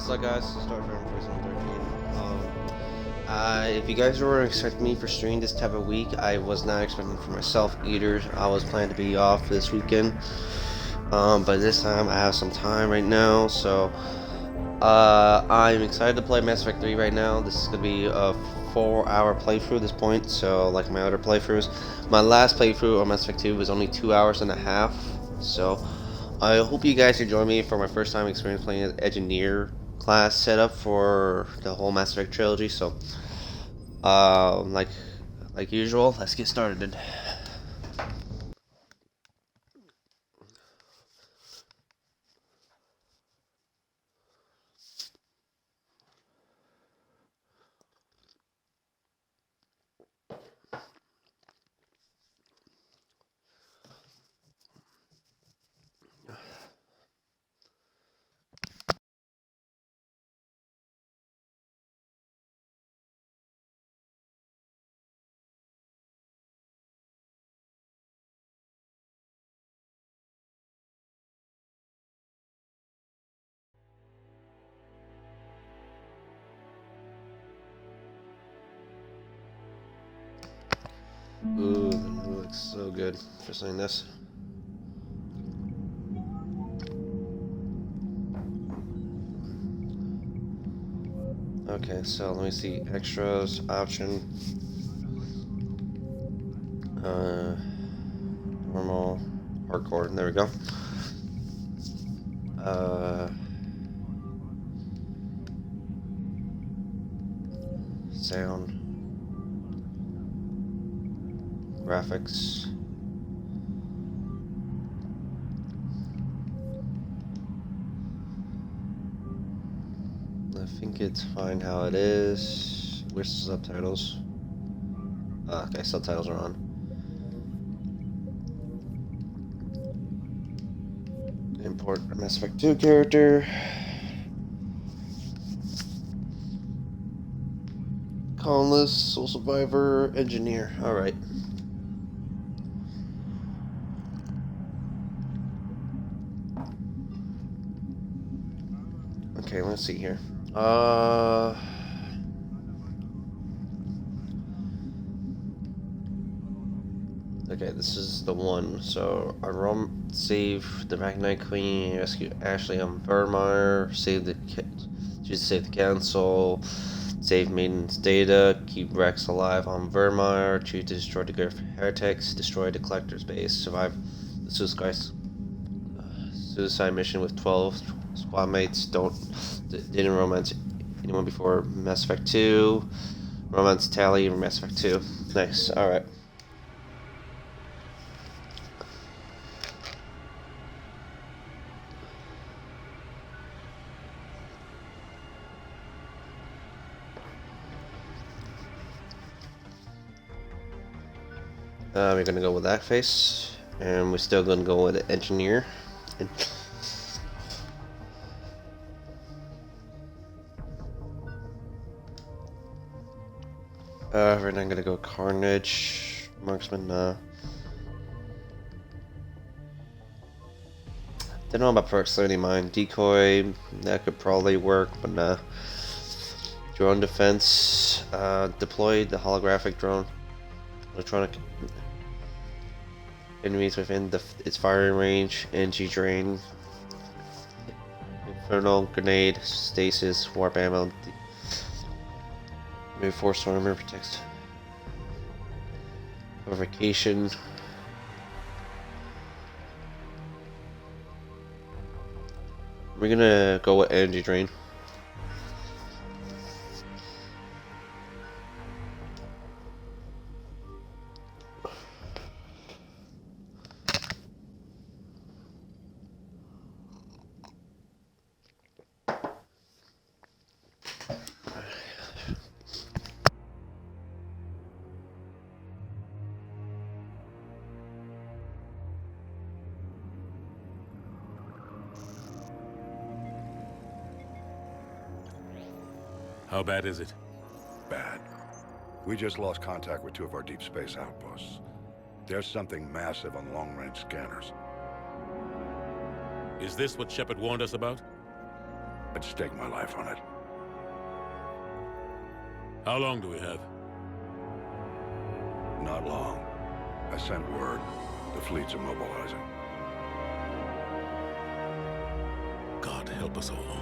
What's up, guys? Start from Prison 13. If you guys were expecting me for streaming this type of week, I was not expecting for myself either. I was planning to be off this weekend, but this time I have some time right now, so I'm excited to play Mass Effect 3 right now. This is gonna be a 4-hour playthrough at this point, so like my other playthroughs. My last playthrough on Mass Effect 2 was only 2 hours and a half, so I hope you guys can join me for my first time experience playing an engineer class setup for the whole Mass Effect trilogy. So, like usual, let's get started. Ooh, it looks so good for saying this. Okay, so let me see. Extras, option. Normal, hardcore. There we go. Sound. Graphics. I think it's fine how it is. Where's the subtitles? Okay, subtitles are on. Import a Mass Effect 2 character. Colonist, Soul Survivor, Engineer. Alright. Okay, let's see here. Okay, this is the one. So, save the Ragnite Queen, rescue Ashley on Vermeer, choose to save the Council, save Maiden's data, keep Rex alive on Vermeer, choose to destroy the Gulf Heretics, destroy the Collector's base, survive the suicide mission with 12 squad mates, didn't romance anyone before Mass Effect 2, romance Tally in Mass Effect 2. Nice, alright. We're gonna go with that face, and we're still gonna go with the engineer. We're not gonna go Carnage, Marksman. Don't know about proximity mine, decoy. That could probably work, but nah. Drone defense. Deploy the holographic drone. Electronic enemies within its firing range. Energy drain. Infernal grenade. Stasis. Warp ammo. Reinforced armor protects. Provocation. We're gonna go with energy drain. How bad is it? Bad. We just lost contact with 2 of our deep space outposts. There's something massive on long-range scanners. Is this what Shepard warned us about? I'd stake my life on it. How long do we have? Not long. I sent word. The fleet's immobilizing. God help us all.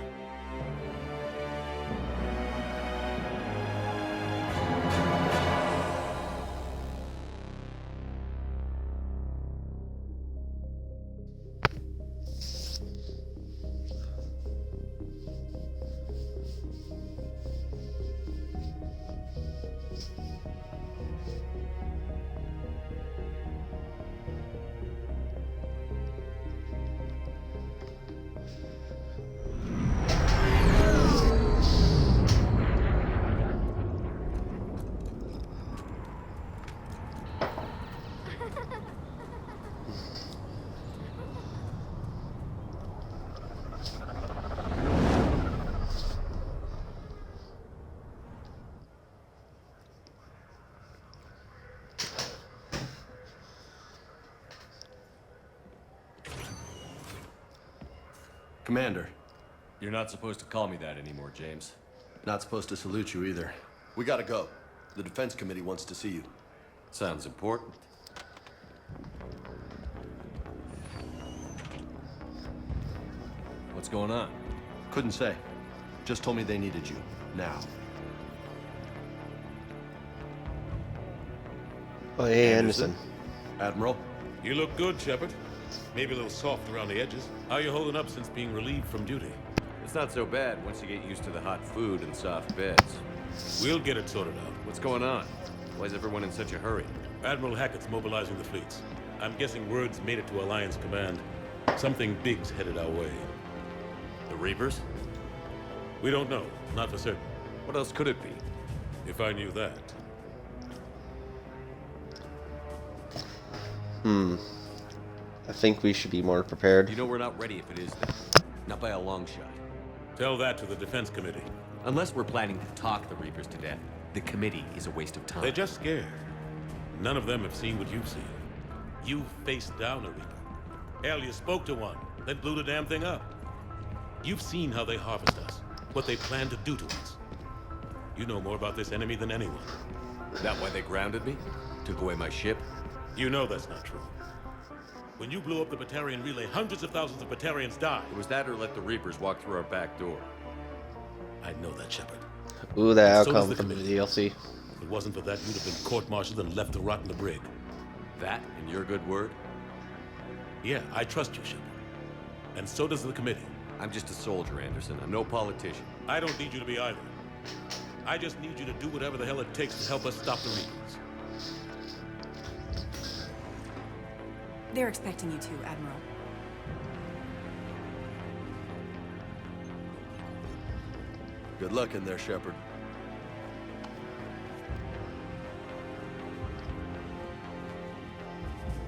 Commander, You're not supposed to call me that anymore, James. not supposed to salute you either. We gotta go. The Defense Committee wants to see you. Sounds important. What's going on? Couldn't say. Just told me they needed you. Now. Oh, hey, Anderson. Admiral? You look good, Shepard. Maybe a little soft around the edges. How you holding up since being relieved from duty? It's not so bad once you get used to the hot food and soft beds. We'll get it sorted out. What's going on? Why is everyone in such a hurry? Admiral Hackett's mobilizing the fleets. I'm guessing word's made it to Alliance Command. Something big's headed our way. The Reapers? We don't know. Not for certain. What else could it be? If I knew that. I think we should be more prepared. You know we're not ready if it is that. Not by a long shot. Tell that to the Defense Committee. Unless we're planning to talk the Reapers to death, the committee is a waste of time. They're just scared. None of them have seen what you've seen. You faced down a Reaper. Hell, you spoke to one, then blew the damn thing up. You've seen how they harvest us, what they plan to do to us. You know more about this enemy than anyone. That why they grounded me? Took away my ship? You know that's not true. When you blew up the Batarian relay, hundreds of thousands of Batarians died. It was that or let the Reapers walk through our back door. I know that, Shepard. Ooh, that So does outcome the from the committee. DLC. If it wasn't for that, you'd have been court-martialed and left to rot in the brig. That and your good word? Yeah, I trust you, Shepard. And so does the committee. I'm just a soldier, Anderson. I'm no politician. I don't need you to be either. I just need you to do whatever the hell it takes to help us stop the Reapers. They're expecting you to, Admiral. Good luck in there, Shepard.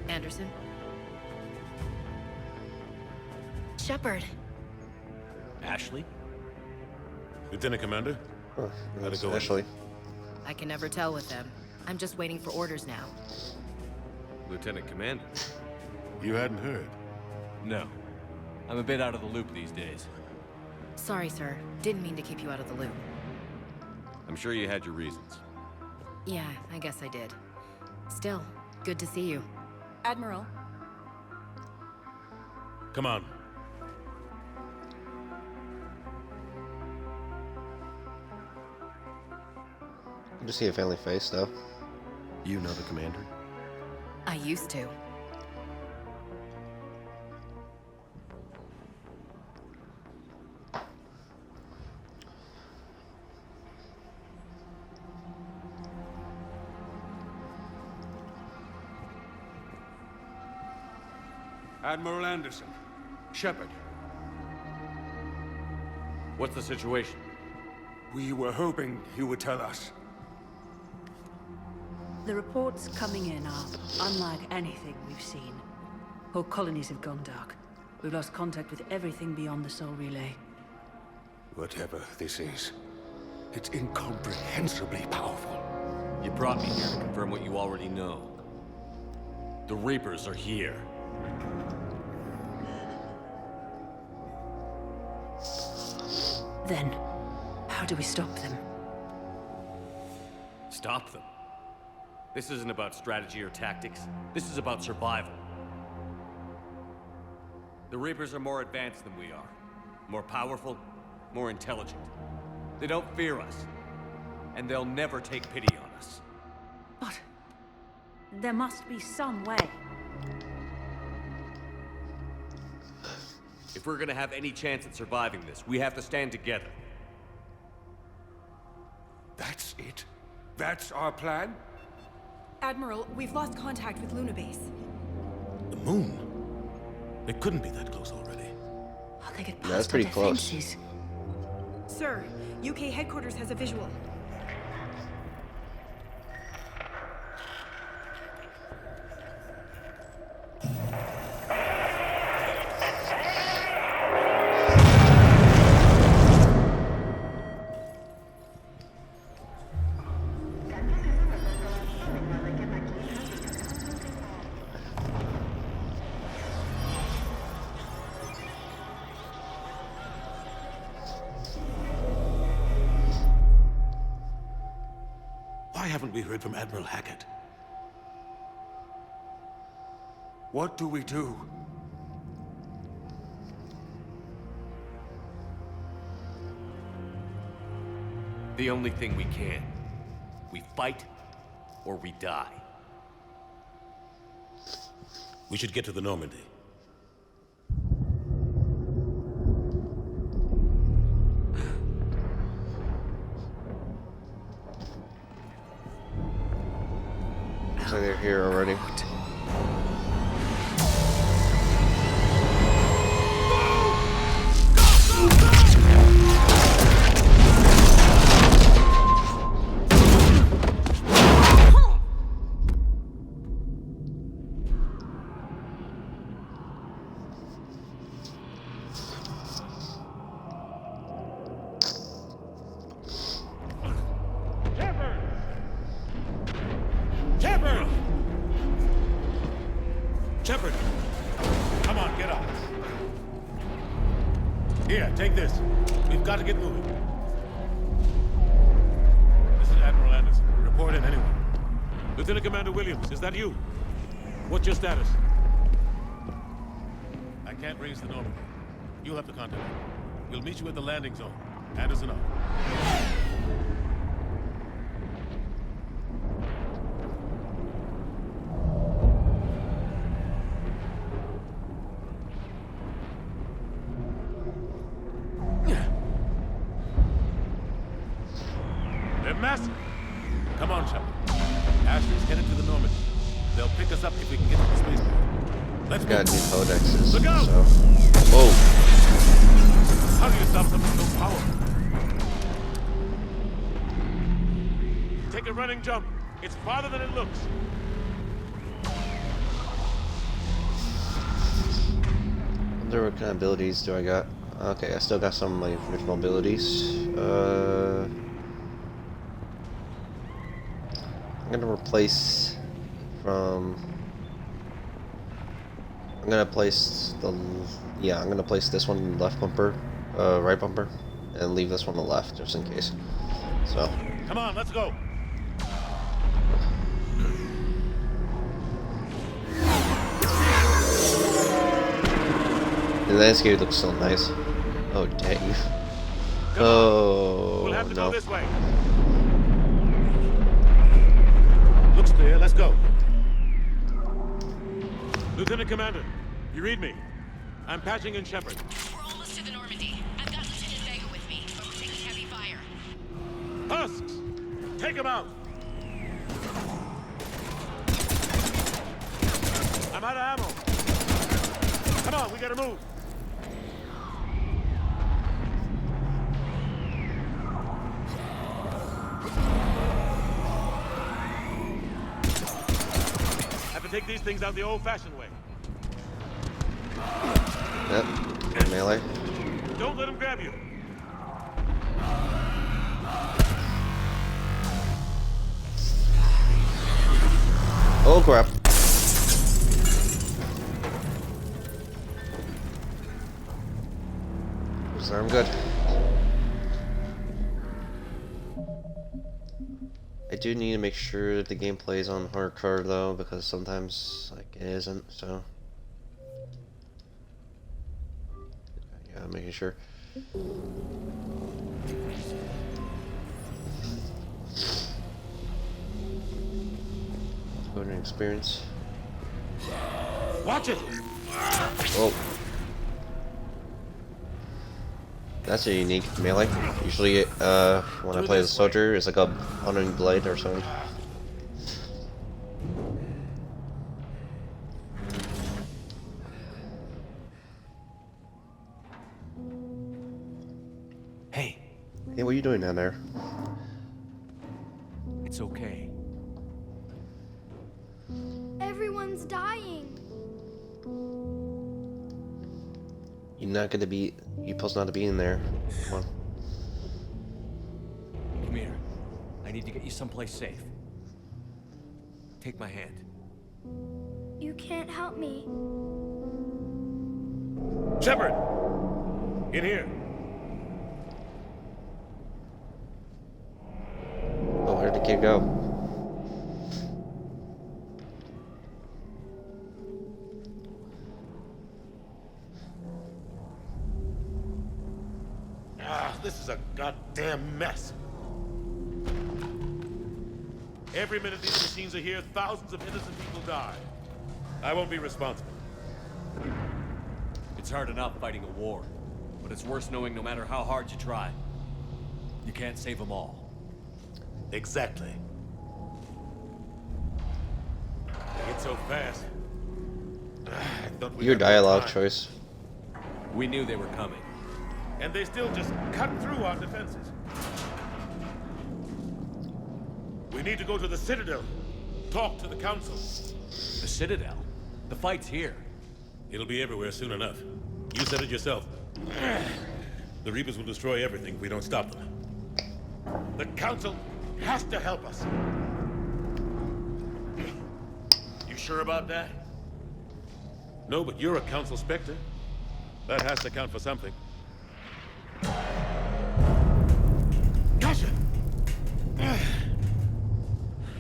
Anderson? Shepard. Ashley? Lieutenant Commander? Oh, How'd it go? Ashley. I can never tell with them. I'm just waiting for orders now. Lieutenant Commander? You hadn't heard. No. I'm a bit out of the loop these days. Sorry, sir. Didn't mean to keep you out of the loop. I'm sure you had your reasons. Yeah, I guess I did. Still, good to see you. Admiral, Come on. Good to see a family face, though. You know the commander. I used to. Admiral Anderson. Shepard. What's the situation? We were hoping you would tell us. The reports coming in are unlike anything we've seen. Whole colonies have gone dark. We've lost contact with everything beyond the Soul Relay. Whatever this is, it's incomprehensibly powerful. You brought me here to confirm what you already know. The Reapers are here. Then, how do we stop them? Stop them. This isn't about strategy or tactics. This is about survival. The Reapers are more advanced than we are. More powerful, more intelligent. They don't fear us. And they'll never take pity on us. But there must be some way. If we're gonna have any chance at surviving this, we have to stand together. That's it? That's our plan? Admiral, we've lost contact with Luna Base. The moon? It couldn't be that close already. Oh, they get That's past pretty our close. defenses. Sir, UK headquarters has a visual. Why haven't we heard from Admiral Hackett? What do we do? The only thing we can. We fight, or we die. We should get to the Normandy. So they're here already. Shepard! Shepard! Come on, get up. Here, take this. We've got to get moving. This is Admiral Anderson. Report in, anyone. Lieutenant Commander Williams, is that you? What's your status? I can't raise the Normandy. You'll have to contact me. We'll meet you at the landing zone. Anderson up. They're massive. Come on, Shepard. Ashley's headed to the Normandy. They'll pick us up if we can get to the spaceport. Let's go. Got new codexes. Look out! So. Whoa. How do you stop something so powerful? Take a running jump. It's farther than it looks. I wonder what kind of abilities do I got? Okay, I still got some of my original abilities. I'm gonna replace from. I'm gonna place the. Yeah, I'm gonna place this one left bumper, right bumper, and leave this one on the left just in case. So. Come on, let's go. The landscape looks so nice. Oh dang. Come Oh on. We'll have to no. go this way. Looks clear. Let's go. Lieutenant Commander, you read me. I'm patching in Shepard. We're almost to the Normandy. I've got Lieutenant Vega with me, but we're taking heavy fire. Husks! Take him out! I'm out of ammo. Come on, we gotta move. Have to take these things out the old-fashioned way. Yep. Melee. Don't let him grab you. Oh crap. So I'm good. do need to make sure the gameplay is on hardcore though, because sometimes like it isn't. So yeah, making sure. Go to experience. Watch it! Oh. That's a unique melee. Usually, when I play the soldier, it's like a hunting blade or something. Hey, Hey, what are you doing down there? it's okay. Everyone's dying. You're not gonna be. You're supposed not to be in there. Come on. Come here. I need to get you someplace safe. Take my hand. You can't help me. Shepard! In here. Oh, where'd the kid go? This is a goddamn mess. Every minute these machines are here, thousands of innocent people die. I won't be responsible. It's hard enough fighting a war, but it's worse knowing no matter how hard you try, you can't save them all. Exactly. They get so fast. I thought we'd Your have more dialogue time. choice. We knew they were coming. And they still just cut through our defenses. We need to go to the Citadel. Talk to the Council. The Citadel? The fight's here. It'll be everywhere soon enough. You said it yourself. The Reapers will destroy everything if we don't stop them. The Council has to help us. You sure about that? No, but you're a Council Spectre. That has to count for something. Gotcha!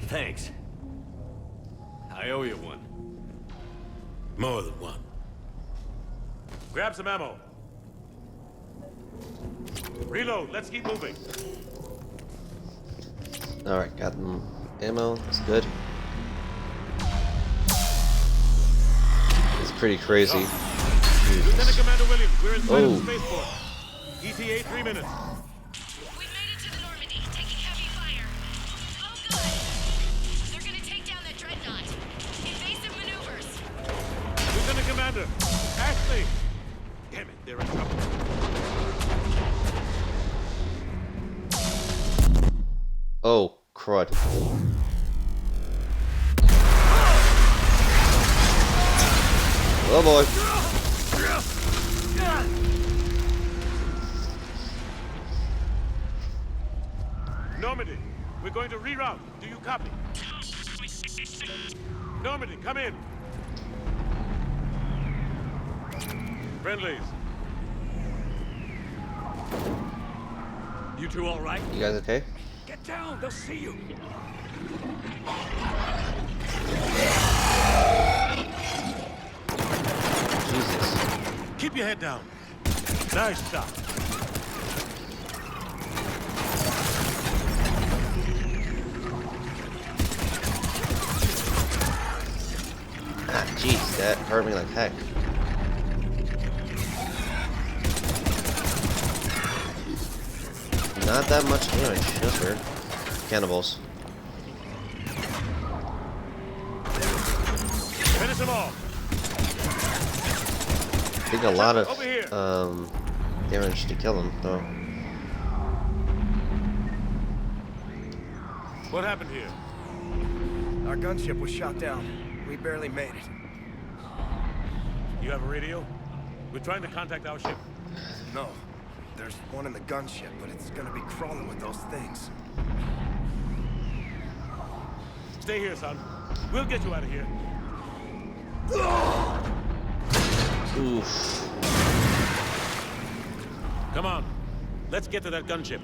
Thanks. I owe you one. More than one. Grab some ammo. Reload, let's keep moving. Alright, got them ammo. That's good. It's pretty crazy. Lieutenant Commander Williams, we're inside Oh. of the spaceport. ETA 3 minutes. We've made it to the Normandy, taking heavy fire. Oh, good. They're gonna take down that dreadnought. Invasive maneuvers. Lieutenant Commander, Ashley! Damn it, they're in trouble. Oh, crud. Oh boy. Normandy, we're going to reroute. Do you copy? Normandy, come in. Friendlies. You two all right? You guys okay? Get down, they'll see you. Jesus. Keep your head down. Nice shot. Ah, jeez, that hurt me like heck. Not that much damage, that's weird. Cannibals. Finish them off. I think a lot of Over here. damage to kill them, though. What happened here? Our gunship was shot down. We barely made it. You have a radio? We're trying to contact our ship. No. There's one in the gunship, but it's gonna be crawling with those things. Stay here, son. We'll get you out of here. Oof. Come on. Let's get to that gunship.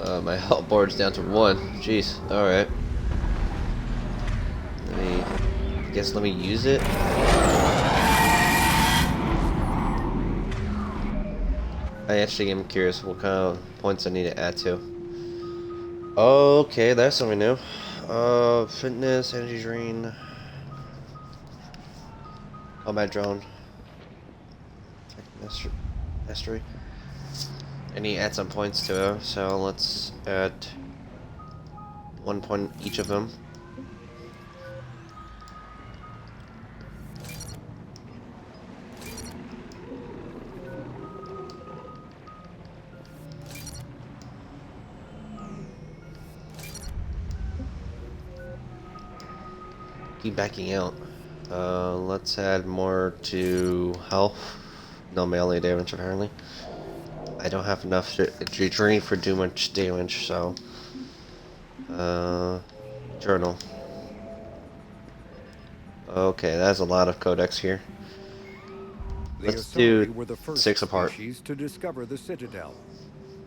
My health board's down to 1. Jeez. Alright. Let me use it. I actually am curious what kind of points I need to add to. Okay, that's something new. Fitness, energy drain. Oh, my drone. Mastery. I need to add some points to it, so let's add 1 point each of them. Keep backing out. Let's add more to health. No melee damage apparently. I don't have enough to drain for too much damage, so journal. Okay, that's a lot of codex here. Let's do 6 apart. To discover the Citadel.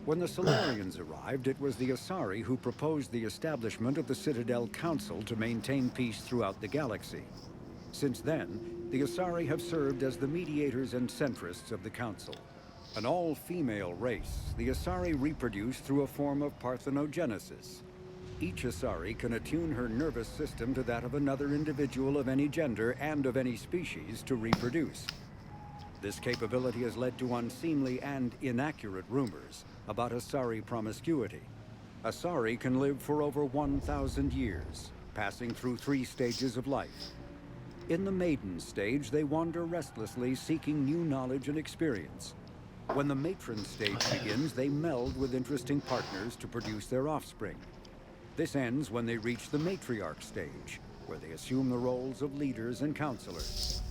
When the Solarians arrived, it was the Asari who proposed the establishment of the Citadel Council to maintain peace throughout the galaxy. Since then, the Asari have served as the mediators and centrists of the Council. An all-female race, the Asari reproduce through a form of parthenogenesis. Each Asari can attune her nervous system to that of another individual of any gender and of any species to reproduce. This capability has led to unseemly and inaccurate rumors about Asari promiscuity. Asari can live for over 1,000 years, passing through 3 stages of life. In the maiden stage, they wander restlessly, seeking new knowledge and experience. When the matron stage begins, they meld with interesting partners to produce their offspring. This ends when they reach the matriarch stage, where they assume the roles of leaders and counselors.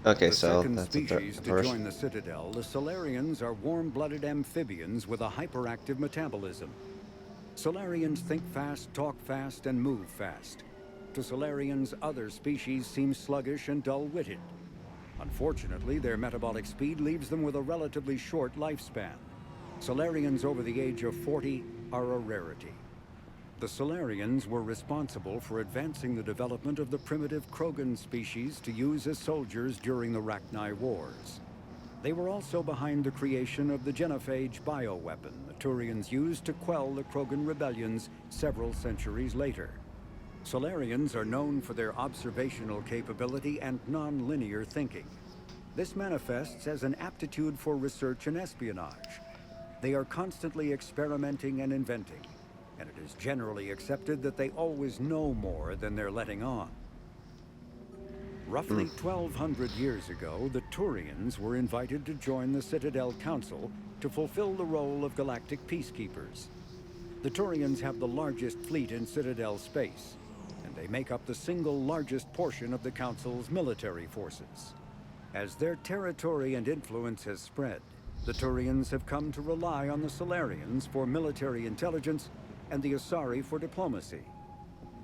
Okay, the so second that's species the to first. join the Citadel, the Solarians are warm-blooded amphibians with a hyperactive metabolism. Solarians think fast, talk fast, and move fast. To Solarians, other species seem sluggish and dull-witted. Unfortunately, their metabolic speed leaves them with a relatively short lifespan. Solarians over the age of 40 are a rarity. The Solarians were responsible for advancing the development of the primitive Krogan species to use as soldiers during the Rachni Wars. They were also behind the creation of the genophage bioweapon the Turians used to quell the Krogan rebellions several centuries later. Solarians are known for their observational capability and non-linear thinking. This manifests as an aptitude for research and espionage. They are constantly experimenting and inventing, and it is generally accepted that they always know more than they're letting on. Roughly 1,200 years ago, the Turians were invited to join the Citadel Council to fulfill the role of galactic peacekeepers. The Turians have the largest fleet in Citadel space, and they make up the single largest portion of the Council's military forces. As their territory and influence has spread, the Turians have come to rely on the Solarians for military intelligence and the Asari for diplomacy.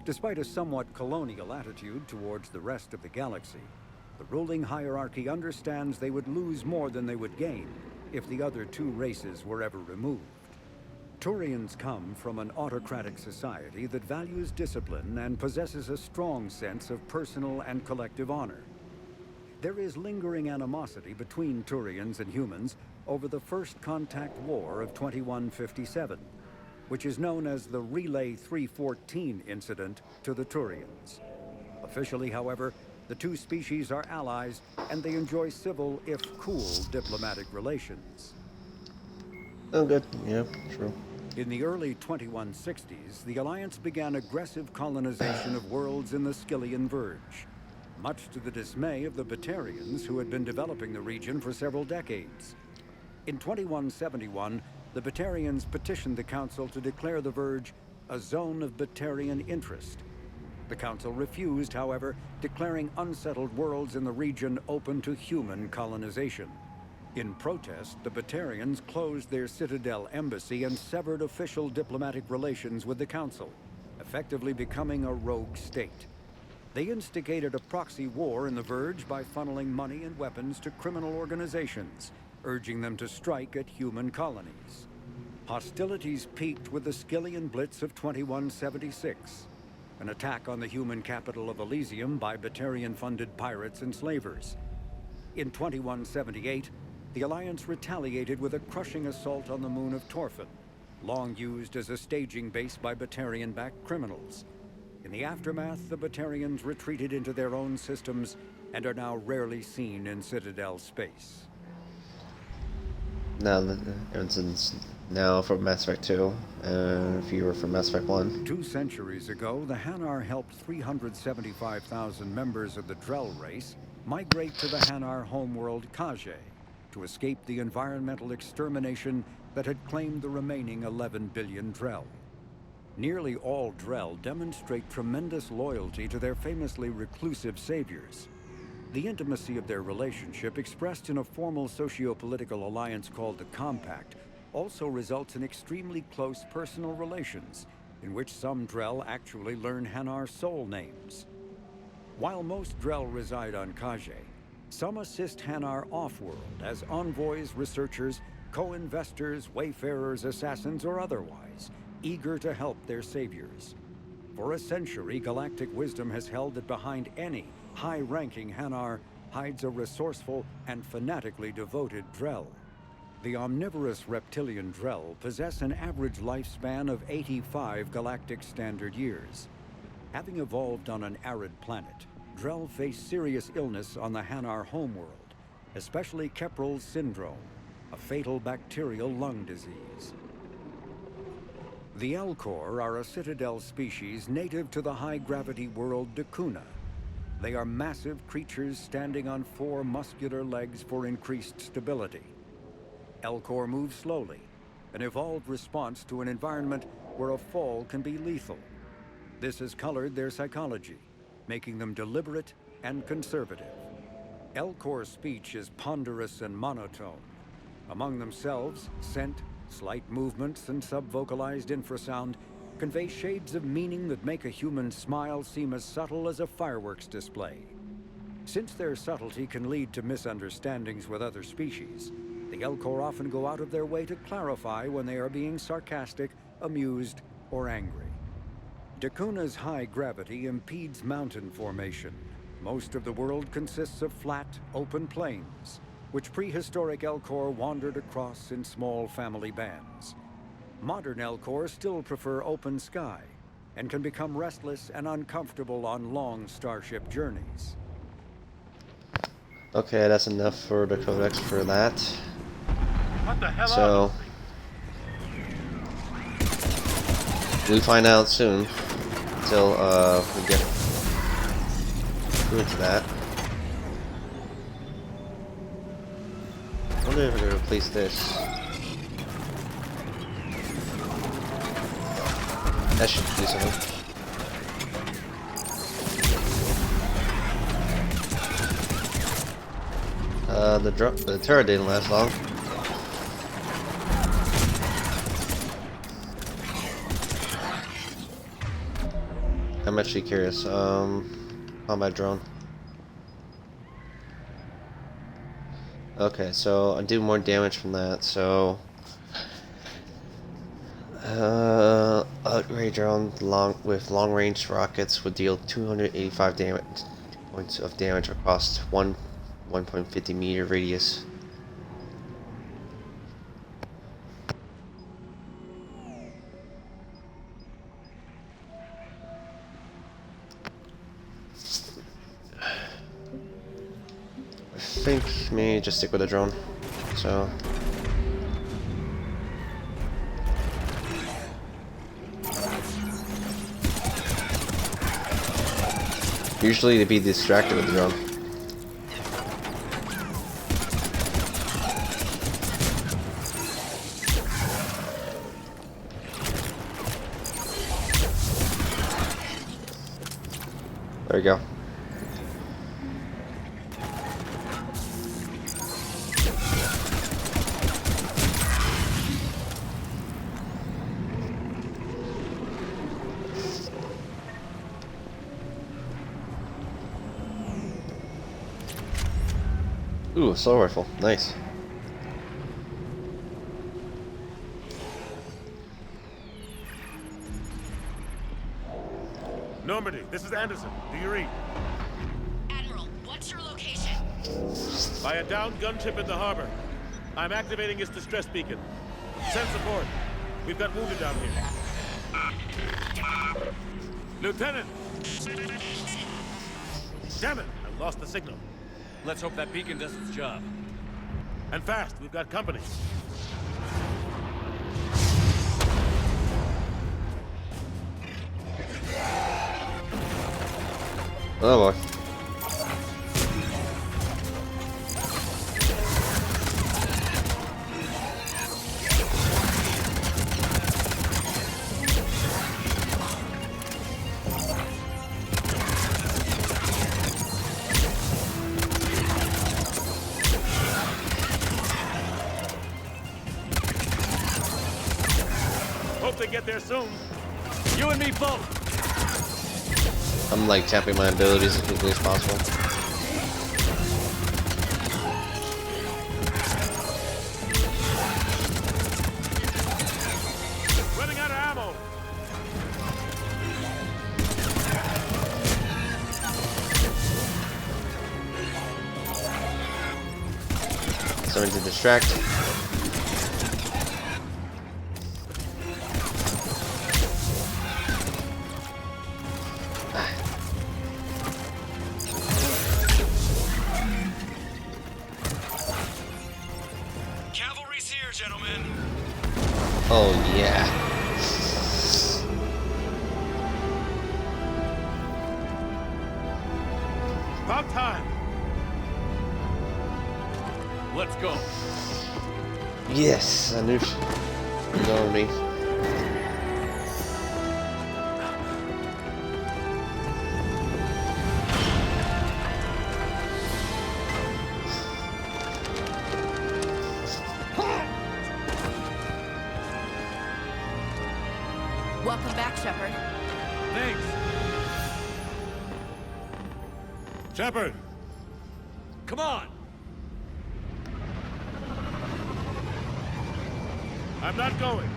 Despite a somewhat colonial attitude towards the rest of the galaxy, the ruling hierarchy understands they would lose more than they would gain if the other 2 races were ever removed. Turians come from an autocratic society that values discipline and possesses a strong sense of personal and collective honor. There is lingering animosity between Turians and humans over the First Contact War of 2157, which is known as the Relay 314 incident to the Turians. Officially, however, the 2 species are allies, and they enjoy civil, if cool, diplomatic relations. Oh, good. Yeah, true. In the early 2160s, the Alliance began aggressive colonization of worlds in the Skyllian Verge, much to the dismay of the Batarians, who had been developing the region for several decades. In 2171, the Batarians petitioned the Council to declare the Verge a zone of Batarian interest. The Council refused, however, declaring unsettled worlds in the region open to human colonization. In protest, the Batarians closed their Citadel embassy and severed official diplomatic relations with the Council, effectively becoming a rogue state. They instigated a proxy war in the Verge by funneling money and weapons to criminal organizations, urging them to strike at human colonies. Hostilities peaked with the Skillian Blitz of 2176, an attack on the human capital of Elysium by Batarian-funded pirates and slavers. In 2178, the Alliance retaliated with a crushing assault on the moon of Torfin, long used as a staging base by Batarian-backed criminals. In the aftermath, the Batarians retreated into their own systems and are now rarely seen in Citadel space. Now for Mass Effect 2, if you were from Mass Effect 1. 2 centuries ago, the Hanar helped 375,000 members of the Drell race migrate to the Hanar homeworld Kage to escape the environmental extermination that had claimed the remaining 11 billion Drell. Nearly all Drell demonstrate tremendous loyalty to their famously reclusive saviors. The intimacy of their relationship, expressed in a formal socio-political alliance called the Compact, also results in extremely close personal relations, in which some Drell actually learn Hanar soul names. While most Drell reside on Kage, some assist Hanar off-world as envoys, researchers, co-investors, wayfarers, assassins, or otherwise, eager to help their saviors. For a century, galactic wisdom has held that behind any high-ranking Hanar hides a resourceful and fanatically devoted Drell. The omnivorous reptilian Drell possess an average lifespan of 85 galactic standard years. Having evolved on an arid planet, Drell face serious illness on the Hanar homeworld, especially Kepral's syndrome, a fatal bacterial lung disease. The Elcor are a Citadel species native to the high-gravity world Dakuna. They are massive creatures standing on 4 muscular legs for increased stability. Elcor move slowly, an evolved response to an environment where a fall can be lethal. This has colored their psychology, making them deliberate and conservative. Elcor speech is ponderous and monotone. Among themselves, scent, slight movements, and sub-vocalized infrasound convey shades of meaning that make a human smile seem as subtle as a fireworks display. Since their subtlety can lead to misunderstandings with other species, the Elcor often go out of their way to clarify when they are being sarcastic, amused, or angry. Dakuna's high gravity impedes mountain formation. Most of the world consists of flat, open plains, which prehistoric Elcor wandered across in small family bands. Modern Elcor still prefer open sky, and can become restless and uncomfortable on long starship journeys. Okay, that's enough for the codex for that. What the hell So we find out soon. Until we get into that. I wonder if I can replace this. That should do something. The turret didn't last long. I'm actually curious. Combat drone. Okay, so I do more damage from that. So, upgrade drone with long-range rockets would deal 285 points of damage across 1.50 meter radius. I think maybe just stick with the drone. So usually to be distracted with the drone. There you go. Ooh, assault rifle. Nice. Normandy, this is Anderson. Do you read? Admiral, what's your location? By a downed gunship in the harbor. I'm activating its distress beacon. Send support. We've got wounded down here. Lieutenant! Damn it! I lost the signal. Let's hope that beacon does its job. And fast, we've got company. Oh boy. Hope they get there soon. You and me both! I'm like tapping my abilities as quickly as possible. Running out of ammo. Starting to distract. Cavalry's here, gentlemen! Oh yeah. About time. Let's go. Yes, I knew you know me. Welcome back, Shepard. Thanks. Shepard! Come on! I'm not going.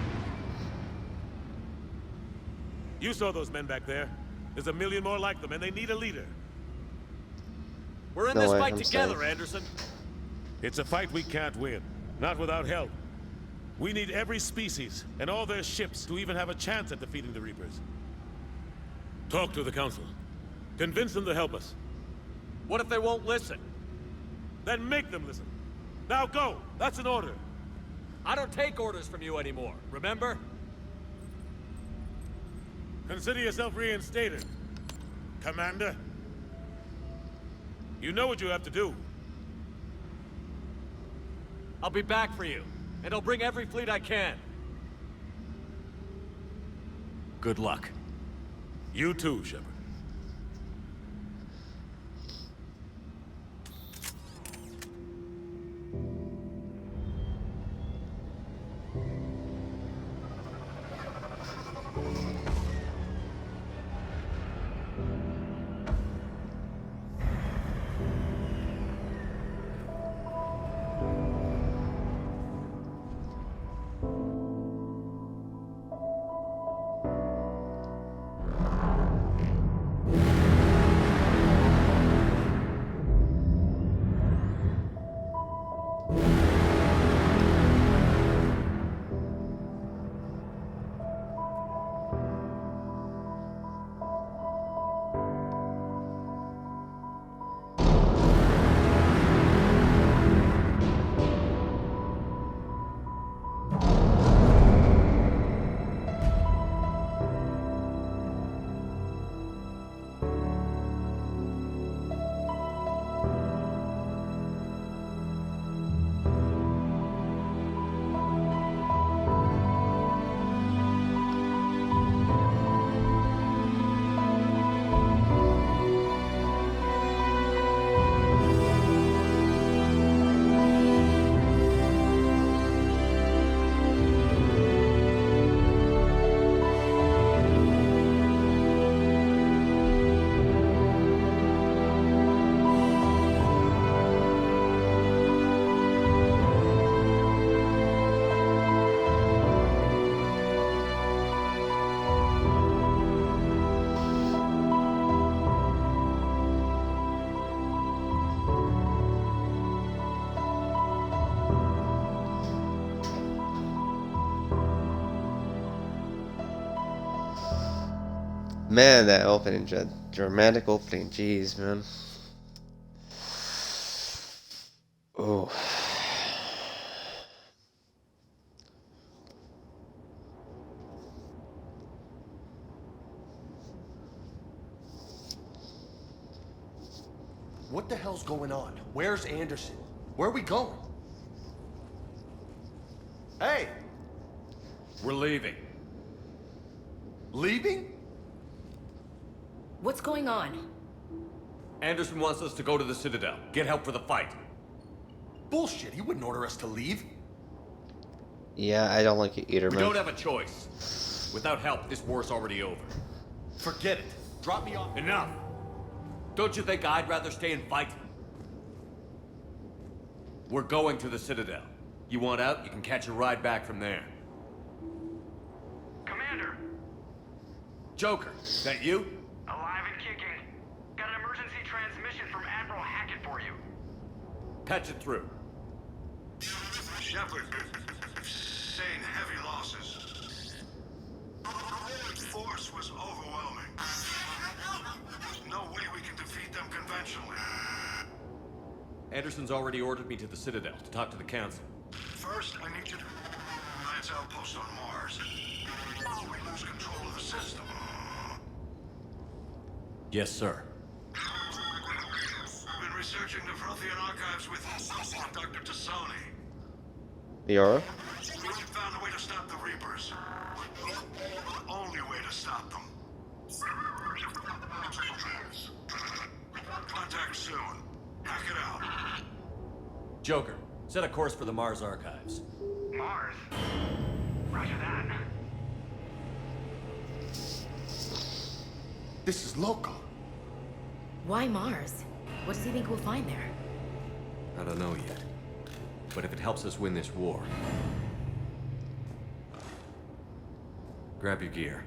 You saw those men back there. There's a million more like them, and they need a leader. We're in No this way, fight I'm together, safe. Anderson. It's a fight we can't win. Not without help. We need every species and all their ships to even have a chance at defeating the Reapers. Talk to the Council. Convince them to help us. What if they won't listen? Then make them listen. Now go! That's an order. I don't take orders from you anymore, remember? Consider yourself reinstated, Commander. You know what you have to do. I'll be back for you, and I'll bring every fleet I can. Good luck. You too, Shepard. Man, that opening, dramatic opening. Jeez, man. Oh. What the hell's going on? Where's Anderson? Where are we going? Hey! We're leaving. Leaving? What's going on? Anderson wants us to go to the Citadel. Get help for the fight. Bullshit, he wouldn't order us to leave. Yeah, I don't like it either, We man. don't have a choice. Without help, this war's already over. Forget it. Drop me off. Enough! Don't you think I'd rather stay and fight? We're going to the Citadel. You want out, you can catch a ride back from there. Commander, Joker, that you? alive and kicking. Got an emergency transmission from Admiral Hackett for you. Patch it through. Shepard, sustained heavy losses. The force was overwhelming. There's no way we can defeat them conventionally. Anderson's already ordered me to the Citadel to talk to the Council. First, I need you to Alliance outpost on Mars. We lose control of the system. Yes, sir. We've been researching the Prothean archives with Dr. Tassoni. Yara? We found a way to stop the Reapers. The only way to stop them. Contact soon. Hack it out. Joker, set a course for the Mars Archives. Mars. Roger that. This is local. Why Mars? What does he think we'll find there? I don't know yet. But if it helps us win this war... Grab your gear.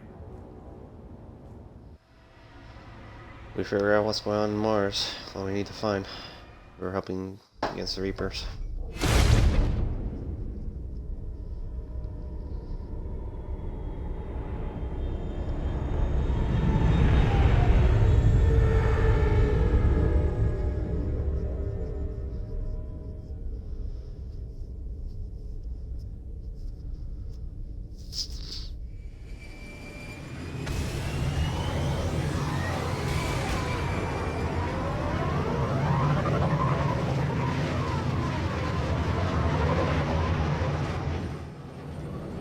We figure out what's going on Mars. All we need to find. We're helping against the Reapers.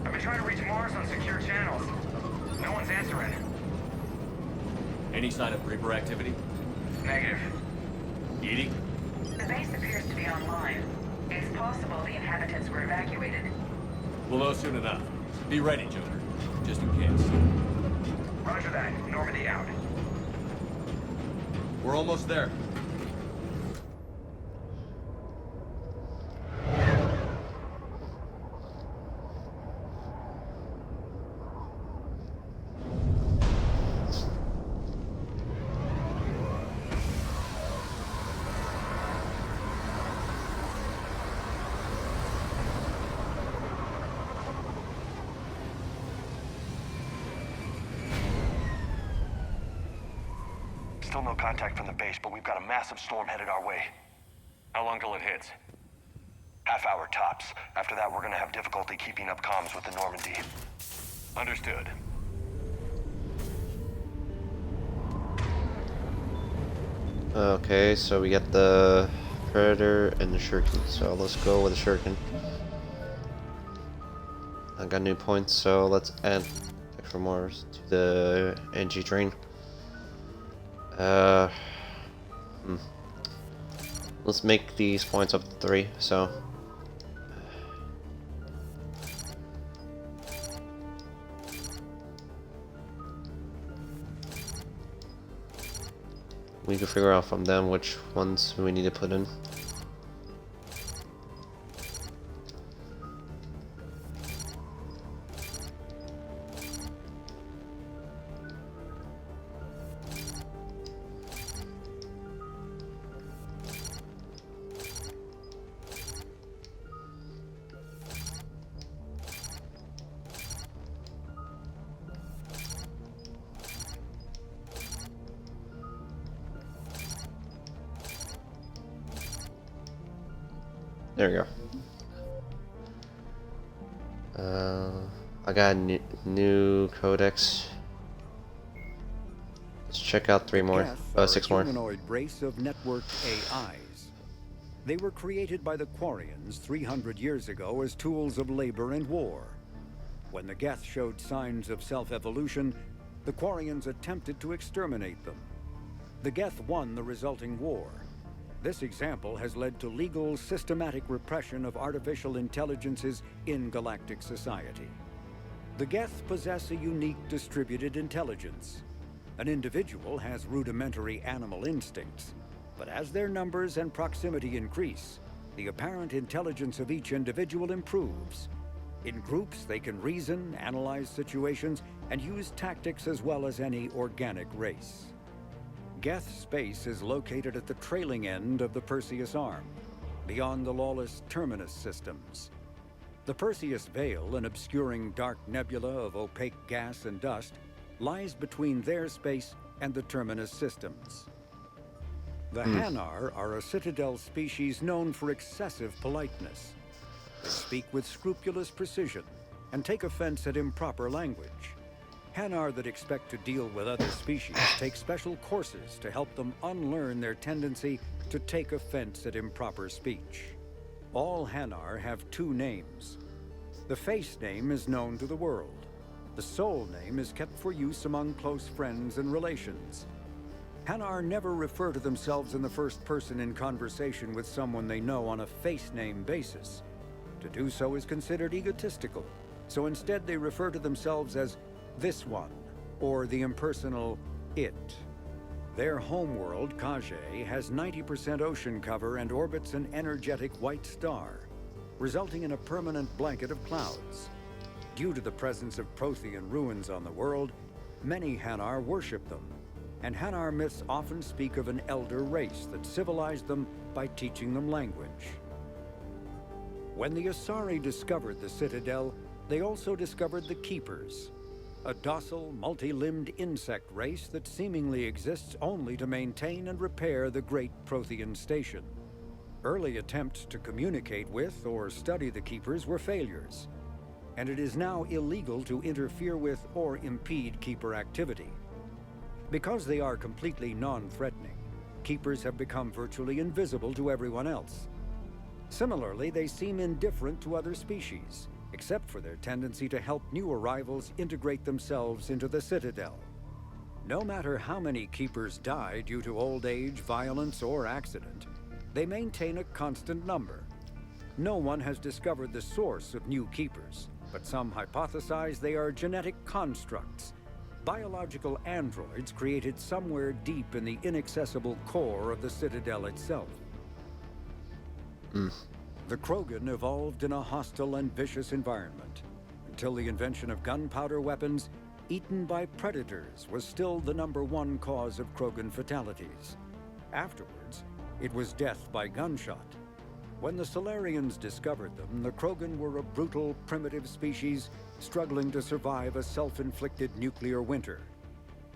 I've been trying to reach Mars on secure channels. No one's answering. Any sign of Reaper activity? Negative. Eating? The base appears to be online. It's possible the inhabitants were evacuated. We'll know soon enough. Be ready, Joker. Just in case. Roger that. Normandy out. We're almost there. Still no contact from the base, but we've got a massive storm headed our way. How long till it hits? Half hour tops. After that, we're gonna have difficulty keeping up comms with the Normandy. Understood. Okay, so we got the Predator and the Shuriken. So let's go with the Shuriken. I got new points, so let's add extra Mars to the NG train. Let's make these points up to 3, so. We can figure out from them which ones we need to put in. There we go. I got a new codex. Let's check out 3 more. Oh, 6 more. Humanoid race of networked AIs. They were created by the Quarians 300 years ago as tools of labor and war. When the Geth showed signs of self-evolution, the Quarians attempted to exterminate them. The Geth won the resulting war. This example has led to legal, systematic repression of artificial intelligences in galactic society. The Geth possess a unique distributed intelligence. An individual has rudimentary animal instincts, but as their numbers and proximity increase, the apparent intelligence of each individual improves. In groups, they can reason, analyze situations, and use tactics as well as any organic race. Geth space is located at the trailing end of the Perseus Arm, beyond the lawless Terminus systems. The Perseus Veil, an obscuring dark nebula of opaque gas and dust, lies between their space and the Terminus systems. The Hanar are a Citadel species known for excessive politeness. They speak with scrupulous precision and take offense at improper language. Hanar that expect to deal with other species take special courses to help them unlearn their tendency to take offense at improper speech. All Hanar have 2 names. The face name is known to the world. The soul name is kept for use among close friends and relations. Hanar never refer to themselves in the first person in conversation with someone they know on a face name basis. To do so is considered egotistical, so instead they refer to themselves as this one, or the impersonal it. Their homeworld, Kage, has 90% ocean cover and orbits an energetic white star, resulting in a permanent blanket of clouds. Due to the presence of Prothean ruins on the world, many Hanar worship them, and Hanar myths often speak of an elder race that civilized them by teaching them language. When the Asari discovered the Citadel, they also discovered the Keepers, a docile, multi-limbed insect race that seemingly exists only to maintain and repair the Great Prothean Station. Early attempts to communicate with or study the Keepers were failures, and it is now illegal to interfere with or impede Keeper activity. Because they are completely non-threatening, Keepers have become virtually invisible to everyone else. Similarly, they seem indifferent to other species, except for their tendency to help new arrivals integrate themselves into the Citadel. No matter how many Keepers die due to old age, violence, or accident, they maintain a constant number. No one has discovered the source of new Keepers, but some hypothesize they are genetic constructs, biological androids created somewhere deep in the inaccessible core of the Citadel itself. The Krogan evolved in a hostile and vicious environment. Until the invention of gunpowder weapons, eaten by predators was still the #1 cause of Krogan fatalities. Afterwards, it was death by gunshot. When the Solarians discovered them, the Krogan were a brutal, primitive species struggling to survive a self-inflicted nuclear winter.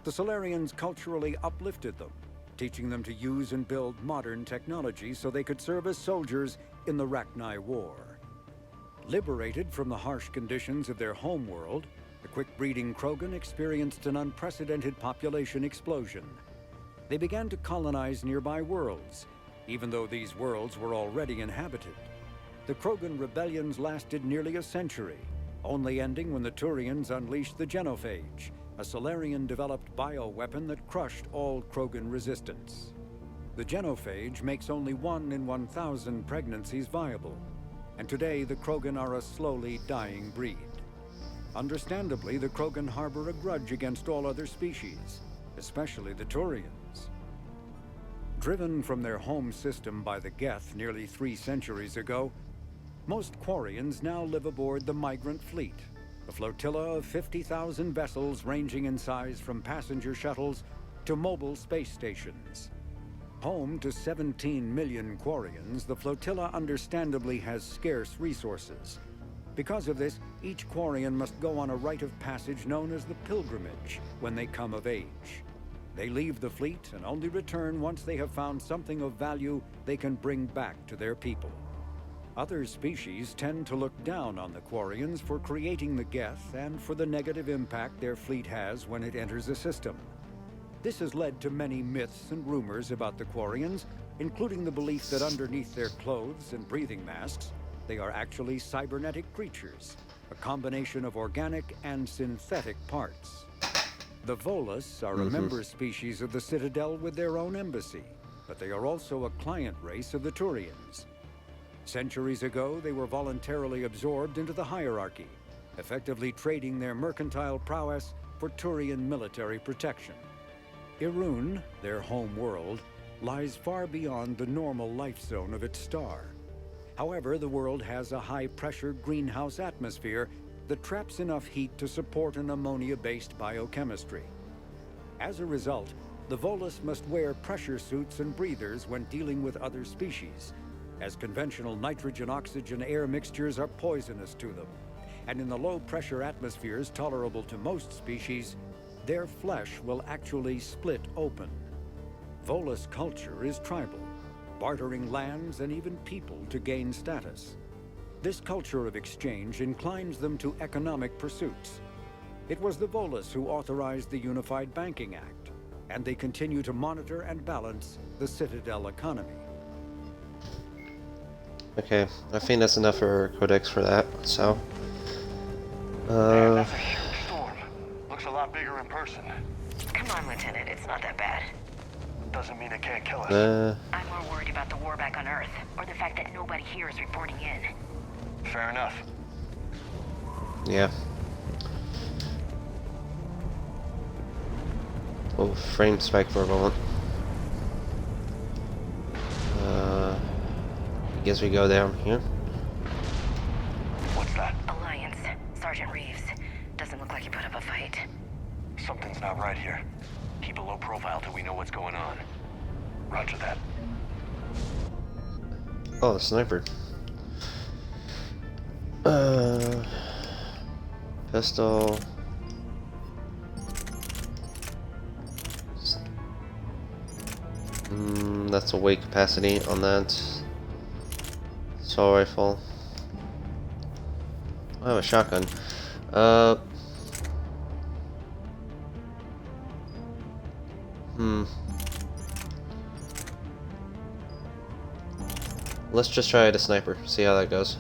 The Solarians culturally uplifted them, teaching them to use and build modern technology so they could serve as soldiers in the Rachni War. Liberated from the harsh conditions of their homeworld, the quick-breeding Krogan experienced an unprecedented population explosion. They began to colonize nearby worlds, even though these worlds were already inhabited. The Krogan rebellions lasted nearly a century, only ending when the Turians unleashed the Genophage, a Solarian-developed bioweapon that crushed all Krogan resistance. The Genophage makes only 1 in 1,000 pregnancies viable, and today the Krogan are a slowly dying breed. Understandably, the Krogan harbor a grudge against all other species, especially the Turians. Driven from their home system by the Geth nearly 3 centuries ago, most Quarians now live aboard the Migrant Fleet, a flotilla of 50,000 vessels ranging in size from passenger shuttles to mobile space stations. Home to 17 million Quarians, the flotilla understandably has scarce resources. Because of this, each Quarian must go on a rite of passage known as the Pilgrimage when they come of age. They leave the fleet and only return once they have found something of value they can bring back to their people. Other species tend to look down on the Quarians for creating the Geth and for the negative impact their fleet has when it enters a system. This has led to many myths and rumors about the Quarians, including the belief that underneath their clothes and breathing masks, they are actually cybernetic creatures, a combination of organic and synthetic parts. The Volus are a member species of the Citadel with their own embassy, but they are also a client race of the Turians. Centuries ago, they were voluntarily absorbed into the hierarchy, effectively trading their mercantile prowess for Turian military protection. Irun, their home world, lies far beyond the normal life zone of its star. However, the world has a high-pressure greenhouse atmosphere that traps enough heat to support an ammonia-based biochemistry. As a result, the Volus must wear pressure suits and breathers when dealing with other species, as conventional nitrogen-oxygen air mixtures are poisonous to them, and in the low-pressure atmospheres tolerable to most species, their flesh will actually split open. Volus culture is tribal, bartering lands and even people to gain status. This culture of exchange inclines them to economic pursuits. It was the Volus who authorized the Unified Banking Act, and they continue to monitor and balance the Citadel economy. Okay, I think that's enough for Codex for that, so... Man, that's a huge storm. Looks a lot bigger in person. Come on, Lieutenant, it's not that bad. Doesn't mean it can't kill us. I'm more worried about the war back on Earth, or the fact that nobody here is reporting in. Fair enough. Yeah. Oh, frame spike for a moment. I guess we go down here. What's that? Alliance. Sergeant Reeves. Doesn't look like he put up a fight. Something's not right here. Keep a low profile till we know what's going on. Roger that. Oh, the sniper. Pistol. That's a weight capacity on that. Assault rifle. I have a shotgun. Let's just try the sniper, see how that goes.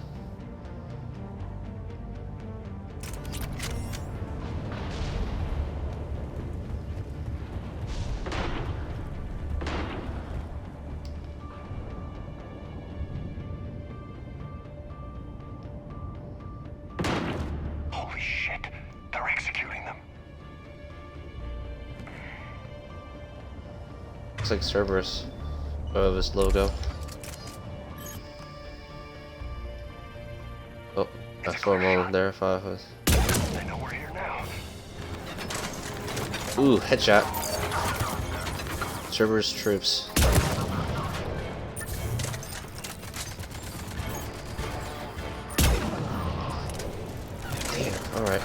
Holy shit, they're executing them. Looks like Cerberus of his logo. Oh, I saw a moment there if I was. They know we're here now. Ooh, headshot. Cerberus troops. Damn, alright.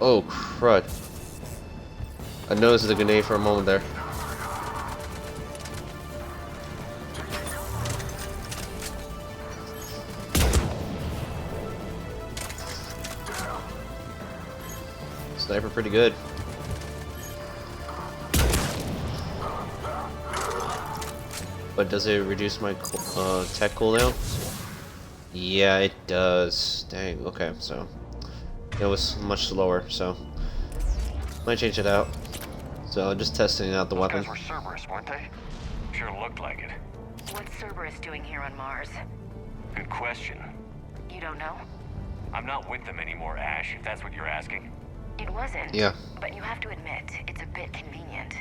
Oh, crud. I noticed the grenade for a moment there. Sniper pretty good. But does it reduce my tech cooldown? Yeah, it does. Dang, okay, so... It was much slower, so might change it out. So just testing out the weapon. Those guys were Cerberus, weren't they? Sure looked like it. What's Cerberus doing here on Mars? Good question. You don't know? I'm not with them anymore, Ash, if that's what you're asking. It wasn't. Yeah. But you have to admit, it's a bit convenient.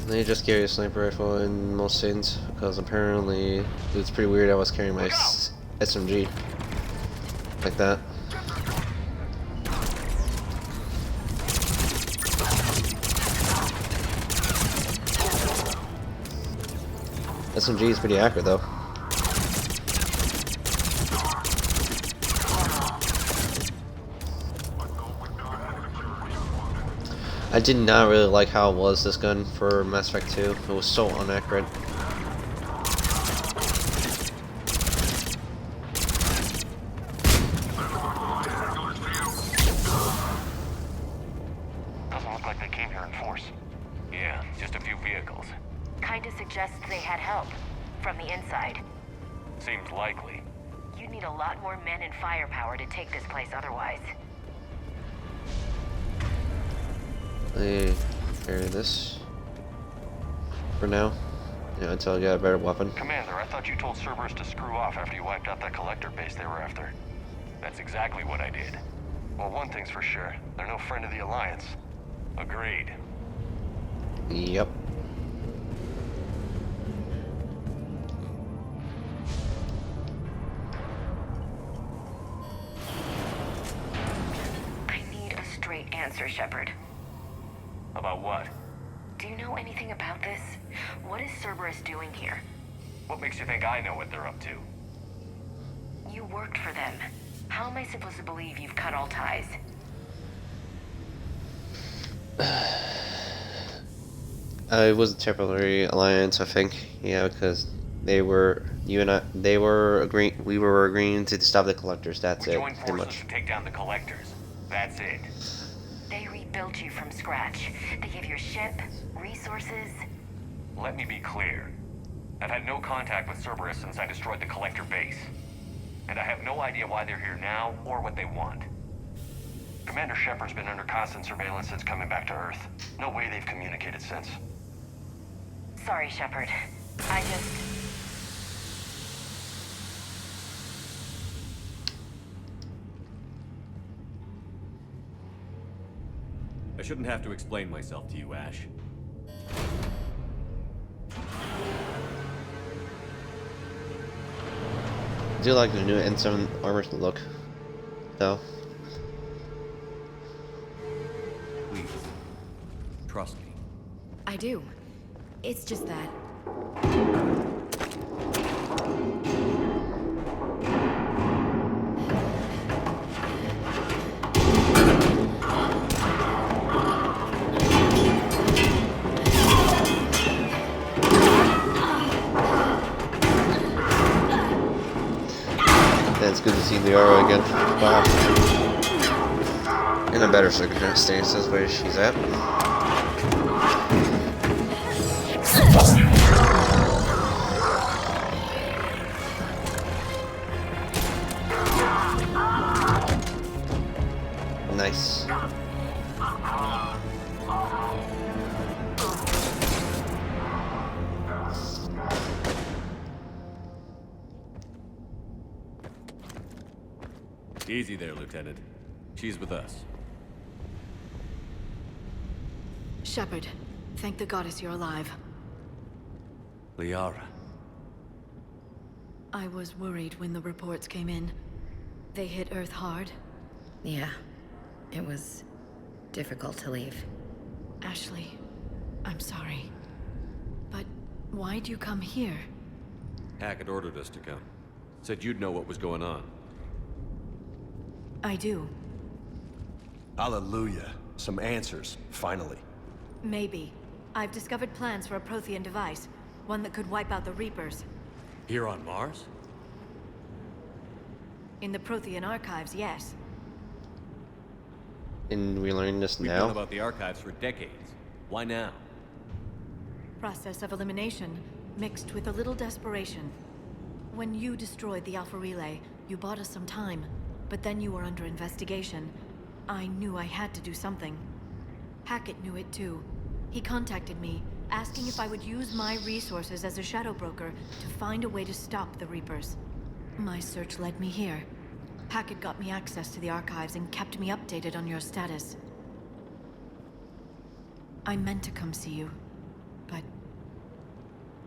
They just carry a sniper rifle in most scenes because apparently it's pretty weird. I was carrying my SMG like that. SMG is pretty accurate though. I did not really like how it was, this gun, for Mass Effect 2. It was so inaccurate. Doesn't look like they came here in force. Yeah, just a few vehicles. Kinda suggests they had help. From the inside. Seems likely. You'd need a lot more men and firepower to take this place otherwise. They carry this for now, until I get a better weapon. Commander, I thought you told Cerberus to screw off after you wiped out that collector base they were after. That's exactly what I did. Well, one thing's for sure. They're no friend of the Alliance. Agreed. Yep. I need a straight answer, Shepard. About what? Do you know anything about this? What is Cerberus doing here? What makes you think I know what they're up to? You worked for them. How am I supposed to believe you've cut all ties? It was a temporary alliance, I think. Yeah, because we were agreeing to stop the collectors. That's We it, joined pretty forces much. to take down the collectors. That's it. They rebuilt you from scratch. They gave your ship, resources. Let me be clear. I've had no contact with Cerberus since I destroyed the collector base. And I have no idea why they're here now or what they want. Commander Shepard's been under constant surveillance since coming back to Earth. No way they've communicated since. Sorry, Shepard. I just... I shouldn't have to explain myself to you, Ash. I do like the new N7 armor look, though. Please. Trust me. I do. It's just that. It's good to see Liara again. Wow. In a better circumstances where she's at. Nice. Easy there, Lieutenant. She's with us. Shepard, thank the goddess you're alive. Liara. I was worried when the reports came in. They hit Earth hard. Yeah. It was difficult to leave. Ashley, I'm sorry. But why'd you come here? Hackett ordered us to come. Said you'd know what was going on. I do. Hallelujah. Some answers, finally. Maybe. I've discovered plans for a Prothean device. One that could wipe out the Reapers. Here on Mars? In the Prothean archives, yes. And we learning this We've now? known about the archives for decades. Why now? Process of elimination, mixed with a little desperation. When you destroyed the Alpha Relay, you bought us some time. But then you were under investigation. I knew I had to do something. Hackett knew it too. He contacted me, asking if I would use my resources as a shadow broker to find a way to stop the Reapers. My search led me here. Hackett got me access to the archives and kept me updated on your status. I meant to come see you, but...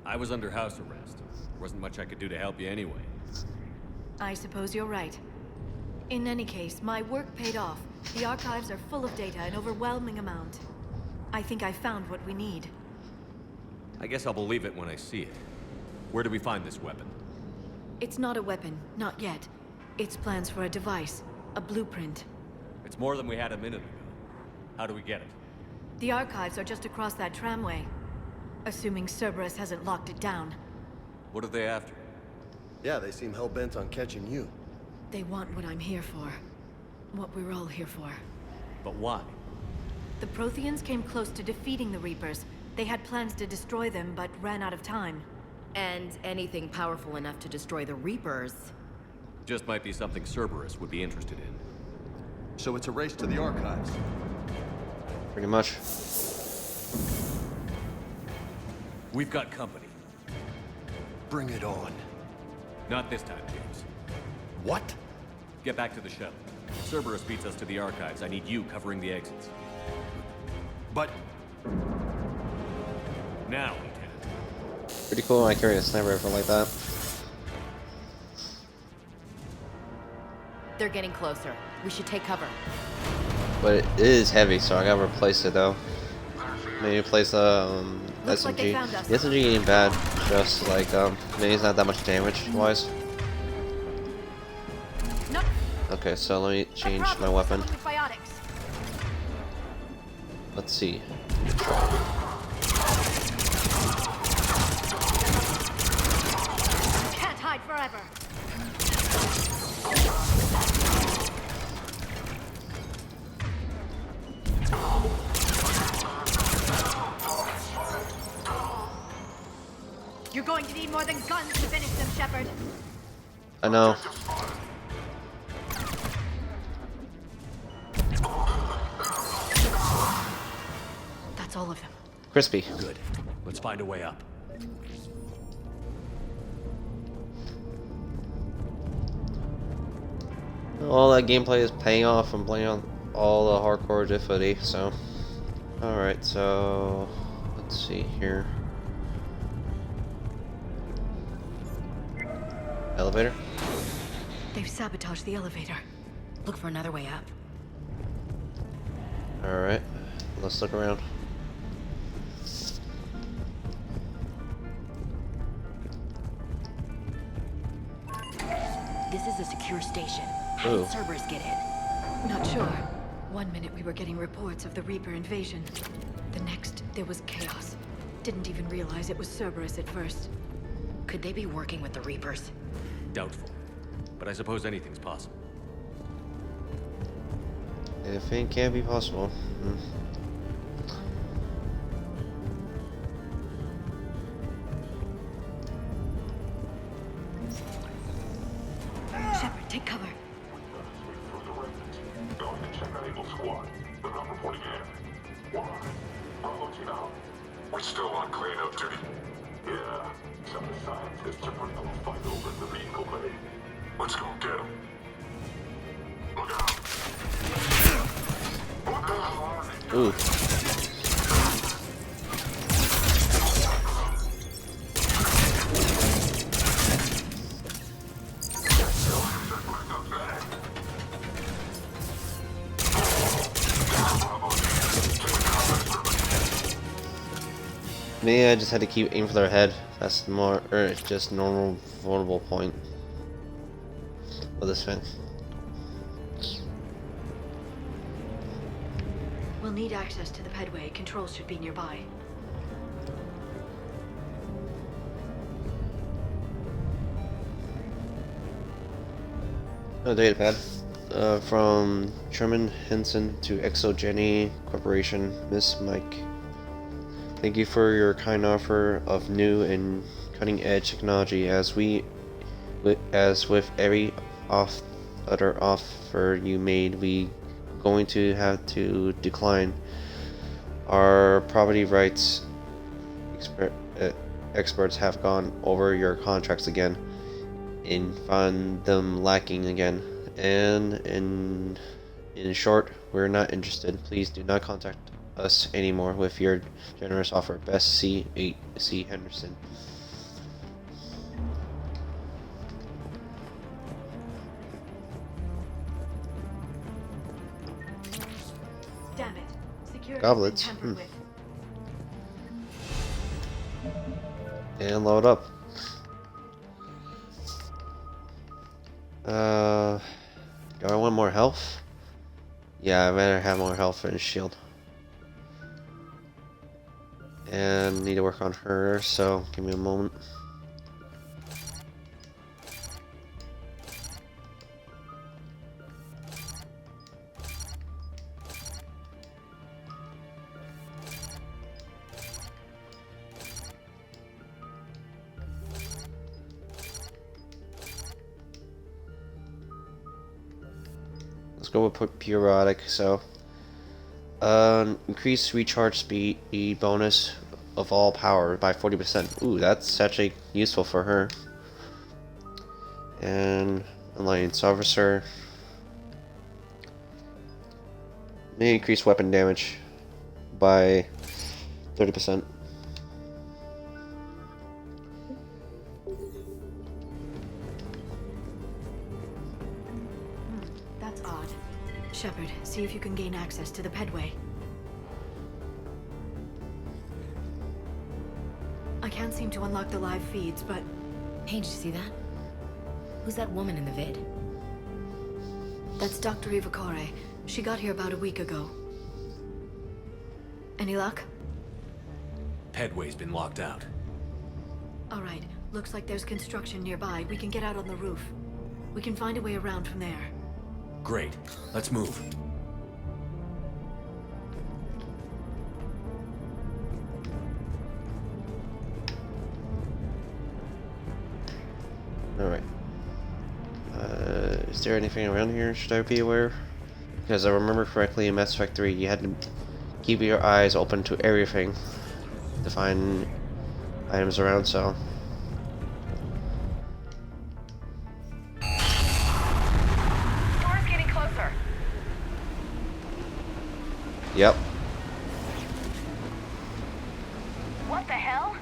I was under house arrest. There wasn't much I could do to help you anyway. I suppose you're right. In any case, my work paid off. The archives are full of data, an overwhelming amount. I think I found what we need. I guess I'll believe it when I see it. Where do we find this weapon? It's not a weapon, not yet. It's plans for a device, a blueprint. It's more than we had a minute ago. How do we get it? The archives are just across that tramway. Assuming Cerberus hasn't locked it down. What are they after? Yeah, they seem hell-bent on catching you. They want what I'm here for. What we're all here for. But why? The Protheans came close to defeating the Reapers. They had plans to destroy them, but ran out of time. And anything powerful enough to destroy the Reapers. Just might be something Cerberus would be interested in. So it's a race to the archives. Pretty much. We've got company. Bring it on. Not this time, James. What? Get back to the shuttle. If Cerberus beats us to the archives, I need you covering the exits. But... Now, Lieutenant. Pretty cool. I carry a sniper rifle like that. They're getting closer. We should take cover. But it is heavy, so I gotta replace it though. Maybe replace the Looks SMG. like they found us. The SMG ain't bad. Just like maybe it's not that much damage wise. Nope. Okay, so let me change my weapon. Biotics. Let's see. Can't hide forever. You're going to need more than guns to finish them, Shepard. I know. That's all of them. Crispy. Good. Let's find a way up. All that gameplay is paying off from playing on all the hardcore difficulty, so. Alright, so. Let's see here. Elevator? They've sabotaged the elevator. Look for another way up. Alright, let's look around. This is a secure station. How did Cerberus get in? Not sure. One minute we were getting reports of the Reaper invasion. The next, there was chaos. Didn't even realize it was Cerberus at first. Could they be working with the Reapers? Doubtful. But I suppose anything's possible. Anything can be possible. Shepard, take cover. We're still on cleanup duty. Yeah, some of the scientists are putting up a fight over in the vehicle bay. Let's go get them. Look out! What the hell are they doing? Ooh. Maybe I just had to keep aiming for their head. That's more, or it's just normal vulnerable point of this thing. We'll need access to the pedway. Controls should be nearby. Oh, datapad. From Truman Henson to Exogeny Corporation, Miss Mike. Thank you for your kind offer of new and cutting-edge technology. As with every other offer you made, we going to have to decline. Our property rights experts have gone over your contracts again and found them lacking again. And in short, we're not interested. Please do not contact us anymore with your generous offer. Best C. Henderson. Damn it. Security Goblets. And load up. Do I want more health? Yeah, I'd rather have more health for his shield. And need to work on her, so give me a moment. Let's go with periodic. So, increase recharge speed bonus of all power by 40%. Ooh, that's actually useful for her. And Alliance Officer. May increase weapon damage by 30%. That's odd. Shepard, see if you can gain access to the pedway. I can't seem to unlock the live feeds, but... Hey, did you see that? Who's that woman in the vid? That's Dr. Ivakore. She got here about a week ago. Any luck? Pedway's been locked out. Alright, looks like there's construction nearby. We can get out on the roof. We can find a way around from there. Great. Let's move. Alright. Is there anything around here should I be aware? Because I remember correctly in Mass Effect 3 you had to keep your eyes open to everything to find items around, so... Storm's getting closer. Yep. What the hell?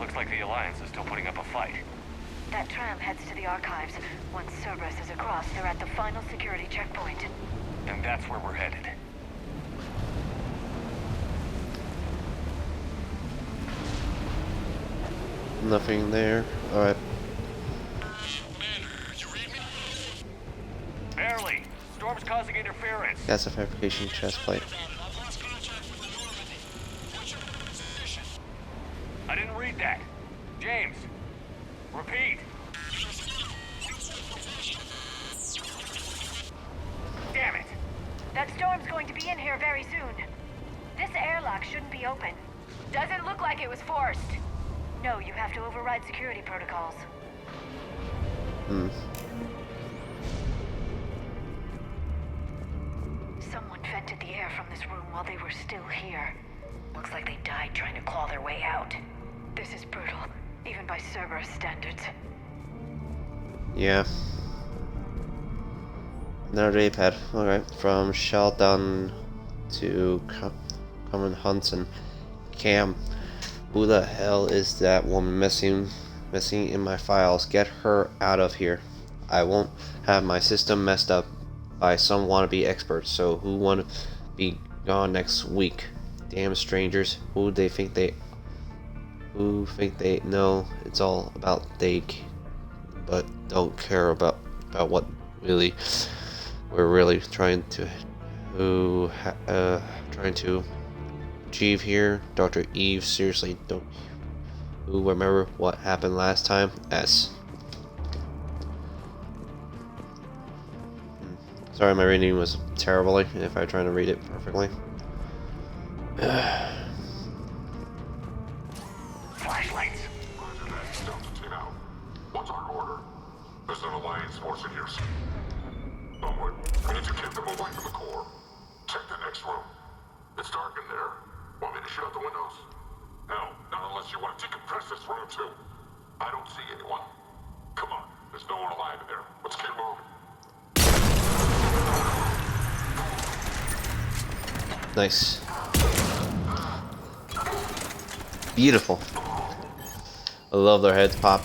Looks like the Alliance is still putting up a fight. That tram heads to the archives. Once Cerberus is across, they're at the final security checkpoint. And that's where we're headed. Nothing there. Alright. Barely. Storm's causing interference. That's a fabrication chest plate. I didn't read that. James. Repeat. Damn it. That storm's going to be in here very soon. This airlock shouldn't be open. Doesn't look like it was forced. No, you have to override security protocols. Someone vented the air from this room while they were still here. Looks like they died trying to claw their way out. This is brutal, even by Cerberus standards. Yeah. Another A-pad. Alright, from Sheldon to Common Hudson. Cam, who the hell is that woman messing in my files? Get her out of here. I won't have my system messed up by some wannabe experts, so who want to be gone next week? Damn strangers. Who think they know it's all about they, but don't care about what really we're really trying to achieve here. Dr. Eve, seriously, don't you remember what happened last time? S. Sorry, my reading was terrible if I try to read it perfectly. Flashlights. What's our order? There's an Alliance force in here. Someone, we need to get them away from the core. Check the next room. It's dark in there. Want me to shut the windows? No, not unless you want to decompress this room too. I don't see anyone. Come on, there's no one alive in there. Let's get moving. Nice. Beautiful. I love their heads pop.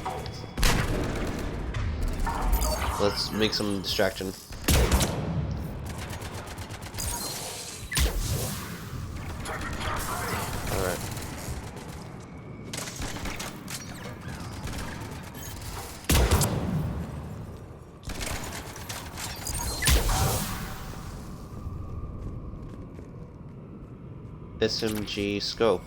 Let's make some distraction. Alright. SMG scope.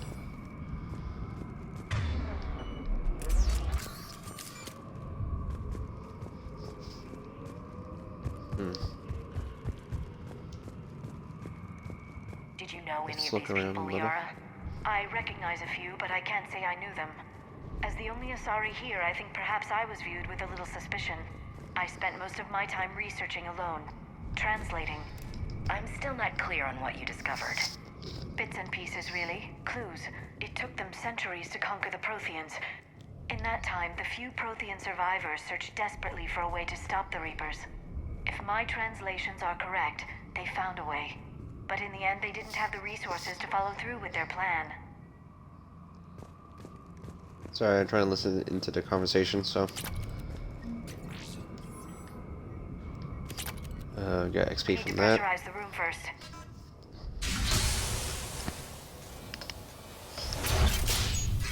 Did you know any Let's of look these around people, a little. Liara? I recognize a few, but I can't say I knew them. As the only Asari here, I think perhaps I was viewed with a little suspicion. I spent most of my time researching alone, translating. I'm still not clear on what you discovered. Bits and pieces, really. Clues. It took them centuries to conquer the Protheans. In that time, the few Prothean survivors searched desperately for a way to stop the Reapers. If my translations are correct, they found a way. But in the end, they didn't have the resources to follow through with their plan. Sorry, I'm trying to listen into the conversation, so. Got XP from that. Pressurize the room first.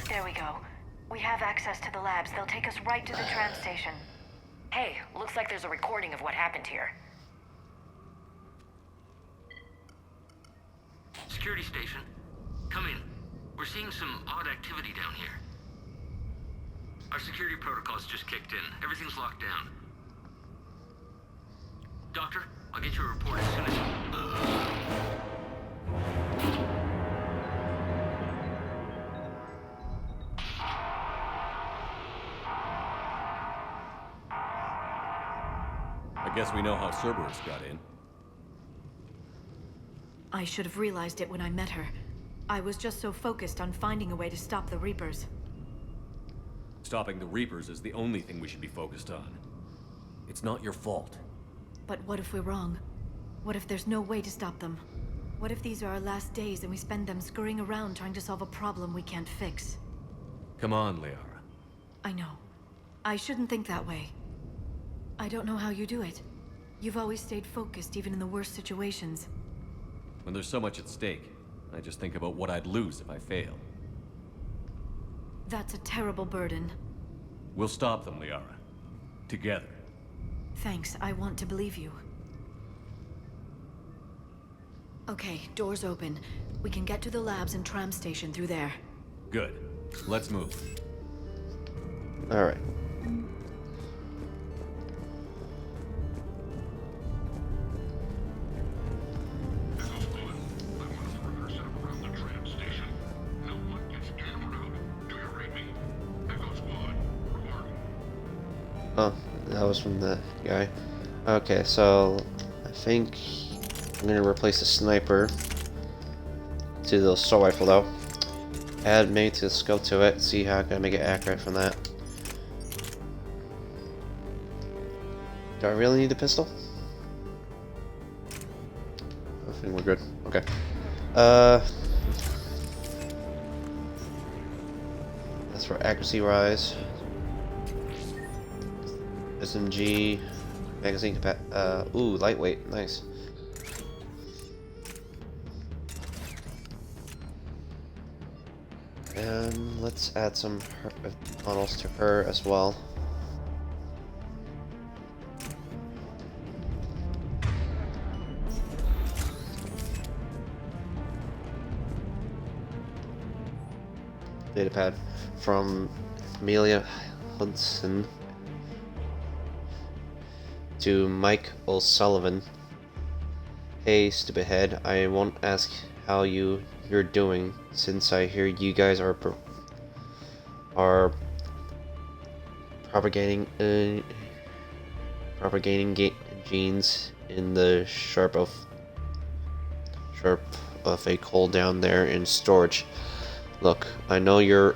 There we go. We have access to the labs. They'll take us right to the tram station. Hey, looks like there's a recording of what happened here. Security station. Come in. We're seeing some odd activity down here. Our security protocols just kicked in. Everything's locked down. Doctor, I'll get you a report as soon as... I guess we know how Cerberus got in. I should have realized it when I met her. I was just so focused on finding a way to stop the Reapers. Stopping the Reapers is the only thing we should be focused on. It's not your fault. But what if we're wrong? What if there's no way to stop them? What if these are our last days and we spend them scurrying around trying to solve a problem we can't fix? Come on, Liara. I know. I shouldn't think that way. I don't know how you do it. You've always stayed focused even in the worst situations. When there's so much at stake, I just think about what I'd lose if I fail. That's a terrible burden. We'll stop them, Liara. Together. Thanks, I want to believe you. Okay, doors open. We can get to the labs and tram station through there. Good. Let's move. Alright. Oh, that was from the guy. Okay, so I think I'm gonna replace the sniper to the assault rifle though. Add maybe to the scope to it, see how I can make it accurate from that. Do I really need the pistol? I think we're good. Okay. That's for accuracy rise. SMG magazine ooh, lightweight, nice. And let's add some models to her as well. Datapad from Amelia Hudson to Mike O'Sullivan. Hey, stupid head, I won't ask how you're doing, since I hear you guys are propagating genes in the sharp of a coal down there in storage. Look, I know your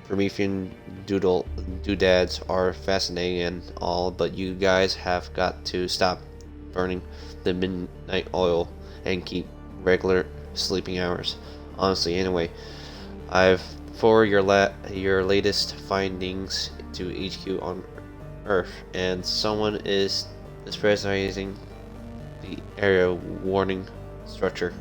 Promethean doodads are fascinating and all, but you guys have got to stop burning the midnight oil and keep regular sleeping hours. Honestly, anyway, I've forwarded your latest findings to HQ on Earth, and someone is pressurizing the area warning structure.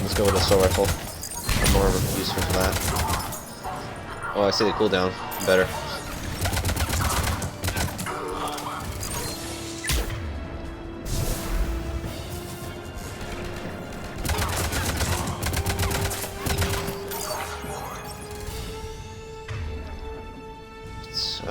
Let's go with assault rifle. I'm more useful for that. Oh, I see the cooldown better. Let's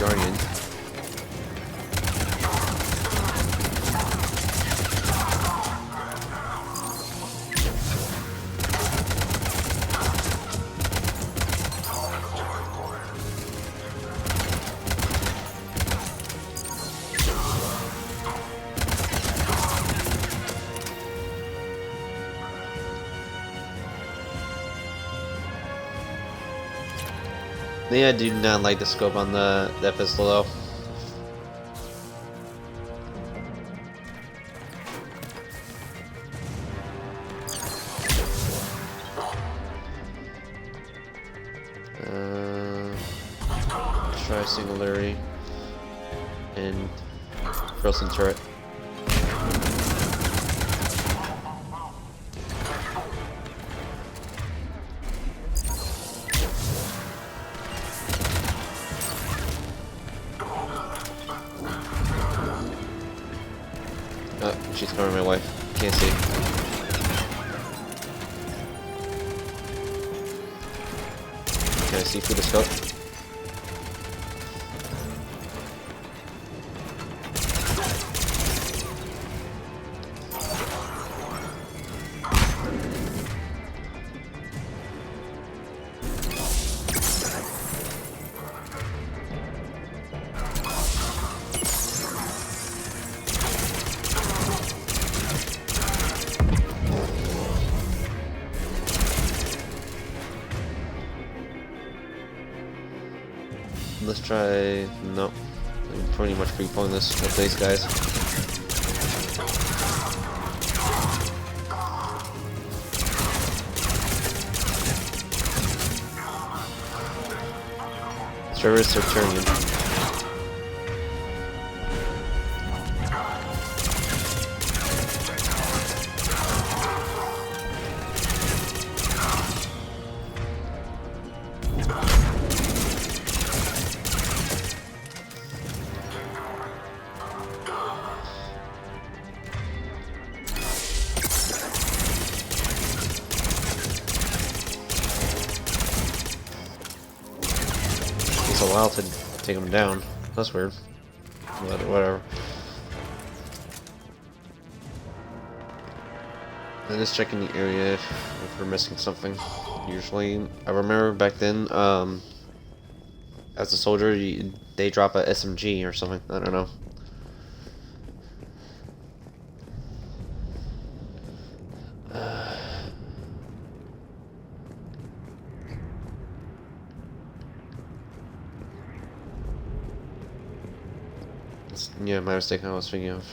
Guardian. Yeah, I do not like the scope on that pistol though. Try singularity and frozen turret. Oh, she's covering my wife. Can't see. Can I see through the scope? Let's try. No, I'm pretty much free pulling this with these guys. Trevor Saturnian. A while to take him down. That's weird. But whatever. I'm just checking the area if we're missing something. Usually, I remember back then, as a soldier, they drop a SMG or something. I don't know. Yeah, my mistake. I was thinking of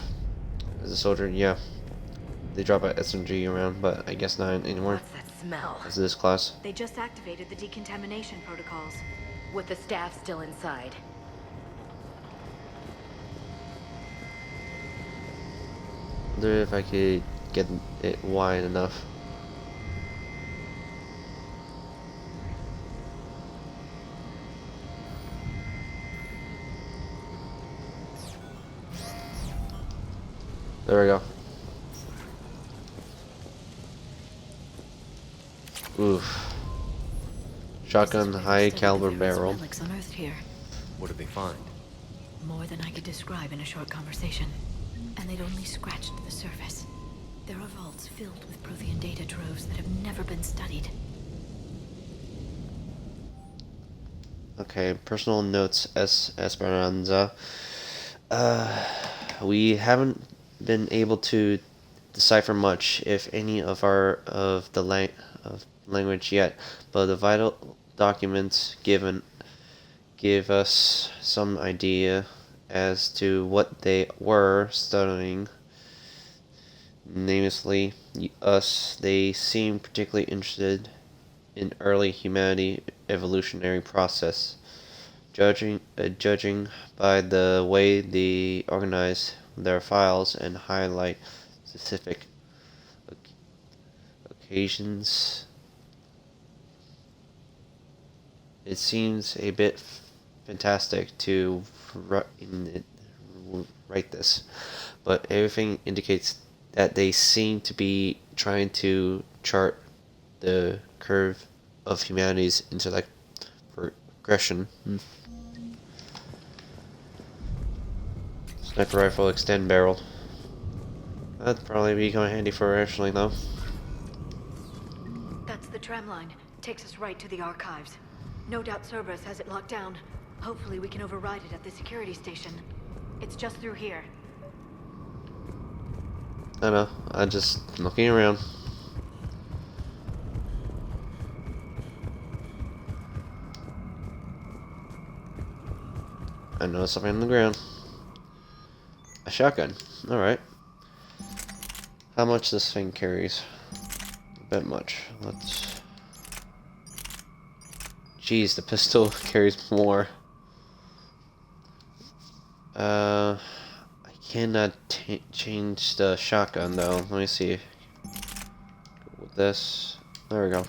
as a soldier. Yeah, they drop a SMG around, but I guess not anymore. What's that smell? As this class. They just activated the decontamination protocols. With the staff still inside. Wonder if I could get it wide enough. There we go. Oof. Shotgun, high caliber barrel. Relics unearthed here. What did they find? More than I could describe in a short conversation. And they'd only scratched the surface. There are vaults filled with Prothean data troves that have never been studied. Okay, personal notes, S. Esperanza. We haven't been able to decipher much, if any, of the language yet, but the vital documents give us some idea as to what they were studying. Namely, us. They seem particularly interested in early humanity evolutionary process. Judging by the way they organize their files and highlight specific occasions, it seems a bit fantastic to write this, but everything indicates that they seem to be trying to chart the curve of humanity's intellect progression. Sniper rifle, extend barrel. That'd probably be kind of handy for rationally, though. That's the tram line. Takes us right to the archives. No doubt Cerberus has it locked down. Hopefully we can override it at the security station. It's just through here. I know. I'm just looking around. I noticed something on the ground. A shotgun. Alright. How much this thing carries? A bit much. Let's... Jeez, the pistol carries more. I cannot change the shotgun though. Let me see. With this. There we go.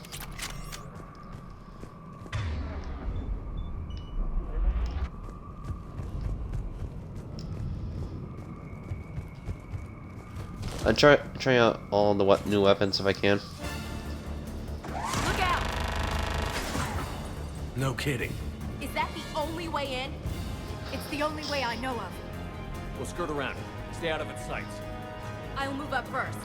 I'm trying out all the new weapons if I can. Look out! No kidding. Is that the only way in? It's the only way I know of. We'll skirt around it. Stay out of its sights. I'll move up first.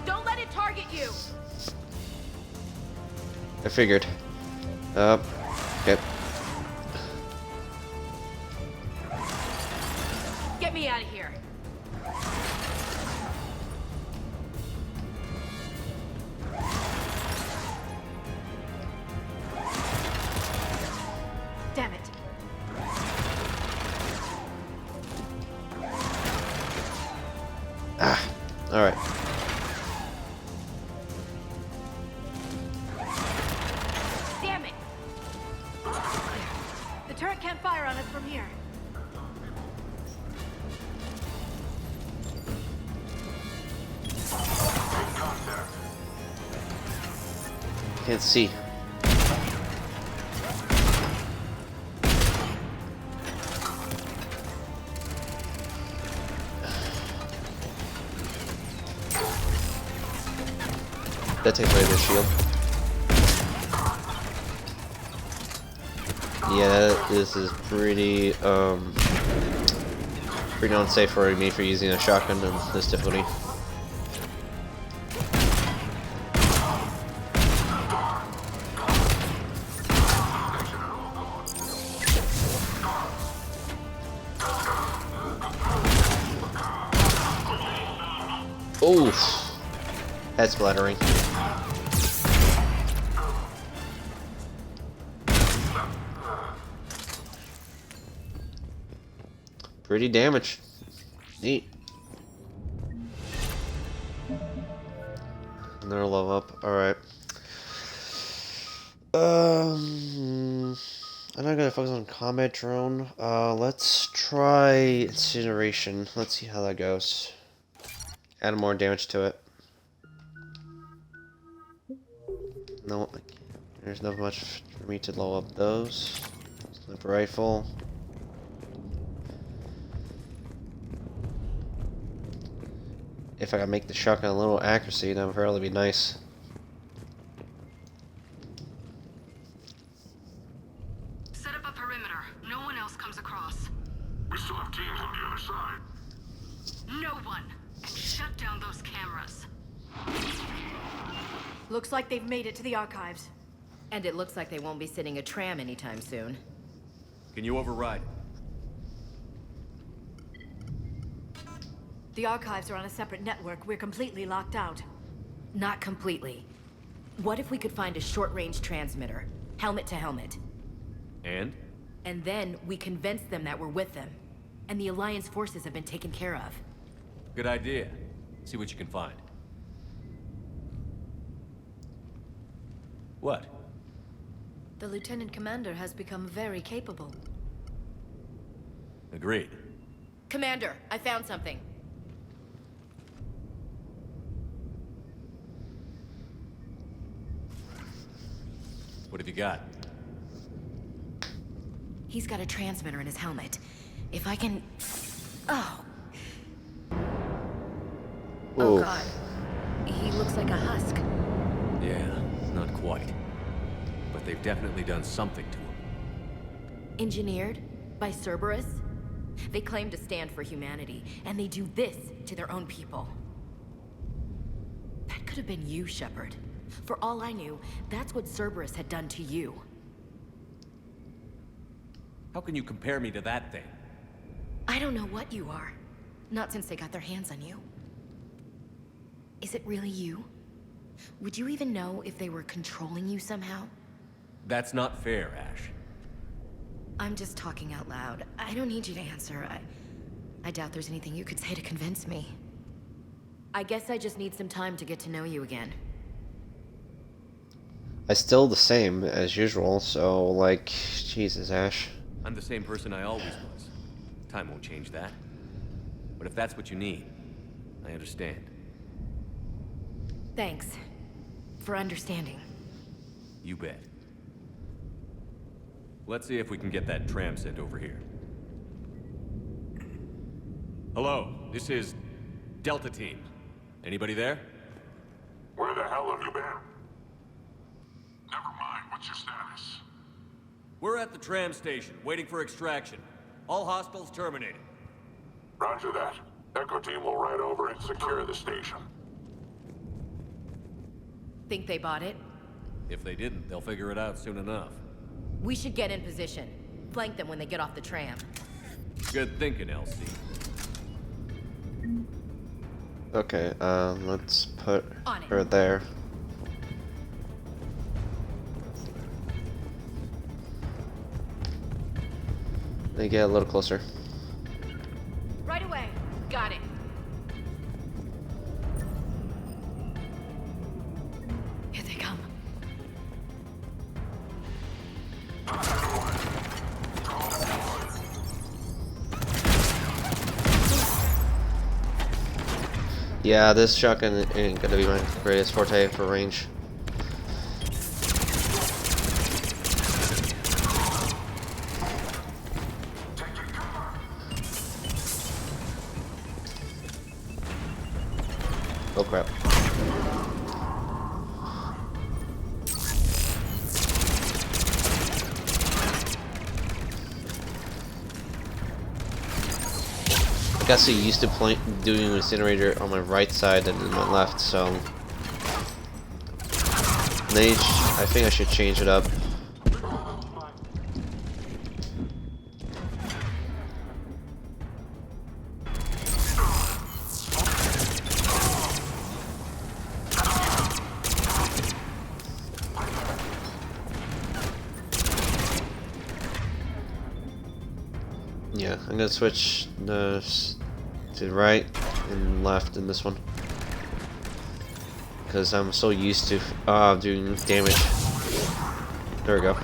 Don't let it target you! I figured. Okay. Get me out of here. Damn it. Ah, alright. Damn it! The turret can't fire on us from here. Can't see. That takes away the shield. Yeah, this is pretty unsafe for me for using a shotgun in this difficulty. Oof. Head splattering. Pretty damaged. Neat. Another level up. Alright. I'm not gonna focus on combat drone. Let's try incineration. Let's see how that goes. Add more damage to it. No, there's not much for me to low up those. Sniper rifle. If I can make the shotgun a little accuracy, that would probably be nice. Set up a perimeter. No one else comes across. We still have teams on the other side. No one. And shut down those cameras. Looks like they've made it to the archives. And it looks like they won't be sitting a tram anytime soon. Can you override? The archives are on a separate network. We're completely locked out. Not completely. What if we could find a short-range transmitter? Helmet to helmet. And? And then we convince them that we're with them. And the Alliance forces have been taken care of. Good idea. See what you can find. What? The Lieutenant Commander has become very capable. Agreed. Commander, I found something. What have you got? He's got a transmitter in his helmet. If I can... Oh. Oh Ooh. god. He looks like a husk. Yeah, not quite. But they've definitely done something to him. Engineered by Cerberus? They claim to stand for humanity, and they do this to their own people. That could have been you, Shepard. For all I knew, that's what Cerberus had done to you. How can you compare me to that thing? I don't know what you are. Not since they got their hands on you. Is it really you? Would you even know if they were controlling you somehow? That's not fair, Ash. I'm just talking out loud. I don't need you to answer. I doubt there's anything you could say to convince me. I guess I just need some time to get to know you again. I still the same as usual, so like, Jesus, Ash. I'm the same person I always was. Time won't change that. But if that's what you need, I understand. Thanks for understanding. You bet. Let's see if we can get that tram sent over here. Hello, this is Delta Team. Anybody there? Where the hell have you been? Never mind, what's your status? We're at the tram station, waiting for extraction. All hostiles terminated. Roger that. Echo Team will ride over and secure the station. Think they bought it? If they didn't, they'll figure it out soon enough. We should get in position. Flank them when they get off the tram. Good thinking, Elsie. Okay, let's put On it. her there. Let me get a little closer. Right away. Got it. Here they come. Yeah, this shotgun ain't gonna be my greatest forte for range. Oh crap. I got so used to doing incinerator on my right side than on my left, so I think I should change it up. Yeah, I'm gonna switch to right and left in this one because I'm so used to doing damage. There we go.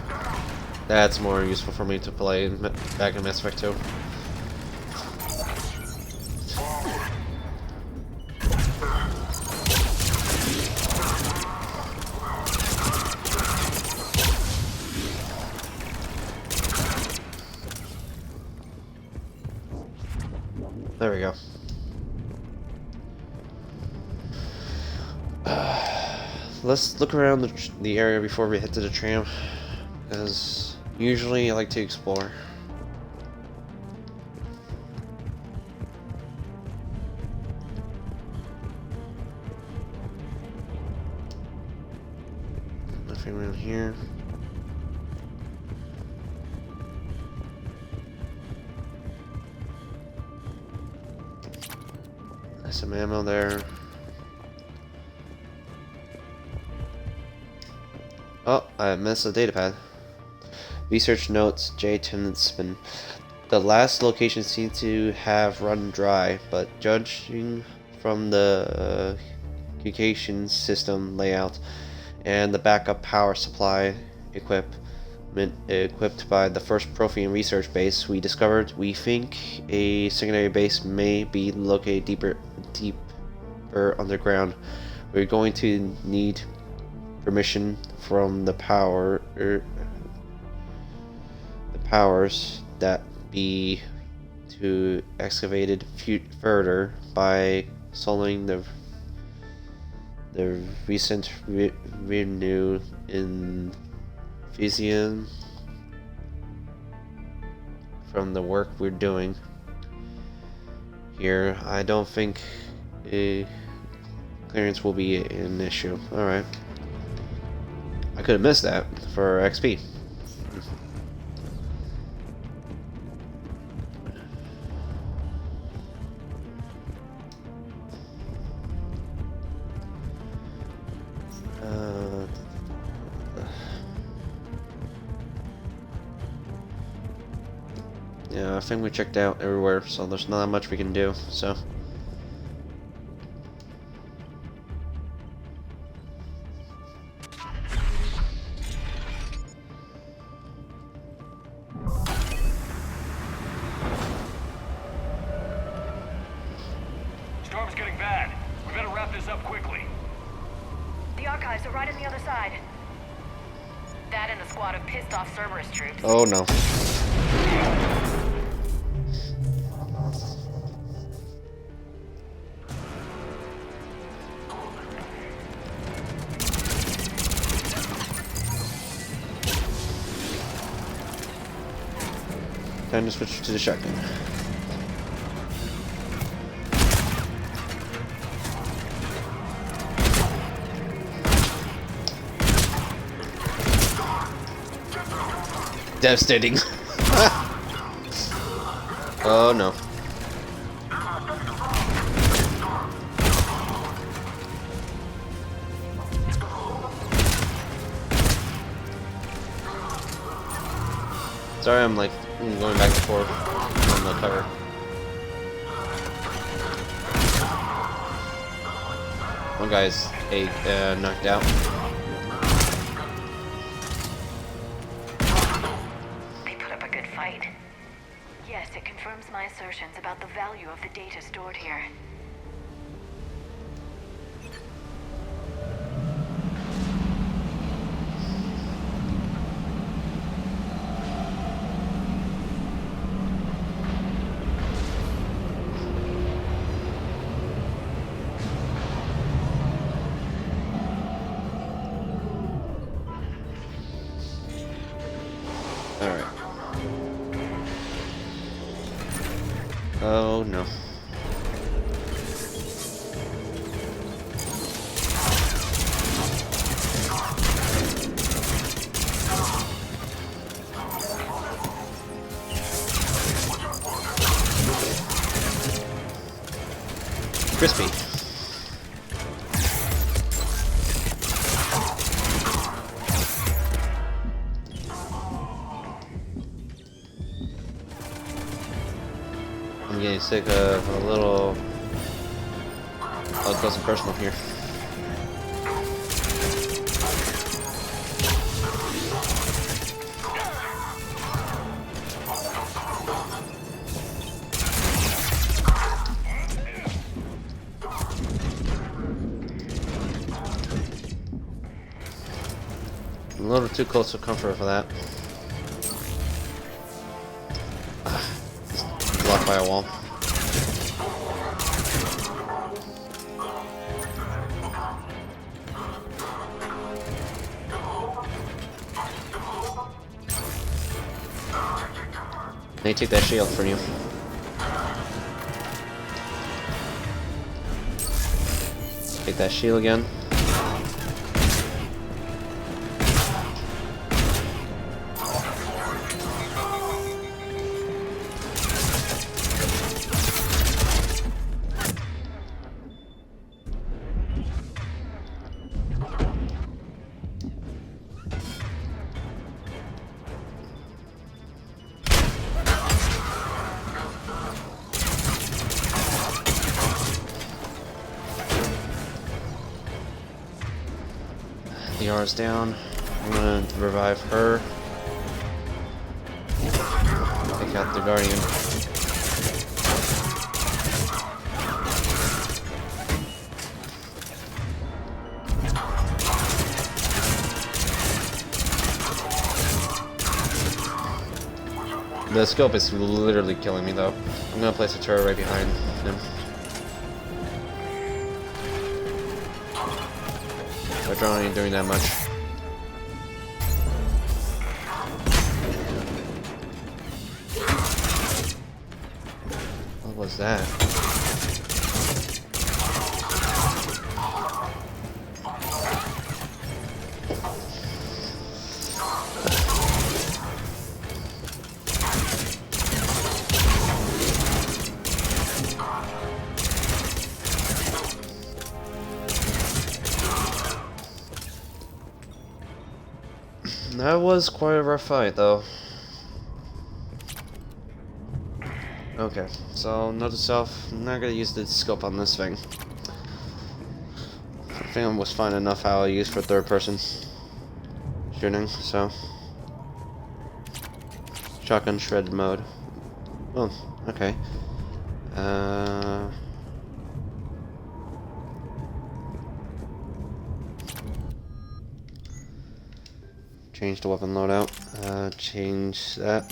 That's more useful for me to play back in Mass Effect 2. There we go. Let's look around the area before we head to the tram, because usually I like to explore. Nothing around here. some ammo there. Oh, I missed the datapad. Research notes J. Tennisman. The last location seemed to have run dry, but judging from the communication system layout and the backup power supply equipment equipped by the first Prothean research base, we think a secondary base may be located deeper underground. We're going to need permission from the powers that be to excavate it further by solving the recent renew in Physium from the work we're doing here. I don't think a clearance will be an issue. Alright. I could have missed that for XP. Yeah, I think we checked out everywhere, so there's not much we can do, so. Storm's getting bad. We better wrap this up quickly. The archives are right on the other side. That and a squad of pissed off Cerberus troops. Oh no. Time to switch to the shotgun. Devastating. Oh no. Sorry, I'm like going back and forth on the cover. One guy's knocked out. They put up a good fight. Yes, it confirms my assertions about the value of the data stored here. Oh no. Crispy. I'm getting sick of a little up close and personal here. I'm a little too close to comfort for that. Blocked by a wall. They take that shield from you. Take that shield again. The R is down. I'm gonna revive her. Take out the Guardian. The scope is literally killing me though. I'm gonna place a turret right behind him. My drone ain't doing that much. What was that? That was quite a rough fight, though. Okay, so note to self, I'm not gonna use the scope on this thing. I think it was fine enough how I used for third person shooting, so. Shotgun shred mode. Oh, okay. Change the weapon loadout. Change that.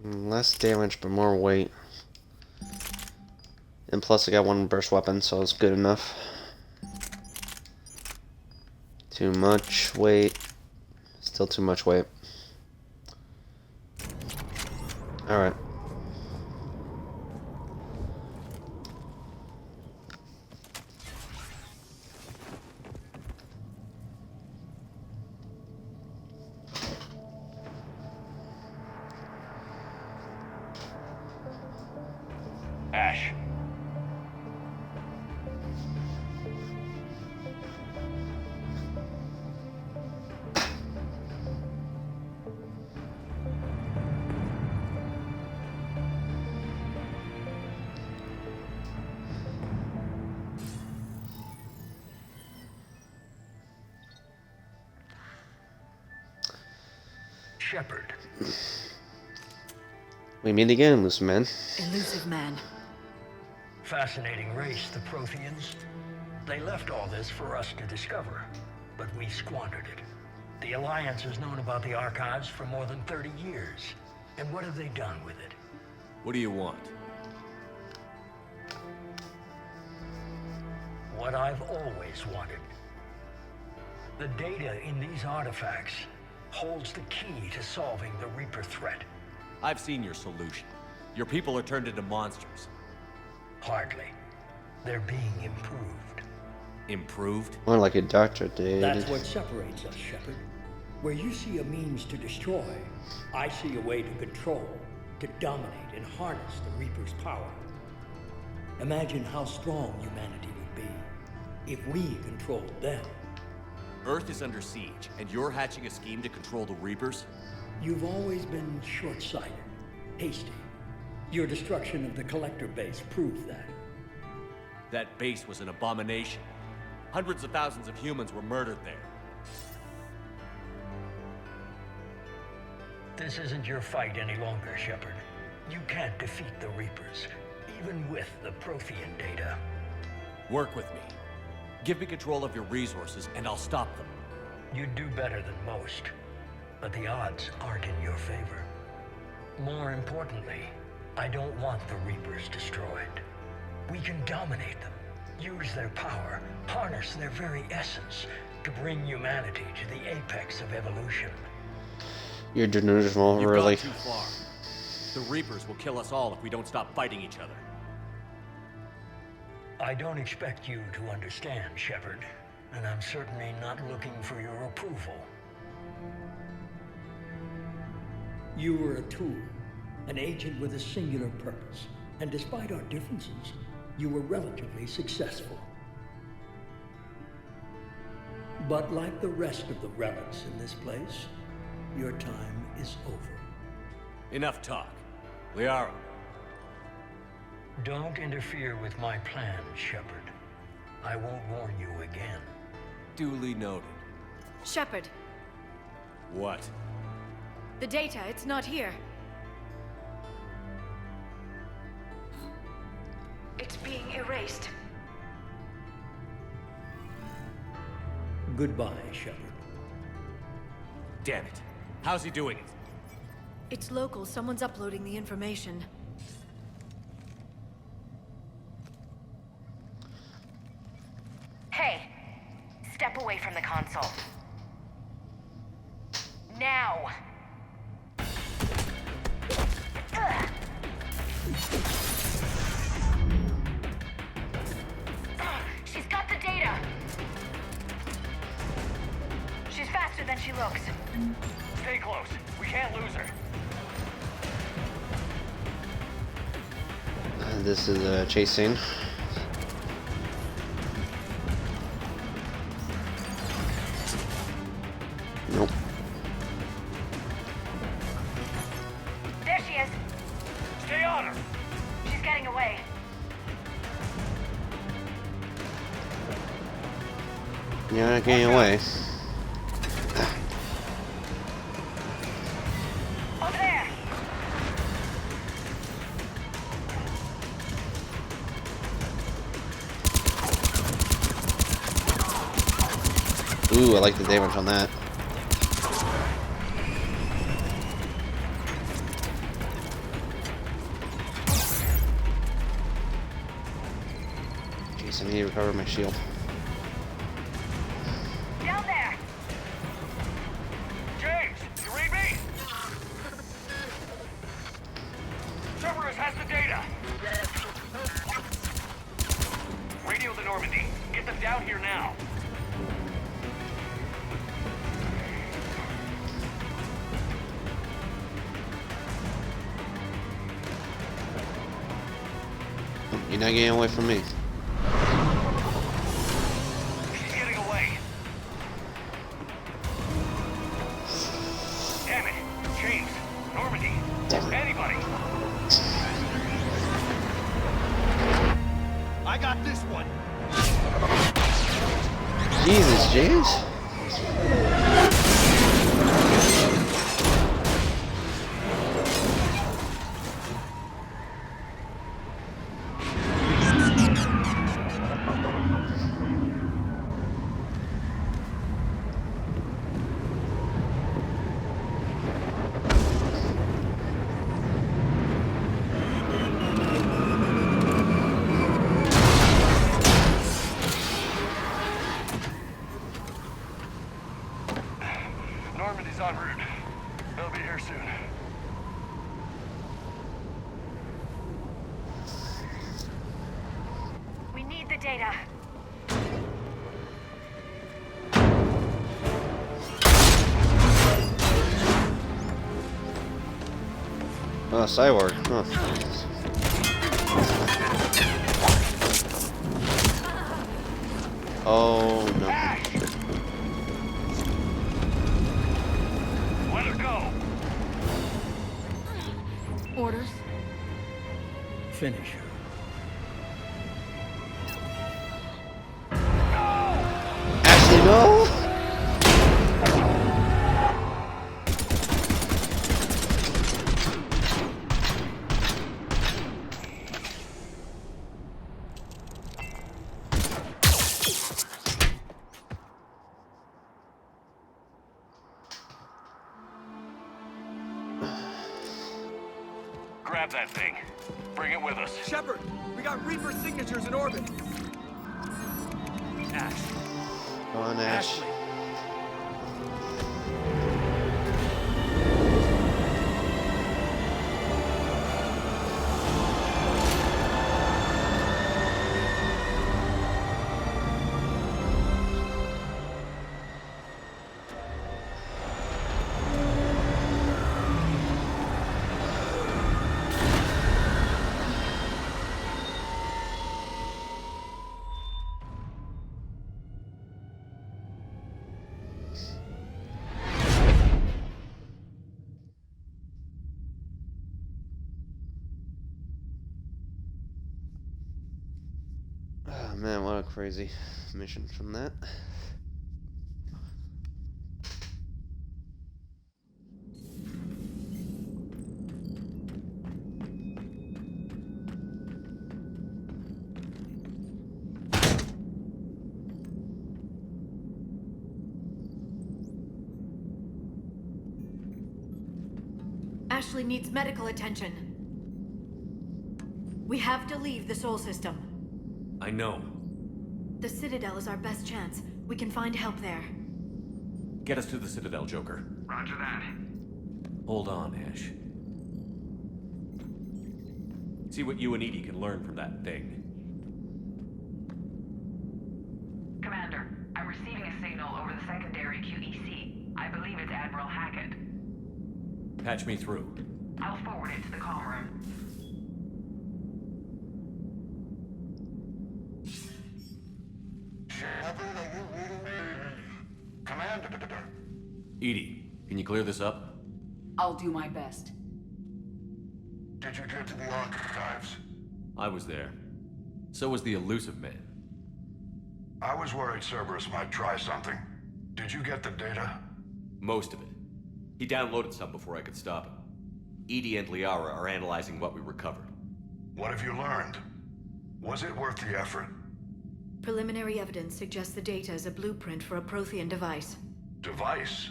Less damage, but more weight. And plus I got one burst weapon, so it's good enough. Too much weight. Still too much weight. Alright. Ash. Shepard. We meet again, Elusive Man. Elusive Man. Fascinating race, the Protheans. They left all this for us to discover, but we squandered it. The Alliance has known about the archives for more than 30 years. And what have they done with it? What do you want? What I've always wanted. The data in these artifacts holds the key to solving the Reaper threat. I've seen your solution. Your people are turned into monsters. Hardly. They're being improved. Improved? More like a doctor did. That's what separates us, Shepard. Where you see a means to destroy, I see a way to control, to dominate and harness the Reaper's power. Imagine how strong humanity would be if we controlled them. Earth is under siege, and you're hatching a scheme to control the Reapers? You've always been short-sighted, hasty. Your destruction of the Collector base proved that. That base was an abomination. Hundreds of thousands of humans were murdered there. This isn't your fight any longer, Shepard. You can't defeat the Reapers, even with the Prothean data. Work with me. Give me control of your resources, and I'll stop them. You'd do better than most, but the odds aren't in your favor. More importantly, I don't want the Reapers destroyed. We can dominate them, use their power, harness their very essence to bring humanity to the apex of evolution. You're delusional, You've really. gone too far. The Reapers will kill us all if we don't stop fighting each other. I don't expect you to understand, Shepard, and I'm certainly not looking for your approval. You were a tool, an agent with a singular purpose. And despite our differences, you were relatively successful. But like the rest of the relics in this place, your time is over. Enough talk. Liara. Don't interfere with my plans, Shepard. I won't warn you again. Duly noted. Shepard, What? the data, it's not here. It's being erased. Goodbye, Shepard. Damn it. How's he doing it? It's local. Someone's uploading the information. Hey, step away from the console. Now! Ugh. She's got the data! She's faster than she looks. Stay close. We can't lose her. This is a chase scene. Nope. There she is. Stay on her. She's getting away. You're not getting away. Over there! Ooh, I like the damage on that. Jeez, I need to recover my shield. Down there! James, you read me? Cerberus has the data. Radio the Normandy. Get them down here now. You're not getting away from me. She's getting away. Damn it. James, Normandy, anybody. I got this one. Jesus, James. Normandy's en route. They'll be here soon. We need the data. Oh, Cyborg. Huh. Oh, no. Let her go. Orders? Finish her. Ashley, no! Grab that thing. Bring it with us. Shepard, we got Reaper signatures in orbit. Ash. Go on, Ash. Ashley. Man, what a crazy mission from that. Ashley needs medical attention. We have to leave the Sol system. I know. The Citadel is our best chance. We can find help there. Get us to the Citadel, Joker. Roger that. Hold on, Ash. See what you and EDI can learn from that thing. Commander, I'm receiving a signal over the secondary QEC. I believe it's Admiral Hackett. Patch me through. I'll forward it to the comm room. Shepard, are you reading me? Commander. EDI, can you clear this up? I'll do my best. Did you get to the archives? I was there. So was the elusive man. I was worried Cerberus might try something. Did you get the data? Most of it. He downloaded some before I could stop him. EDI and Liara are analyzing what we recovered. What have you learned? Was it worth the effort? Preliminary evidence suggests the data is a blueprint for a Prothean device. Device?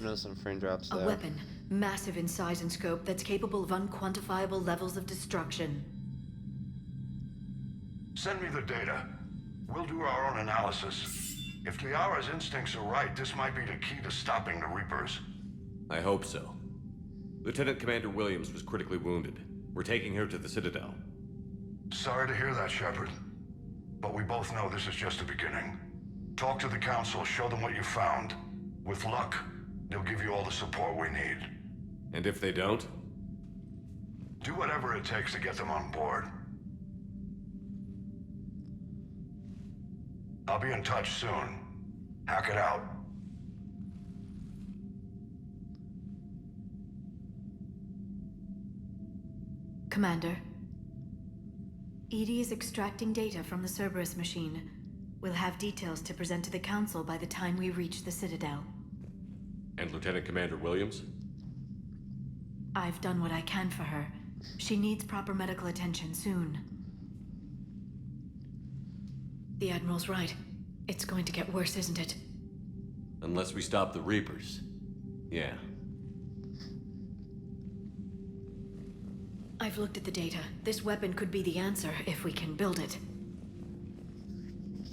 Notice some frame drops A there. weapon, massive in size and scope, that's capable of unquantifiable levels of destruction. Send me the data. We'll do our own analysis. If Liara's instincts are right, this might be the key to stopping the Reapers. I hope so. Lieutenant Commander Williams was critically wounded. We're taking her to the Citadel. Sorry to hear that, Shepard. But we both know this is just the beginning. Talk to the Council, show them what you found. With luck, they'll give you all the support we need. And if they don't? Do whatever it takes to get them on board. I'll be in touch soon. Hack it out. Commander, EDI is extracting data from the Cerberus machine. We'll have details to present to the Council by the time we reach the Citadel. And Lieutenant Commander Williams? I've done what I can for her. She needs proper medical attention soon. The Admiral's right. It's going to get worse, isn't it? Unless we stop the Reapers. Yeah. I've looked at the data. This weapon could be the answer if we can build it.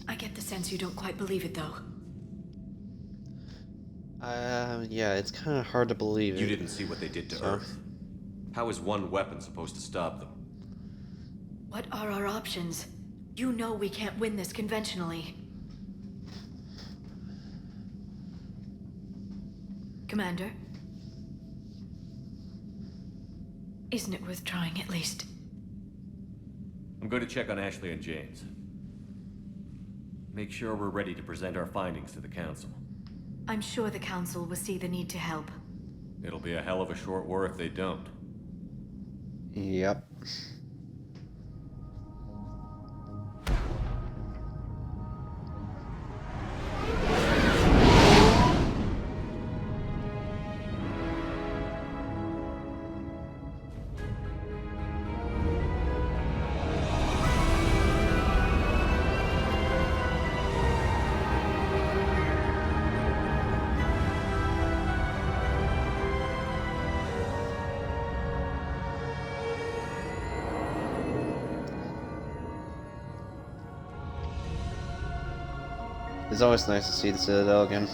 I get the sense you don't quite believe it, though. Yeah, it's kind of hard to believe. You didn't see what they did to Earth. How is one weapon supposed to stop them? What are our options? You know we can't win this conventionally. Commander? Isn't it worth trying at least? I'm going to check on Ashley and James. Make sure we're ready to present our findings to the Council. I'm sure the Council will see the need to help. It'll be a hell of a short war if they don't. Yep. It's always nice to see the Citadel again.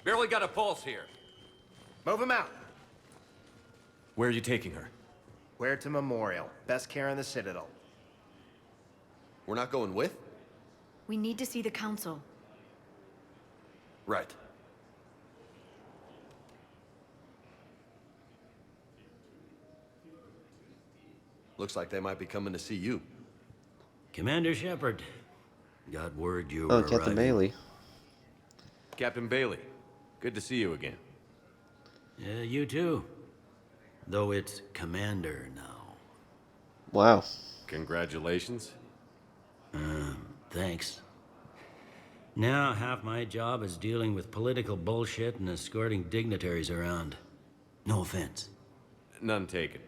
Barely got a pulse here. Move him out. Where are you taking her? Where to Memorial. Best care in the Citadel. We're not going with? We need to see the Council. Right. Looks like they might be coming to see you. Commander Shepard. Got word you Oh, were Captain arriving. Bailey. Captain Bailey, good to see you again. Yeah, you too. Though it's Commander now. Wow. Congratulations. Thanks. Now half my job is dealing with political bullshit and escorting dignitaries around. No offense. None taken.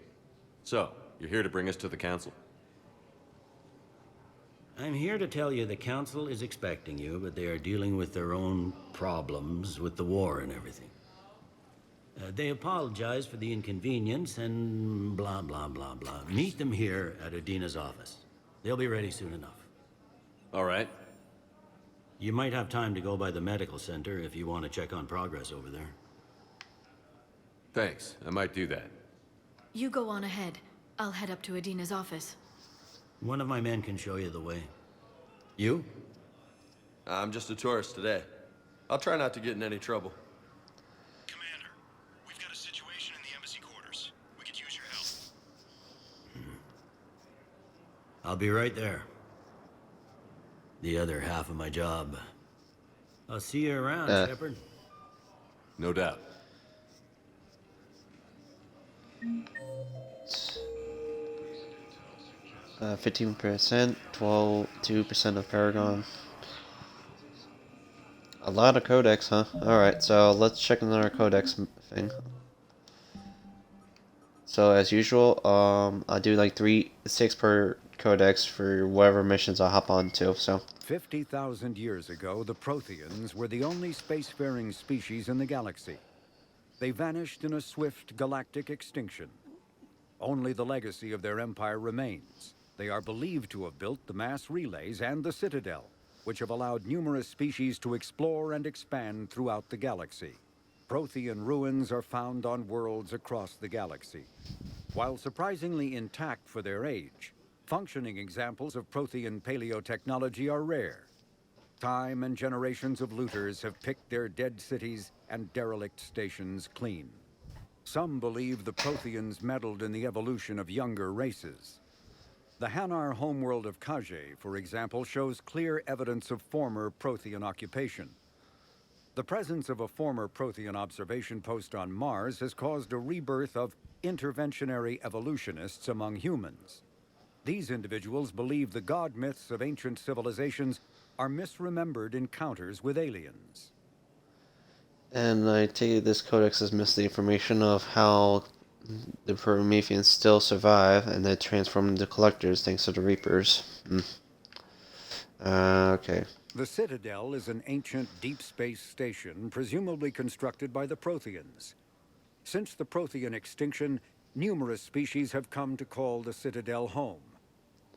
So, you're here to bring us to the council? I'm here to tell you the council is expecting you, but they are dealing with their own problems with the war and everything. They apologize for the inconvenience and blah, blah, blah, blah. Meet them here at Adina's office. They'll be ready soon enough. All right. You might have time to go by the medical center if you want to check on progress over there. Thanks. I might do that. You go on ahead. I'll head up to Adina's office. One of my men can show you the way. You? I'm just a tourist today. I'll try not to get in any trouble. Commander, we've got a situation in the embassy quarters. We could use your help. I'll be right there. The other half of my job. I'll see you around, Shepard. No doubt. 15%, 2% of Paragon. A lot of codex, huh? Alright, so let's check another codex thing. So as usual, I do like 6 per codex for whatever missions I hop on to, so. 50,000 years ago, the Protheans were the only spacefaring species in the galaxy. They vanished in a swift galactic extinction. Only the legacy of their empire remains. They are believed to have built the mass relays and the Citadel, which have allowed numerous species to explore and expand throughout the galaxy. Prothean ruins are found on worlds across the galaxy. While surprisingly intact for their age, functioning examples of Prothean paleotechnology are rare. Time and generations of looters have picked their dead cities and derelict stations clean. Some believe the Protheans meddled in the evolution of younger races. The Hanar homeworld of Khaje, for example, shows clear evidence of former Prothean occupation. The presence of a former Prothean observation post on Mars has caused a rebirth of interventionary evolutionists among humans. These individuals believe the god myths of ancient civilizations are misremembered encounters with aliens. And I take it this codex has missed the information of how the Prometheans still survive and they transform into collectors thanks to the Reapers. Okay. The Citadel is an ancient deep space station presumably constructed by the Protheans. Since the Prothean extinction, numerous species have come to call the Citadel home.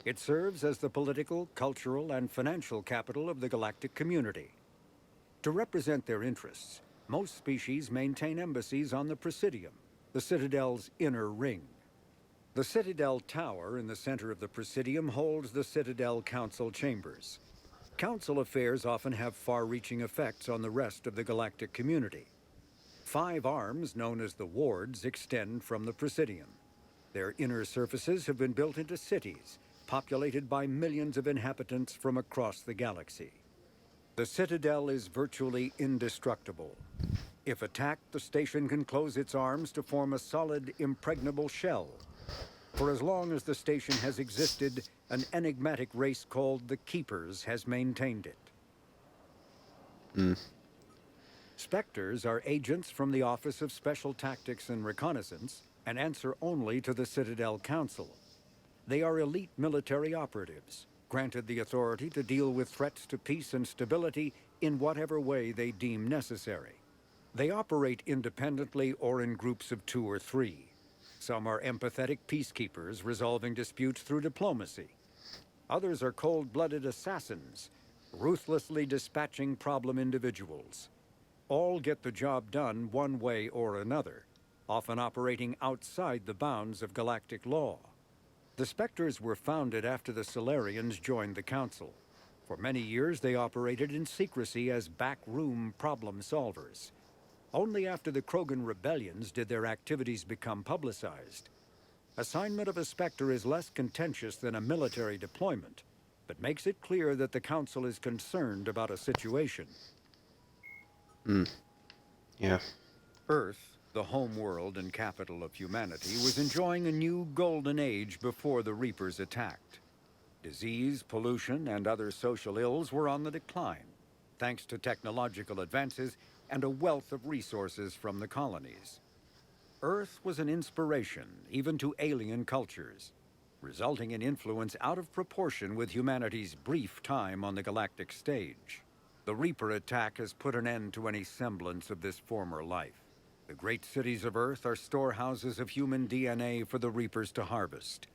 It serves as the political, cultural, and financial capital of the galactic community. To represent their interests, most species maintain embassies on the Presidium, the Citadel's inner ring. The Citadel Tower in the center of the Presidium holds the Citadel Council chambers. Council affairs often have far-reaching effects on the rest of the galactic community. 5 arms, known as the wards, extend from the Presidium. Their inner surfaces have been built into cities, populated by millions of inhabitants from across the galaxy. The Citadel is virtually indestructible. If attacked, the station can close its arms to form a solid, impregnable shell. For as long as the station has existed, an enigmatic race called the Keepers has maintained it. Spectres are agents from the Office of Special Tactics and Reconnaissance and answer only to the Citadel Council. They are elite military operatives, granted the authority to deal with threats to peace and stability in whatever way they deem necessary. They operate independently or in groups of 2 or 3. Some are empathetic peacekeepers resolving disputes through diplomacy. Others are cold-blooded assassins, ruthlessly dispatching problem individuals. All get the job done one way or another, often operating outside the bounds of galactic law. The Spectres were founded after the Solarians joined the Council. For many years, they operated in secrecy as backroom problem solvers. Only after the Krogan rebellions did their activities become publicized. Assignment of a Spectre is less contentious than a military deployment, but makes it clear that the Council is concerned about a situation. Yeah. Earth, the home world and capital of humanity, was enjoying a new golden age before the Reapers attacked. Disease, pollution, and other social ills were on the decline, thanks to technological advances and a wealth of resources from the colonies. Earth was an inspiration even to alien cultures, resulting in influence out of proportion with humanity's brief time on the galactic stage. The Reaper attack has put an end to any semblance of this former life. The great cities of Earth are storehouses of human DNA for the Reapers to harvest.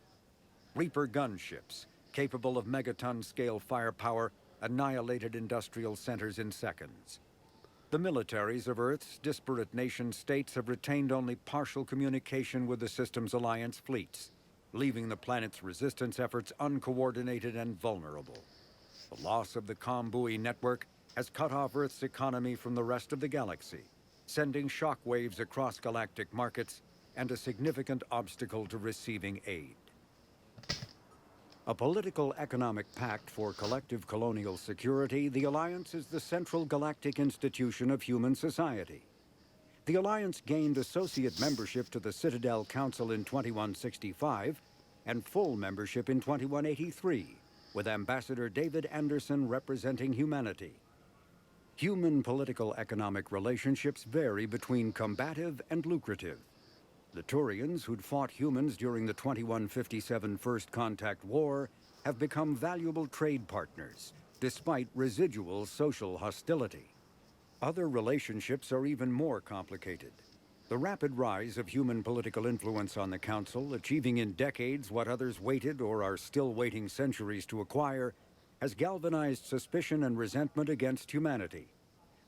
Reaper gunships, capable of megaton-scale firepower, annihilated industrial centers in seconds. The militaries of Earth's disparate nation-states have retained only partial communication with the system's alliance fleets, leaving the planet's resistance efforts uncoordinated and vulnerable. The loss of the ComBuI network has cut off Earth's economy from the rest of the galaxy, sending shockwaves across galactic markets and a significant obstacle to receiving aid. A political economic pact for collective colonial security, the Alliance is the central galactic institution of human society. The Alliance gained associate membership to the Citadel Council in 2165 and full membership in 2183, with Ambassador David Anderson representing humanity. Human political economic relationships vary between combative and lucrative. The Turians, who'd fought humans during the 2157 First Contact War, have become valuable trade partners, despite residual social hostility. Other relationships are even more complicated. The rapid rise of human political influence on the Council, achieving in decades what others waited or are still waiting centuries to acquire, has galvanized suspicion and resentment against humanity.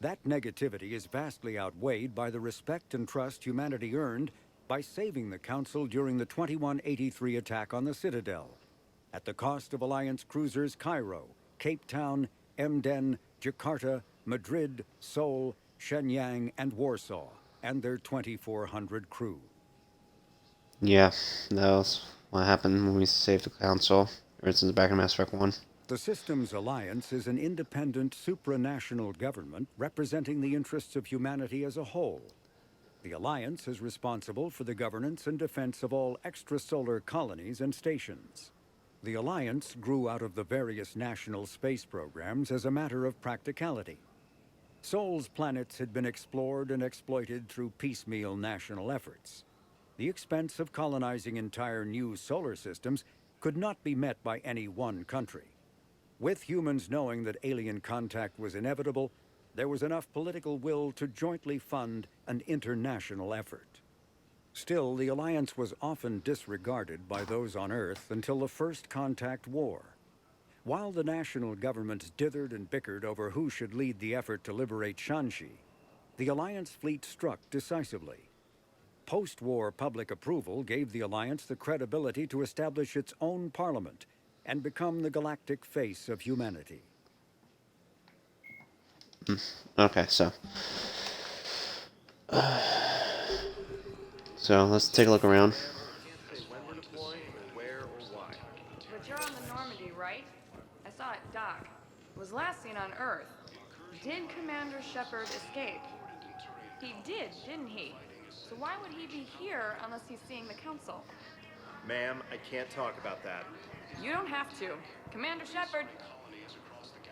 That negativity is vastly outweighed by the respect and trust humanity earned by saving the Council during the 2183 attack on the Citadel, at the cost of Alliance cruisers Cairo, Cape Town, Emden, Jakarta, Madrid, Seoul, Shenyang, and Warsaw, and their 2,400 crew. Yeah, that was what happened when we saved the Council. It's in the back of Mass Effect 1. The system's alliance is an independent supranational government representing the interests of humanity as a whole. The alliance is responsible for the governance and defense of all extrasolar colonies and stations. The alliance grew out of the various national space programs as a matter of practicality. Sol's planets had been explored and exploited through piecemeal national efforts. The expense of colonizing entire new solar systems could not be met by any one country. With humans knowing that alien contact was inevitable, there was enough political will to jointly fund an international effort. Still, the Alliance was often disregarded by those on Earth until the First Contact War. While the national governments dithered and bickered over who should lead the effort to liberate Shanxi, the Alliance fleet struck decisively. Post-war public approval gave the Alliance the credibility to establish its own parliament and become the galactic face of humanity. Okay, so let's take a look around. But you're on the Normandy, right? I saw it dock. It was last seen on Earth. Did Commander Shepard escape? He did, didn't he? So why would he be here unless he's seeing the Council? Ma'am, I can't talk about that. You don't have to. Commander Shepard.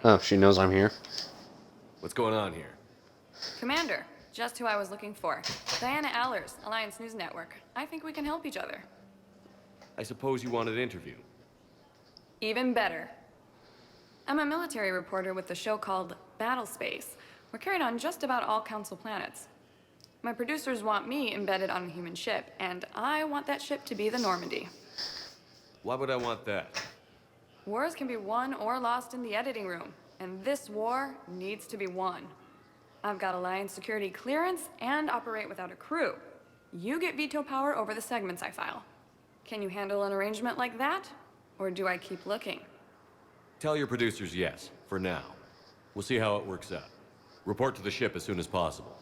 Oh, she knows I'm here. What's going on here? Commander, just who I was looking for. Diana Allers, Alliance News Network. I think we can help each other. I suppose you want an interview. Even better. I'm a military reporter with the show called Battle Space. We're carried on just about all Council planets. My producers want me embedded on a human ship, and I want that ship to be the Normandy. Why would I want that? Wars can be won or lost in the editing room, and this war needs to be won. I've got Alliance security clearance and operate without a crew. You get veto power over the segments I file. Can you handle an arrangement like that? Or do I keep looking? Tell your producers yes, for now. We'll see how it works out. Report to the ship as soon as possible.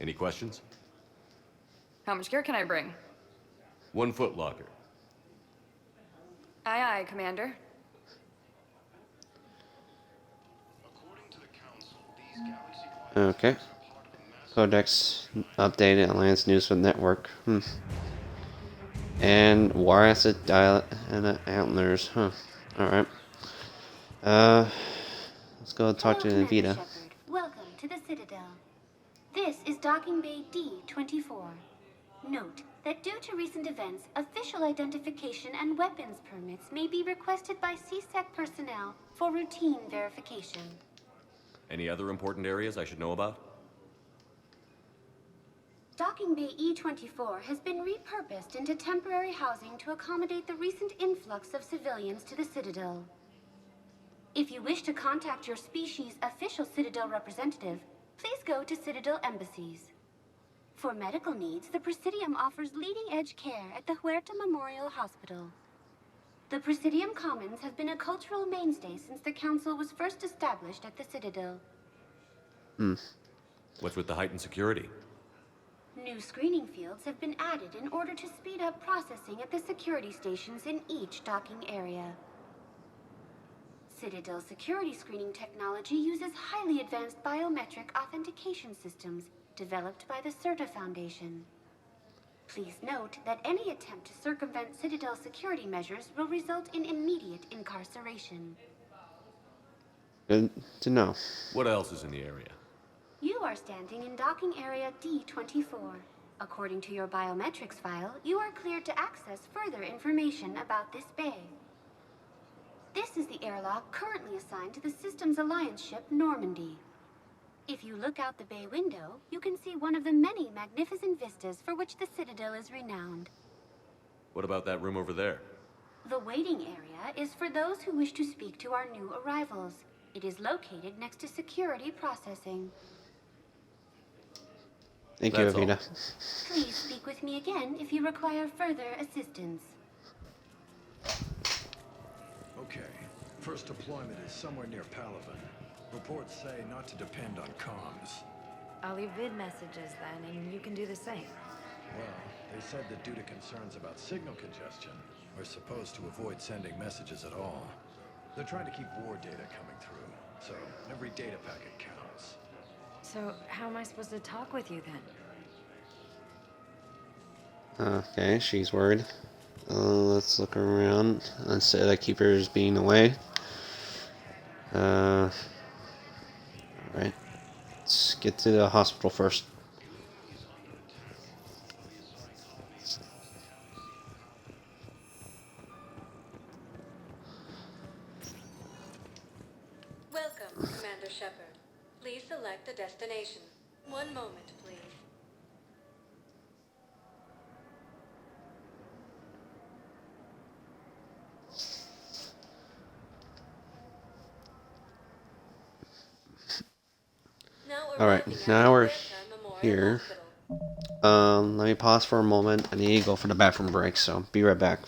Any questions? How much gear can I bring? 1 foot locker. Aye, aye, Commander. Okay. Codex updated Alliance News Network. And War Acid Dial and Antlers. Alright. Let's go talk to Vita. Shepard. Welcome to the Citadel. This is Docking Bay D-24. Note that due to recent events, official identification and weapons permits may be requested by CSEC personnel for routine verification. Any other important areas I should know about? Docking Bay E-24 has been repurposed into temporary housing to accommodate the recent influx of civilians to the Citadel. If you wish to contact your species' official Citadel representative, please go to Citadel embassies. For medical needs, the Presidium offers leading-edge care at the Huerta Memorial Hospital. The Presidium Commons have been a cultural mainstay since the Council was first established at the Citadel. What's with the heightened security? New screening fields have been added in order to speed up processing at the security stations in each docking area. Citadel security screening technology uses highly advanced biometric authentication systems developed by the CERTA Foundation. Please note that any attempt to circumvent Citadel security measures will result in immediate incarceration. Good to know. What else is in the area? You are standing in docking area D-24. According to your biometrics file, you are cleared to access further information about this bay. This is the airlock currently assigned to the Systems Alliance ship Normandy. If you look out the bay window, you can see one of the many magnificent vistas for which the Citadel is renowned. What about that room over there? The waiting area is for those who wish to speak to our new arrivals. It is located next to security processing. Thank you, That's all. Avita. Please speak with me again if you require further assistance. Okay. First deployment is somewhere near Palaven. Reports say not to depend on comms. I'll leave vid messages then, and you can do the same. Well, they said that due to concerns about signal congestion, we're supposed to avoid sending messages at all. They're trying to keep war data coming through, so every data packet counts. So, how am I supposed to talk with you then? Okay, she's worried. Let's look around. Let's say that Keeper's being away. Alright. Let's get to the hospital first. Welcome, Commander Shepard. Please select a destination. One moment, please. Alright, now we're here. Let me pause for a moment. I need to go for the bathroom break, so be right back.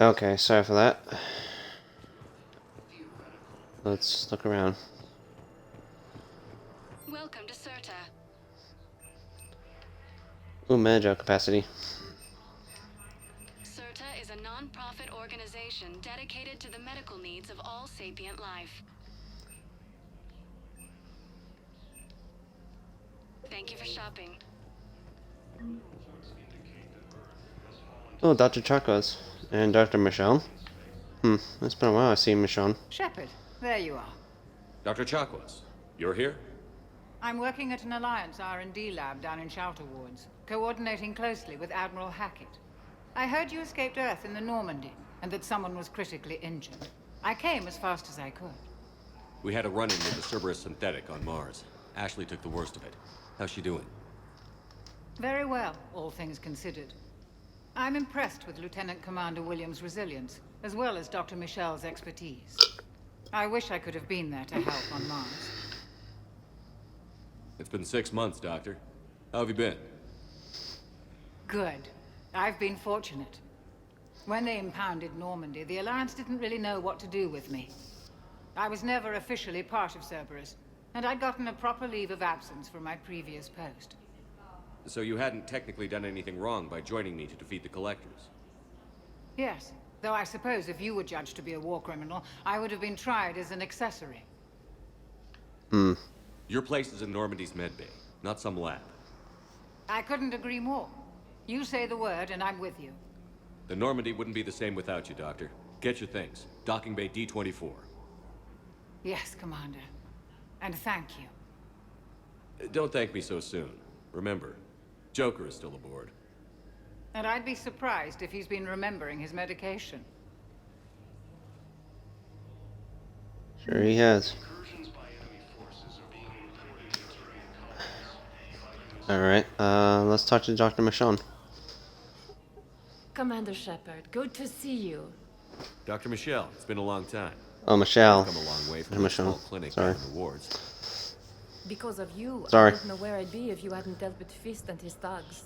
Okay, sorry for that. Let's look around. Welcome to Serta. Ooh, manager capacity. Serta is a non-profit organization dedicated to the medical needs of all sapient life. Thank you for shopping. Oh, Dr. Chakos and Dr. Michelle. It's been a while I've seen Michonne. Shepard, there you are. Dr. Chakwas, you're here? I'm working at an Alliance R&D lab down in Shelter Wards, coordinating closely with Admiral Hackett. I heard you escaped Earth in the Normandy, and that someone was critically injured. I came as fast as I could. We had a run-in with the Cerberus synthetic on Mars. Ashley took the worst of it. How's she doing? Very well, all things considered. I'm impressed with Lieutenant Commander Williams' resilience, as well as Dr. Michel's expertise. I wish I could have been there to help on Mars. It's been 6 months, Doctor. How have you been? Good. I've been fortunate. When they impounded Normandy, the Alliance didn't really know what to do with me. I was never officially part of Cerberus, and I'd gotten a proper leave of absence from my previous post. So you hadn't technically done anything wrong by joining me to defeat the Collectors? Yes, though I suppose if you were judged to be a war criminal, I would have been tried as an accessory. Your place is in Normandy's medbay, not some lab. I couldn't agree more. You say the word, and I'm with you. The Normandy wouldn't be the same without you, Doctor. Get your things. Docking Bay D-24. Yes, Commander. And thank you. Don't thank me so soon. Remember, Joker is still aboard. And I'd be surprised if he's been remembering his medication. Sure he has. Alright, let's talk to Dr. Michonne. Commander Shepard, good to see you. Dr. Michelle, it's been a long time. Oh, Michelle. I've come a long way from And a small Michonne. clinic Sorry. down in the wards. Because of you, Sorry. I don't know where I'd be if you hadn't dealt with Fist and his thugs.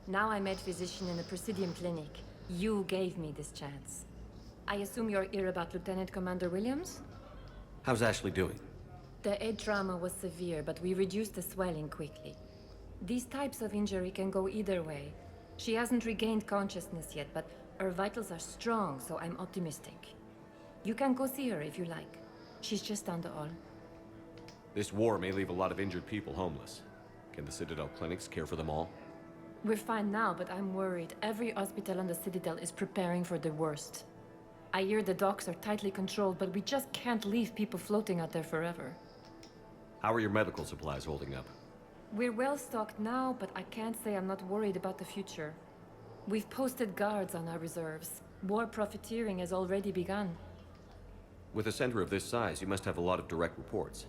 Now I'm med physician in the Presidium Clinic. You gave me this chance. I assume you're here about Lieutenant Commander Williams? How's Ashley doing? The head trauma was severe, but we reduced the swelling quickly. These types of injury can go either way. She hasn't regained consciousness yet, but her vitals are strong, so I'm optimistic. You can go see her if you like. She's just down the hall. This war may leave a lot of injured people homeless. Can the Citadel clinics care for them all? We're fine now, but I'm worried. Every hospital on the Citadel is preparing for the worst. I hear the docks are tightly controlled, but we just can't leave people floating out there forever. How are your medical supplies holding up? We're well stocked now, but I can't say I'm not worried about the future. We've posted guards on our reserves. War profiteering has already begun. With a center of this size, you must have a lot of direct reports.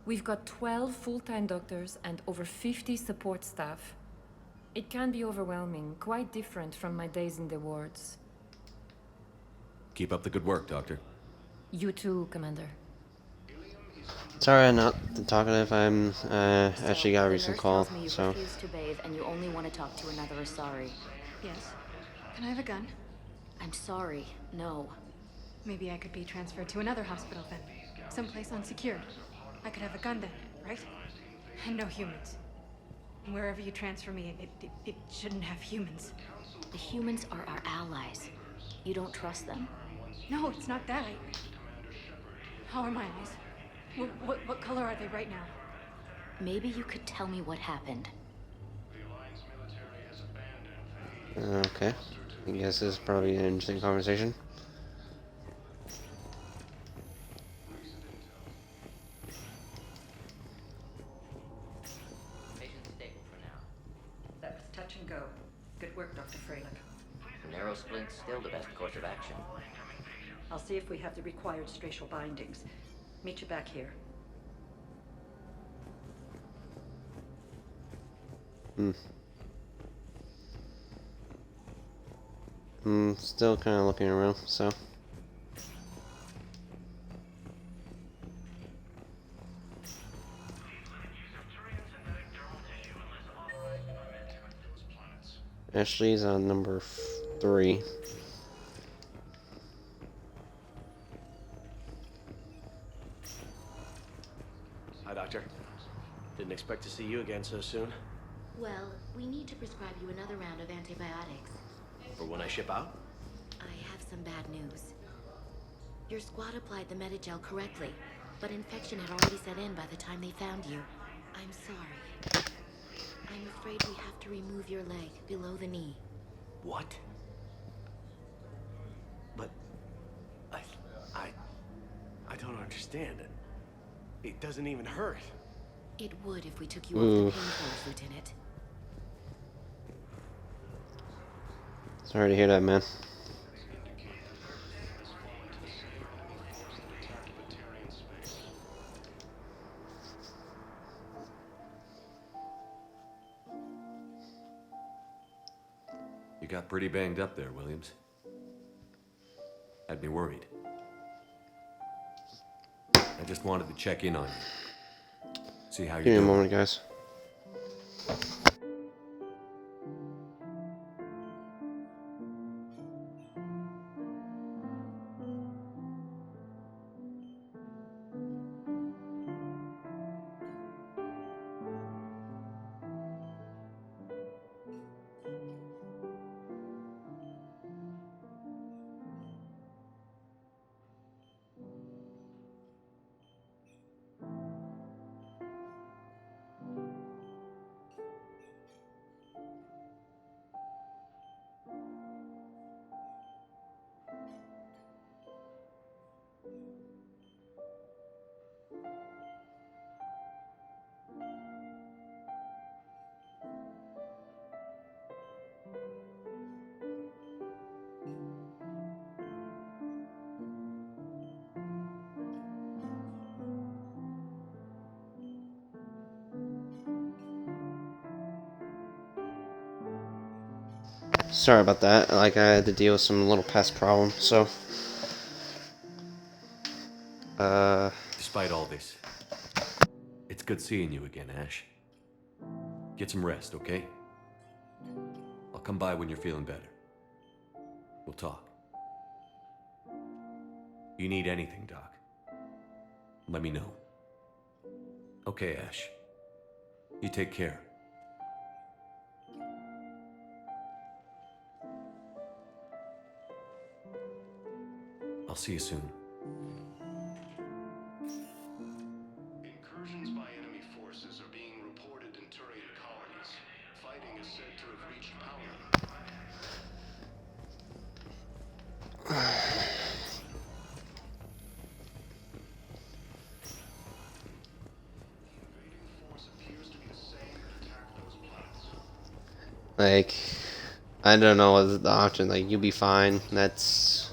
We've got 12 full-time doctors and over 50 support staff. It can be overwhelming, quite different from my days in the wards. Keep up the good work, Doctor. You too, Commander. Sorry, I'm not talkative. I'm actually got a recent call, You so. refuse to bathe and you only want to talk to another Asari. Yes. Can I have a gun? I'm sorry, no. Maybe I could be transferred to another hospital then. Someplace unsecured. I could have a gun then, right? And no humans. Wherever you transfer me, it shouldn't have humans. The humans are our allies. You don't trust them? No, it's not that. How are my eyes? What color are they right now? Maybe you could tell me what happened. Okay. I guess this is probably an interesting conversation. That was touch and go. Good work, Dr. Freilich. Narrow splint's still the best course of action. I'll see if we have the required spatial bindings. Meet you back here. Still kind of looking around, so. Ashley's on number 3. Didn't expect to see you again so soon. Well, we need to prescribe you another round of antibiotics. For when I ship out? I have some bad news. Your squad applied the Medigel correctly, but infection had already set in by the time they found you. I'm sorry. I'm afraid we have to remove your leg below the knee. What? But... I don't understand it. It doesn't even hurt. It would if we took you off the painkillers, Lieutenant. Sorry to hear that, man. You got pretty banged up there, Williams. Had me worried. I just wanted to check in on you. See how you're doing. Give me a moment, guys. Sorry about that. Like, I had to deal with some little pest problems, so... Despite all this, it's good seeing you again, Ash. Get some rest, okay? I'll come by when you're feeling better. We'll talk. You need anything, Doc, let me know. Okay, Ash. You take care. I'll see you soon. Incursions by enemy forces are being reported in Turian colonies. Fighting is said to have reached power. Like, I don't know what's the option. Like, you'll be fine. That's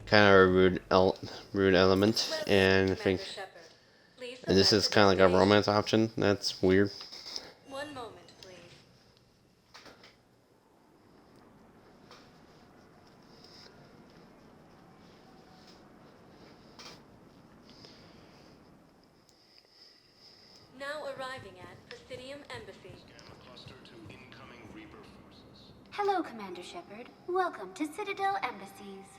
kind of a rude element, and I think, and this is kind of like a romance option. That's weird. One moment, please. Now arriving at Presidium Embassy. Hello, Commander Shepard. Welcome to Citadel Embassies.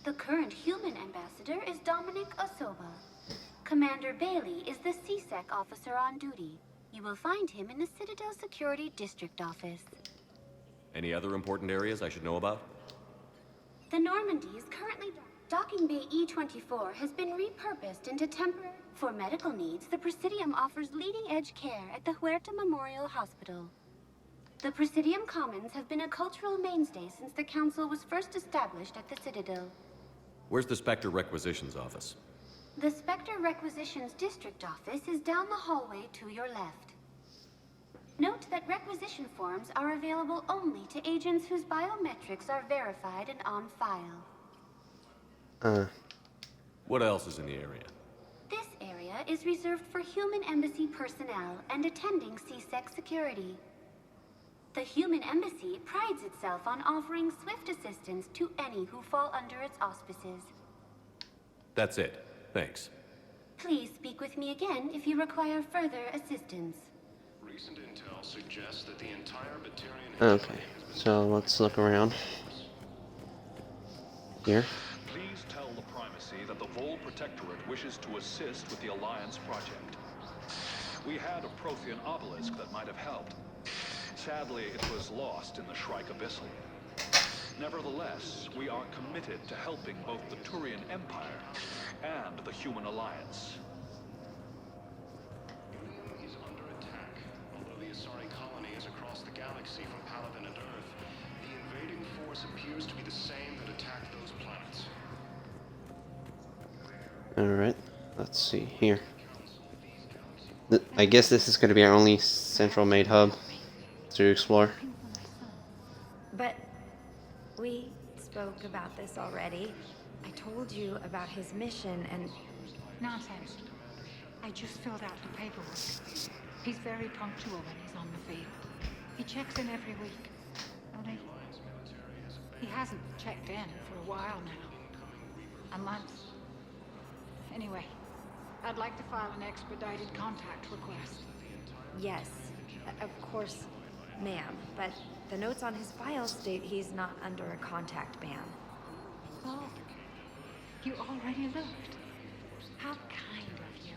The current human ambassador is Dominic Osoba. Commander Bailey is the CSEC officer on duty. You will find him in the Citadel Security District Office. Any other important areas I should know about? The Normandy is currently... Docking Bay E-24 has been repurposed into temporary... For medical needs, the Presidium offers leading-edge care at the Huerta Memorial Hospital. The Presidium Commons have been a cultural mainstay since the Council was first established at the Citadel. Where's the Spectre Requisitions office? The Spectre Requisitions District Office is down the hallway to your left. Note that requisition forms are available only to agents whose biometrics are verified and on file. What else is in the area? This area is reserved for human embassy personnel and attending CSEC security. The human embassy prides itself on offering swift assistance to any who fall under its auspices. That's it. Thanks. Please speak with me again if you require further assistance. Recent intel suggests that the entire Batarian... Okay, so let's look around. Here. Please tell the Primacy that the Vol Protectorate wishes to assist with the Alliance project. We had a Prothean obelisk that might have helped. Sadly, it was lost in the Shrike Abyssal. Nevertheless, we are committed to helping both the Turian Empire and the Human Alliance. Is under attack. Although the Asari colony is across the galaxy from Paladin and Earth, the invading force appears to be the same that attacked those planets. Alright, let's see here. I guess this is going to be our only central made hub to explore. But we spoke about this already. I told you about his mission and... Nonsense. I just filled out the paperwork. He's very punctual when he's on the field. He checks in every week. Only he hasn't checked in for a while now. A month. Anyway, I'd like to file an expedited contact request. Yes, of course, ma'am. But the notes on his file state he's not under a contact ban. Oh, you already looked. How kind of you.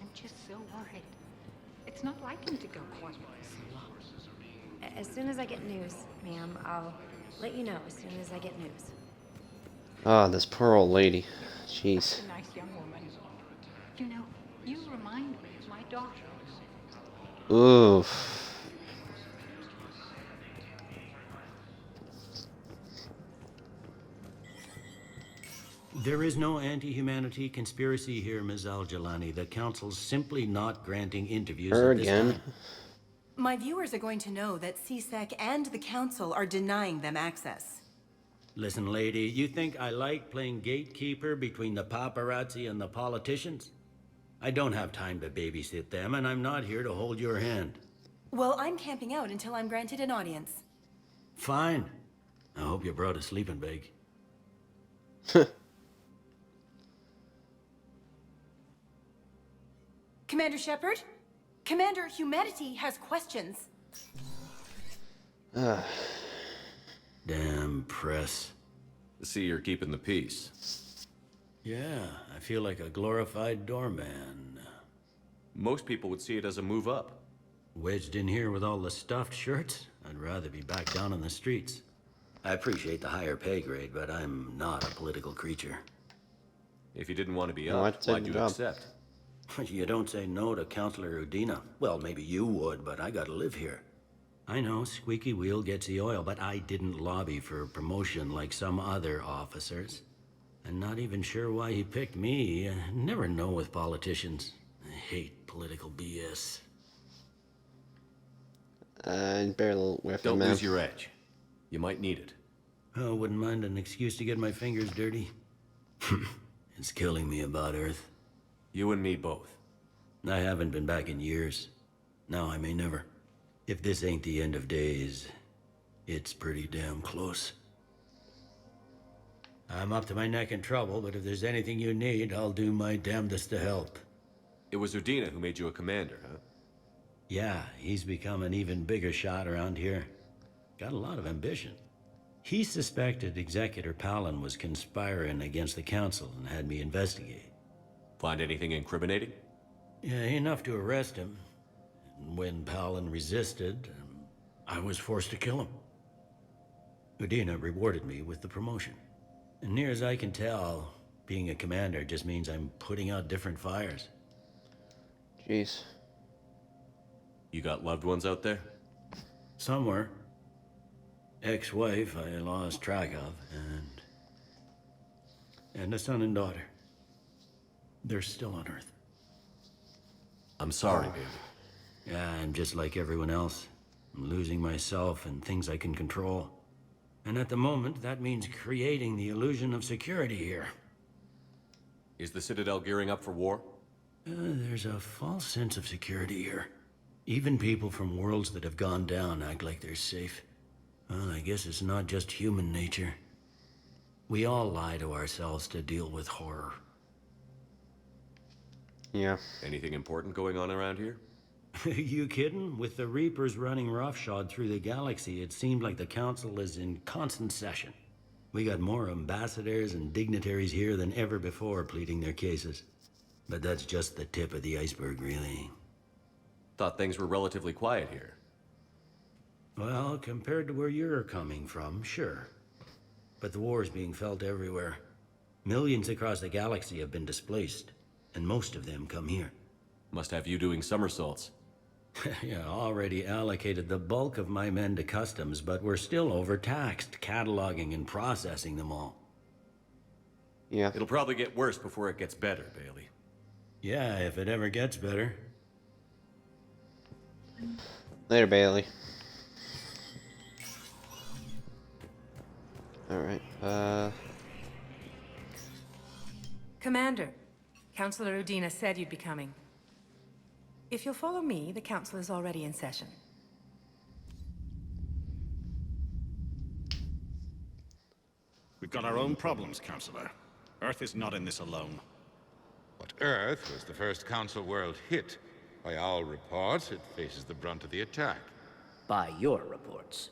I'm just so worried. It's not like him to go quiet so long. As soon as I get news, ma'am, I'll let you know as soon as I get news. Ah, this poor old lady. Jeez. A nice young woman. You know, you remind me of my daughter. Oof. There is no anti-humanity conspiracy here, Ms. Al-Jalani. The Council's simply not granting interviews Her at this again. time. My viewers are going to know that CSEC and the Council are denying them access. Listen, lady, you think I like playing gatekeeper between the paparazzi and the politicians? I don't have time to babysit them, and I'm not here to hold your hand. Well, I'm camping out until I'm granted an audience. Fine. I hope you brought a sleeping bag. Commander Shepard? Commander Humanity has questions. Damn press. See, you're keeping the peace. Yeah, I feel like a glorified doorman. Most people would see it as a move up. Wedged in here with all the stuffed shirts, I'd rather be back down on the streets. I appreciate the higher pay grade, but I'm not a political creature. If you didn't want to be No, up, I'd take why'd the you job. accept? You don't say no to Counselor Udina. Well, maybe you would, but I gotta live here. I know, squeaky wheel gets the oil, but I didn't lobby for promotion like some other officers. I'm not even sure why he picked me. I never know with politicians. I hate political BS. Bear a little whiff, Don't man. lose your edge. You might need it. Oh, wouldn't mind an excuse to get my fingers dirty. It's killing me about Earth. You and me both. I haven't been back in years. Now I may never. If this ain't the end of days, it's pretty damn close. I'm up to my neck in trouble, but if there's anything you need, I'll do my damnedest to help. It was Udina who made you a commander, huh? Yeah, he's become an even bigger shot around here. Got a lot of ambition. He suspected Executor Palin was conspiring against the Council and had me investigate. Find anything incriminating? Yeah, enough to arrest him. And when Palin resisted, I was forced to kill him. Udina rewarded me with the promotion. And near as I can tell, being a commander just means I'm putting out different fires. Jeez. You got loved ones out there? Somewhere. Ex-wife I lost track of, and a son and daughter. They're still on Earth. I'm sorry, baby. Yeah, I'm just like everyone else. I'm losing myself and things I can control. And at the moment, that means creating the illusion of security here. Is the Citadel gearing up for war? There's a false sense of security here. Even people from worlds that have gone down act like they're safe. Well, I guess it's not just human nature. We all lie to ourselves to deal with horror. Yeah. Anything important going on around here? You kidding? With the Reapers running roughshod through the galaxy, it seemed like the Council is in constant session. We got more ambassadors and dignitaries here than ever before pleading their cases. But that's just the tip of the iceberg, really. Thought things were relatively quiet here. Well, compared to where you're coming from, sure. But the war is being felt everywhere. Millions across the galaxy have been displaced, and most of them come here. Must have you doing somersaults. Yeah, already allocated the bulk of my men to customs, but we're still overtaxed, cataloging and processing them all. Yeah. It'll probably get worse before it gets better, Bailey. Yeah, if it ever gets better. Later, Bailey. Alright, Commander, Councilor Udina said you'd be coming. If you'll follow me, the council is already in session. We've got our own problems, Councilor. Earth is not in this alone. But Earth was the first Council world hit. By all reports, it faces the brunt of the attack. By your reports.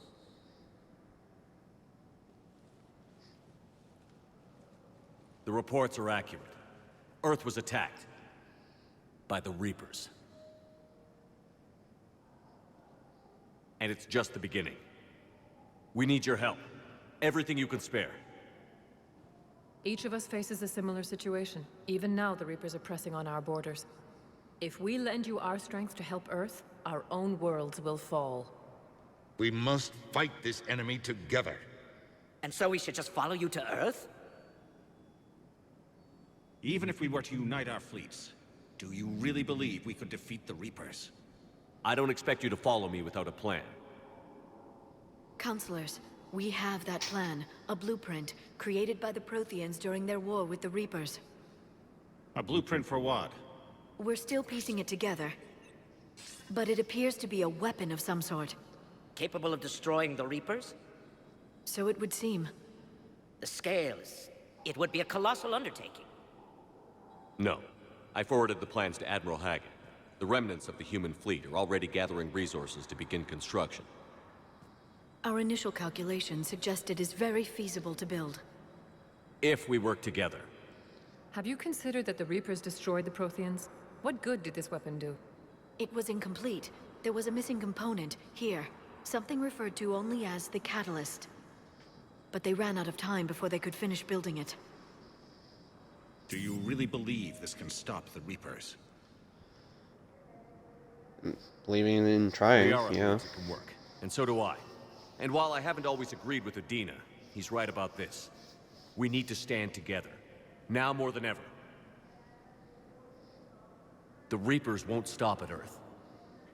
The reports are accurate. Earth was attacked. By the Reapers. And it's just the beginning. We need your help. Everything you can spare. Each of us faces a similar situation. Even now, the Reapers are pressing on our borders. If we lend you our strength to help Earth, our own worlds will fall. We must fight this enemy together. And so we should just follow you to Earth? Even if we were to unite our fleets, do you really believe we could defeat the Reapers? I don't expect you to follow me without a plan. Counselors, we have that plan. A blueprint, created by the Protheans during their war with the Reapers. A blueprint for what? We're still piecing it together. But it appears to be a weapon of some sort. Capable of destroying the Reapers? So it would seem. The scale is... it would be a colossal undertaking. No. I forwarded the plans to Admiral Haggett. The remnants of the human fleet are already gathering resources to begin construction. Our initial calculations suggest it is very feasible to build. If we work together. Have you considered that the Reapers destroyed the Protheans? What good did this weapon do? It was incomplete. There was a missing component, here. Something referred to only as the Catalyst. But they ran out of time before they could finish building it. Do you really believe this can stop the Reapers? Believing in trying, We are yeah. it can work. And so do I. And while I haven't always agreed with Udina, he's right about this. We need to stand together. Now more than ever. The Reapers won't stop at Earth.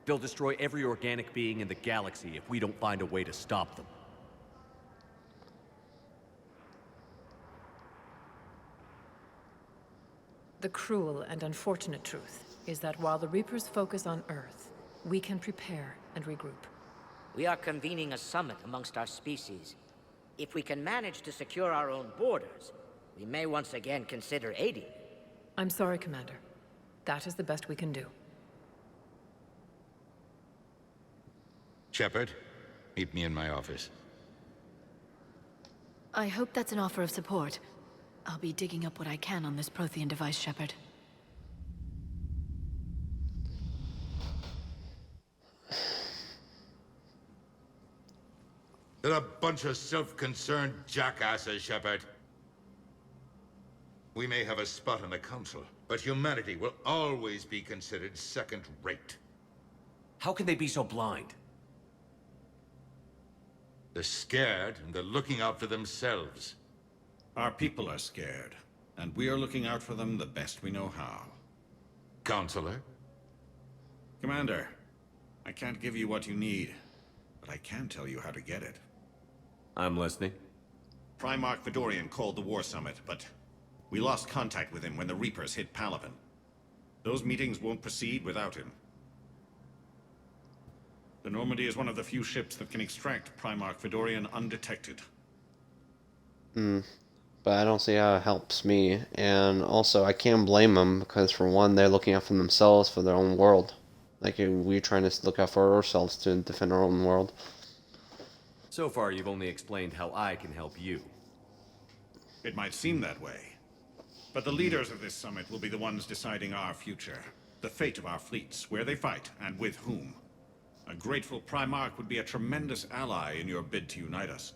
They'll destroy every organic being in the galaxy if we don't find a way to stop them. The cruel and unfortunate truth is that while the Reapers focus on Earth, we can prepare and regroup. We are convening a summit amongst our species. If we can manage to secure our own borders, we may once again consider aiding. I'm sorry, Commander. That is the best we can do. Shepard, meet me in my office. I hope that's an offer of support. I'll be digging up what I can on this Prothean device, Shepard. They're a bunch of self-concerned jackasses, Shepard. We may have a spot on the Council, but humanity will always be considered second-rate. How can they be so blind? They're scared, and they're looking out for themselves. Our people are scared, and we are looking out for them the best we know how. Counselor? Commander, I can't give you what you need, but I can tell you how to get it. I'm listening. Primarch Fedorian called the War Summit, but we lost contact with him when the Reapers hit Palaven. Those meetings won't proceed without him. The Normandy is one of the few ships that can extract Primarch Fedorian undetected. But I don't see how it helps me. And also, I can't blame them, because for one, they're looking out for themselves, for their own world. Like, we're trying to look out for ourselves to defend our own world. So far, you've only explained how I can help you. It might seem that way. But the leaders of this summit will be the ones deciding our future. The fate of our fleets, where they fight, and with whom. A grateful Primarch would be a tremendous ally in your bid to unite us.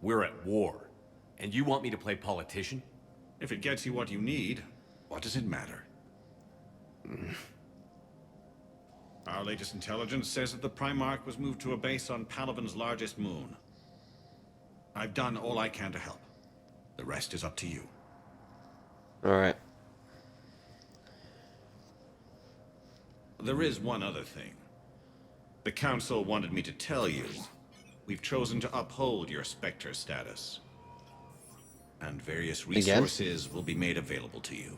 We're at war, and you want me to play politician? If it gets you what you need, what does it matter? Our latest intelligence says that the Primarch was moved to a base on Palaven's largest moon. I've done all I can to help. The rest is up to you. Alright. There is one other thing. The Council wanted me to tell you. We've chosen to uphold your Spectre status. And various resources will be made available to you.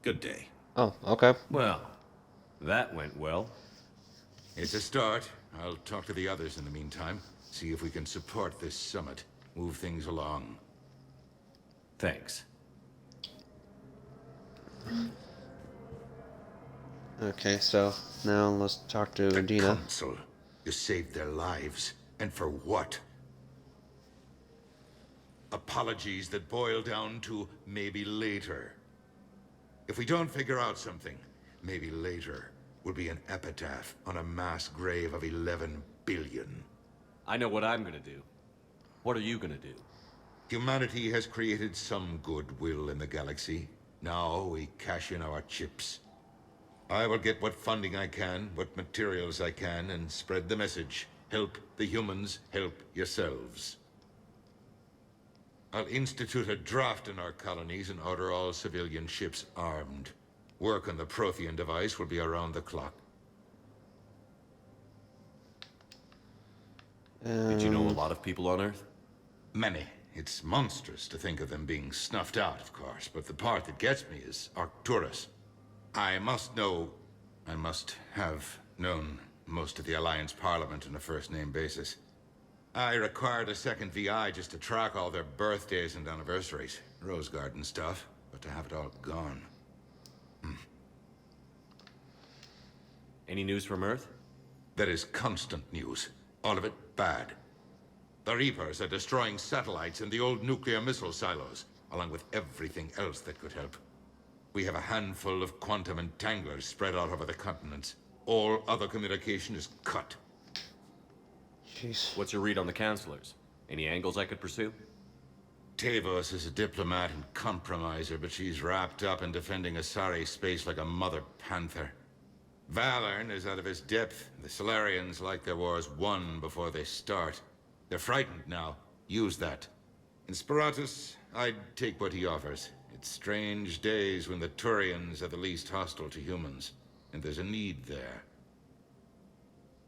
Good day. Oh, okay. Well, that went well. It's a start. I'll talk to the others in the meantime. See if we can support this summit. Move things along. Thanks. Okay, so now let's talk to Udina. Council. You saved their lives. And for what? Apologies that boil down to maybe later. If we don't figure out something, maybe later will be an epitaph on a mass grave of 11 billion. I know what I'm gonna do. What are you gonna do? Humanity has created some goodwill in the galaxy. Now we cash in our chips. I will get what funding I can, what materials I can, and spread the message. Help the humans, help yourselves. I'll institute a draft in our colonies and order all civilian ships armed. Work on the Prothean device will be around the clock. Did you know a lot of people on Earth? Many. It's monstrous to think of them being snuffed out, of course, but the part that gets me is Arcturus. I must have known most of the Alliance Parliament on a first-name basis. I required a second VI just to track all their birthdays and anniversaries. Rose Garden stuff, but to have it all gone. Any news from Earth? There is constant news. All of it bad. The Reapers are destroying satellites and the old nuclear missile silos, along with everything else that could help. We have a handful of quantum entanglers spread out over the continents. All other communication is cut. Jeez. What's your read on the counselors? Any angles I could pursue? Tavos is a diplomat and compromiser, but she's wrapped up in defending Asari space like a mother panther. Valern is out of his depth. The Solarians like their wars won before they start. They're frightened now. Use that. In Sparatus, I'd take what he offers. It's strange days when the Turians are the least hostile to humans. And there's a need there.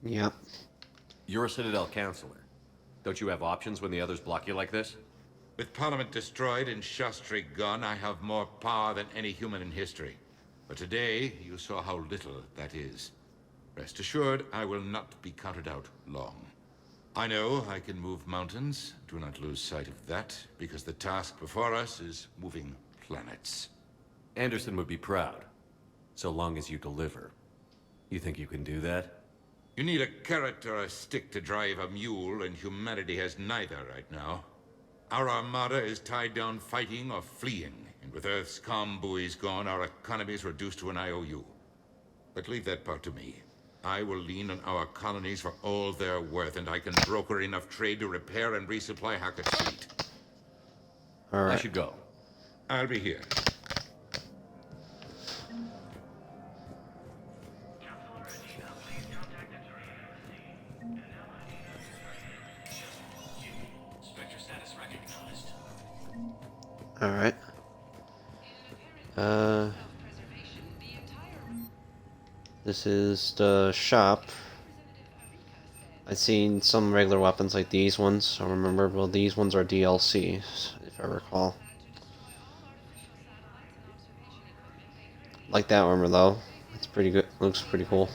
Yep. You're a Citadel counselor. Don't you have options when the others block you like this? With Parliament destroyed and Shastri gone, I have more power than any human in history. But today, you saw how little that is. Rest assured, I will not be counted out long. I know I can move mountains. Do not lose sight of that, because the task before us is moving planets. Anderson would be proud, so long as you deliver. You think you can do that? You need a carrot or a stick to drive a mule, and humanity has neither right now. Our armada is tied down fighting or fleeing, and with Earth's comm buoys gone, our economy is reduced to an IOU. But leave that part to me. I will lean on our colonies for all they're worth, and I can broker enough trade to repair and resupply Hackett's fleet. All right. I should go. I'll be here. All right. This is the shop. I've seen some regular weapons like these ones. I remember, well, these ones are DLC, if I recall. Like that armor though. It's pretty good. Looks pretty cool.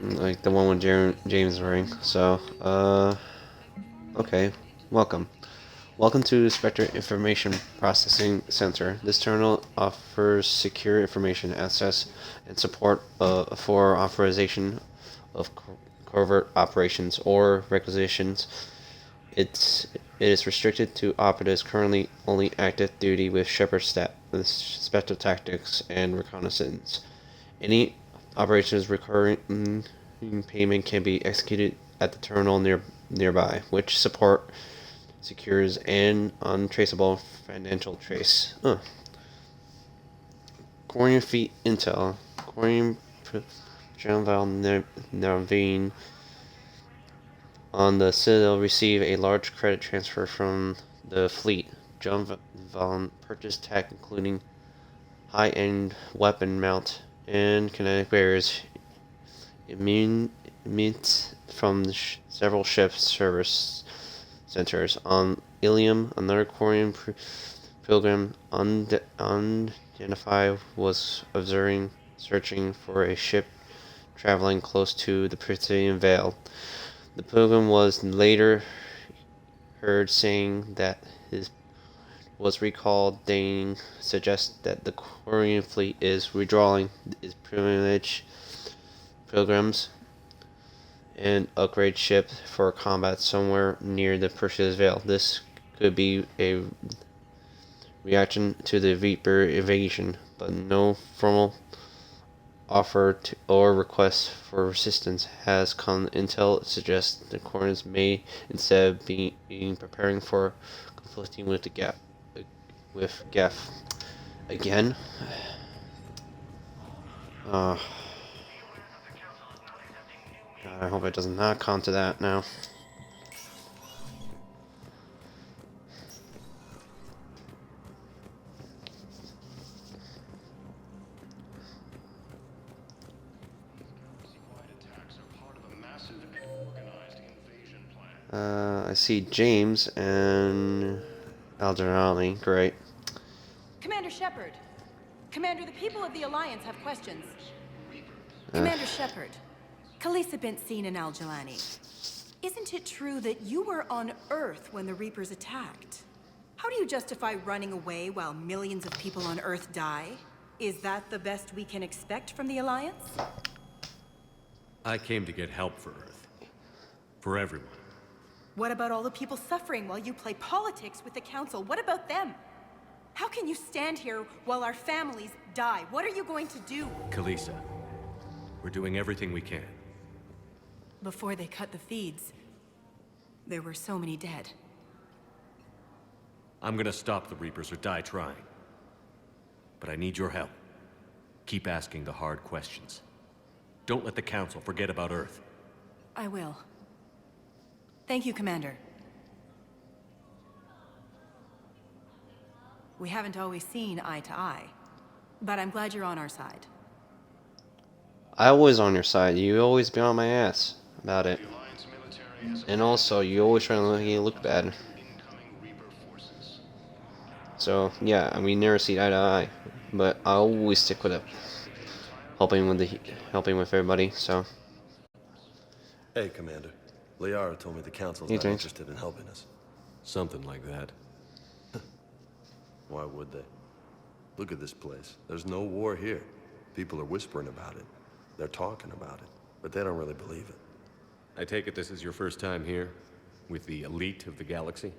Like the one with James wearing. So, okay. Welcome. Welcome to Spectre Information Processing Center. This terminal offers secure information access and support for authorization of covert operations or requisitions. Its It is restricted to operatives currently only active duty with Shepard with special tactics and reconnaissance. Any operations recurring payment can be executed at the terminal nearby, which support secures an untraceable financial trace. Quarian Fleet Intel. Quarian Jean-Val Nervine on the Citadel receive a large credit transfer from the fleet. Jean-Val purchased tech including high-end weapon mount and kinetic barriers emit from several ship service centers on Ilium. Another Quarian pilgrim unidentified was searching for a ship traveling close to the Prythian Vale. The pilgrim was later heard saying that his was recalled. Dane suggests that the Quarian fleet is withdrawing its privileged pilgrims and upgrade ship for combat somewhere near the Prythian Vale. This could be a reaction to the Reaper invasion, but no formal offer or request for resistance has come. Intel suggests the Quarians may instead be preparing for conflicting with Geth again. God, I hope it does not come to that now. I see James and Algernon. Great. Commander Shepard. Commander, the people of the Alliance have questions. Commander Shepard. Khalisah bint Sin and Al-Jalani. Isn't it true that you were on Earth when the Reapers attacked? How do you justify running away while millions of people on Earth die? Is that the best we can expect from the Alliance? I came to get help for Earth. For everyone. What about all the people suffering while you play politics with the Council? What about them? How can you stand here while our families die? What are you going to do? Khalisah, we're doing everything we can. Before they cut the feeds, there were so many dead. I'm gonna stop the Reapers or die trying. But I need your help. Keep asking the hard questions. Don't let the Council forget about Earth. I will. Thank you, Commander. We haven't always seen eye to eye, but I'm glad you're on our side. I always on your side. You always be on my ass about it. And also, you always trying to make me look bad. So, yeah, we never see eye to eye. But I always stick with it. Helping with everybody, so. Hey, Commander. Liara told me the Council's not interested in helping us. Something like that. Why would they? Look at this place. There's no war here. People are whispering about it. They're talking about it, but they don't really believe it. I take it this is your first time here? With the elite of the galaxy?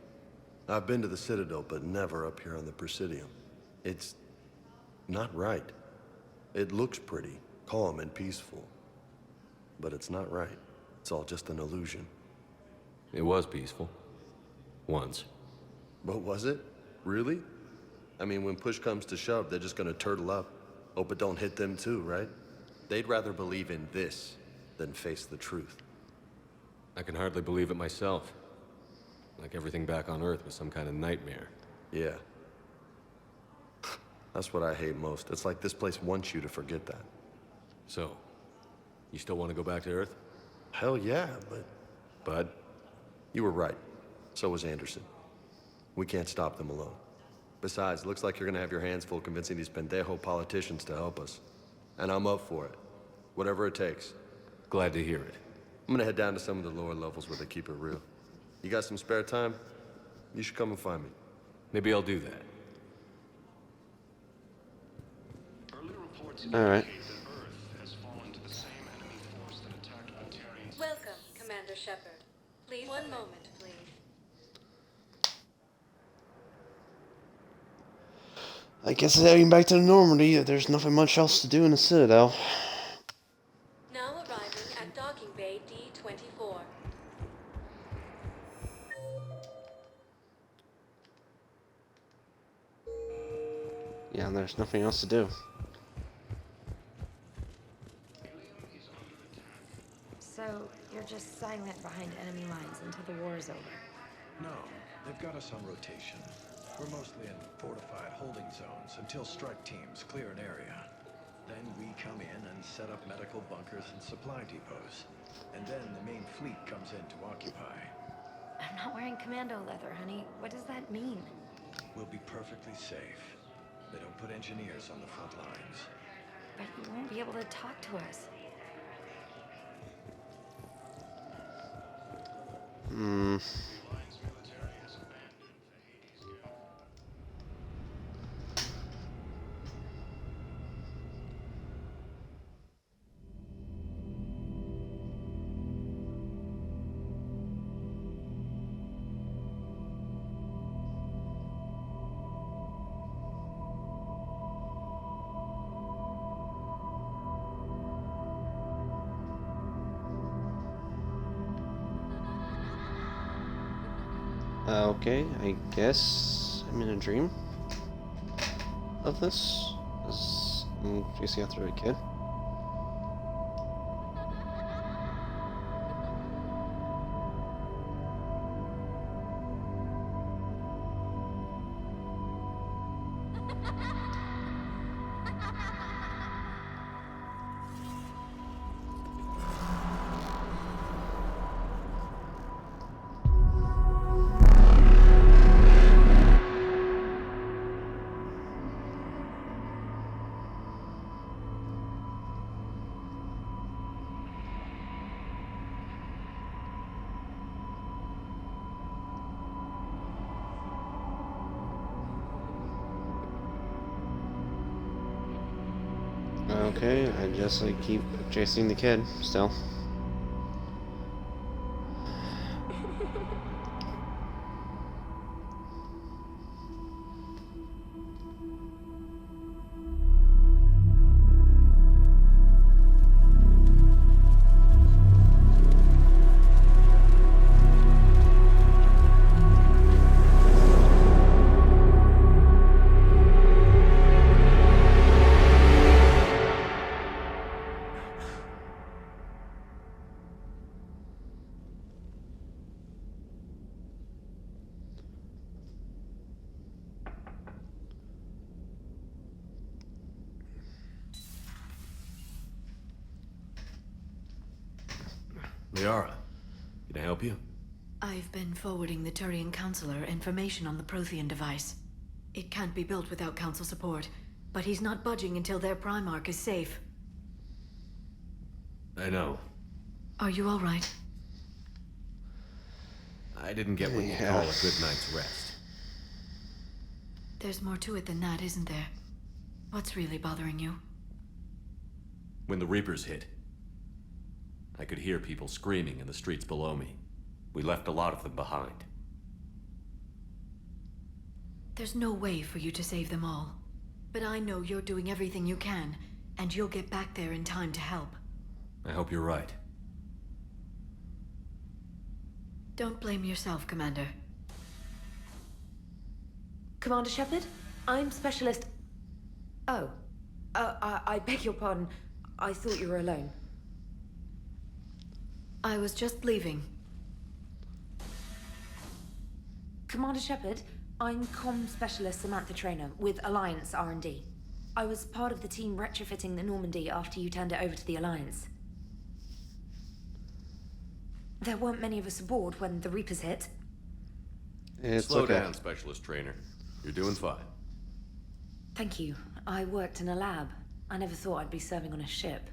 I've been to the Citadel, but never up here on the Presidium. It's not right. It looks pretty, calm and peaceful. But it's not right. It's all just an illusion. It was peaceful. Once. But was it? Really? I mean, when push comes to shove, they're just gonna turtle up. Hope it don't hit them too, right? They'd rather believe in this than face the truth. I can hardly believe it myself. Like everything back on Earth was some kind of nightmare. Yeah. That's what I hate most. It's like this place wants you to forget that. So, you still want to go back to Earth? Hell yeah, but... Bud, you were right. So was Anderson. We can't stop them alone. Besides, looks like you're gonna have your hands full convincing these pendejo politicians to help us. And I'm up for it. Whatever it takes. Glad to hear it. I'm gonna head down to some of the lower levels where they keep it real. You got some spare time? You should come and find me. Maybe I'll do that. Alright. Welcome, Commander Shepard. Please, one moment, please. I guess heading back to Normandy. There's nothing much else to do in the Citadel. Now arriving at docking bay D-24. Yeah, there's nothing else to do. So, you're just silent behind enemy lines until the war is over? No, they've got us on rotation. We're mostly in fortified holding zones until strike teams clear an area. Then we come in and set up medical bunkers and supply depots. And then the main fleet comes in to occupy. I'm not wearing commando leather, honey. What does that mean? We'll be perfectly safe. They don't put engineers on the front lines. But you won't be able to talk to us. Okay, I guess I'm in a dream of this. I'm chasing after a kid. Okay, I guess I keep chasing the kid still. Liara, can I help you? I've been forwarding the Turian Councilor information on the Prothean device. It can't be built without Council support, but he's not budging until their Primarch is safe. I know. Are you all right? I didn't get what you call a good night's rest. There's more to it than that, isn't there? What's really bothering you? When the Reapers hit, I could hear people screaming in the streets below me. We left a lot of them behind. There's no way for you to save them all. But I know you're doing everything you can, and you'll get back there in time to help. I hope you're right. Don't blame yourself, Commander. Commander Shepard? I'm Specialist... Oh. I beg your pardon. I thought you were alone. I was just leaving. Commander Shepard, I'm Comm Specialist Samantha Traynor with Alliance R&D. I was part of the team retrofitting the Normandy after you turned it over to the Alliance. There weren't many of us aboard when the Reapers hit. Slow down, Specialist Traynor. You're doing fine. Thank you. I worked in a lab. I never thought I'd be serving on a ship.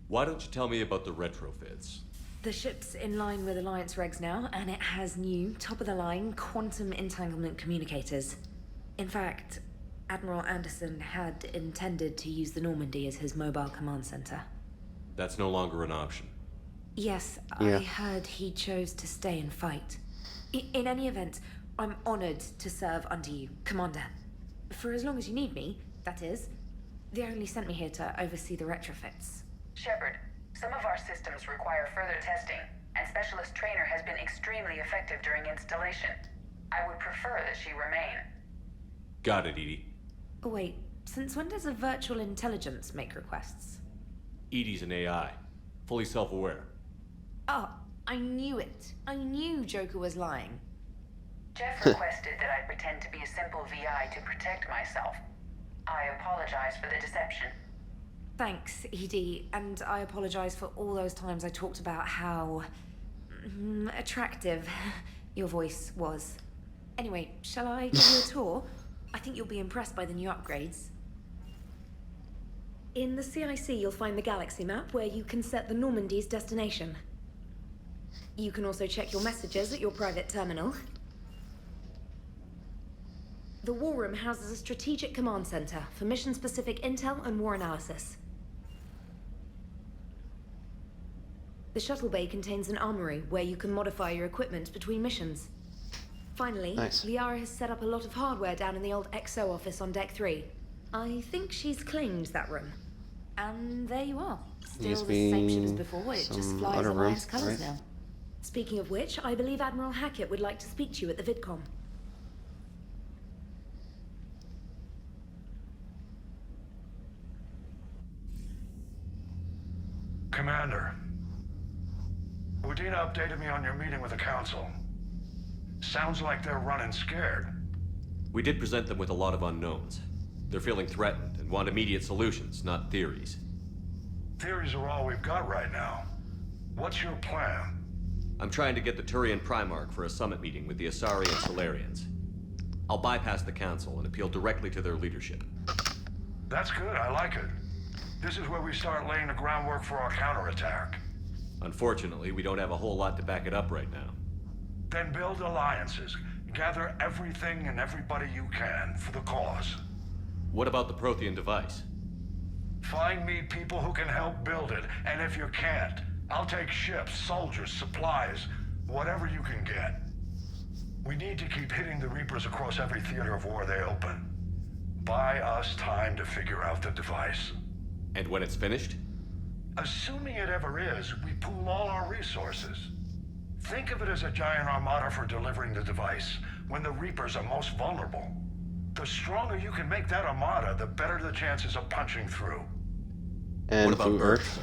Why don't you tell me about the retrofits? The ship's in line with Alliance regs now, and it has new, top-of-the-line, quantum entanglement communicators. In fact, Admiral Anderson had intended to use the Normandy as his mobile command center. That's no longer an option. Yes, Yeah. I heard he chose to stay and fight. In any event, I'm honored to serve under you, Commander. For as long as you need me, that is. They only sent me here to oversee the retrofits. Shepard, some of our systems require further testing, and Specialist Trainer has been extremely effective during installation. I would prefer that she remain. Got it, Edie. Oh, wait, since when does a virtual intelligence make requests? Edie's an AI. Fully self-aware. Oh, I knew it. I knew Joker was lying. Jeff requested that I pretend to be a simple VI to protect myself. I apologize for the deception. Thanks, Edie, and I apologize for all those times I talked about how attractive your voice was. Anyway, shall I give you a tour? I think you'll be impressed by the new upgrades. In the CIC, you'll find the galaxy map where you can set the Normandy's destination. You can also check your messages at your private terminal. The War Room houses a strategic command center for mission-specific intel and war analysis. The shuttle bay contains an armory where you can modify your equipment between missions. Finally, nice. Liara has set up a lot of hardware down in the old XO office on Deck 3. I think she's claimed that room. And there you are. Still the same ship as before, it just flies Alliance colors now. Speaking of which, I believe Admiral Hackett would like to speak to you at the VidCom. Commander, Udina updated me on your meeting with the Council. Sounds like they're running scared. We did present them with a lot of unknowns. They're feeling threatened and want immediate solutions, not theories. Theories are all we've got right now. What's your plan? I'm trying to get the Turian Primarch for a summit meeting with the Asari and Solarians. I'll bypass the Council and appeal directly to their leadership. That's good, I like it. This is where we start laying the groundwork for our counterattack. Unfortunately, we don't have a whole lot to back it up right now. Then build alliances. Gather everything and everybody you can for the cause. What about the Prothean device? Find me people who can help build it, and if you can't, I'll take ships, soldiers, supplies, whatever you can get. We need to keep hitting the Reapers across every theater of war they open. Buy us time to figure out the device. And when it's finished? Assuming it ever is, we pool all our resources. Think of it as a giant armada for delivering the device when the Reapers are most vulnerable. The stronger you can make that armada, the better the chances of punching through. And what about Earth?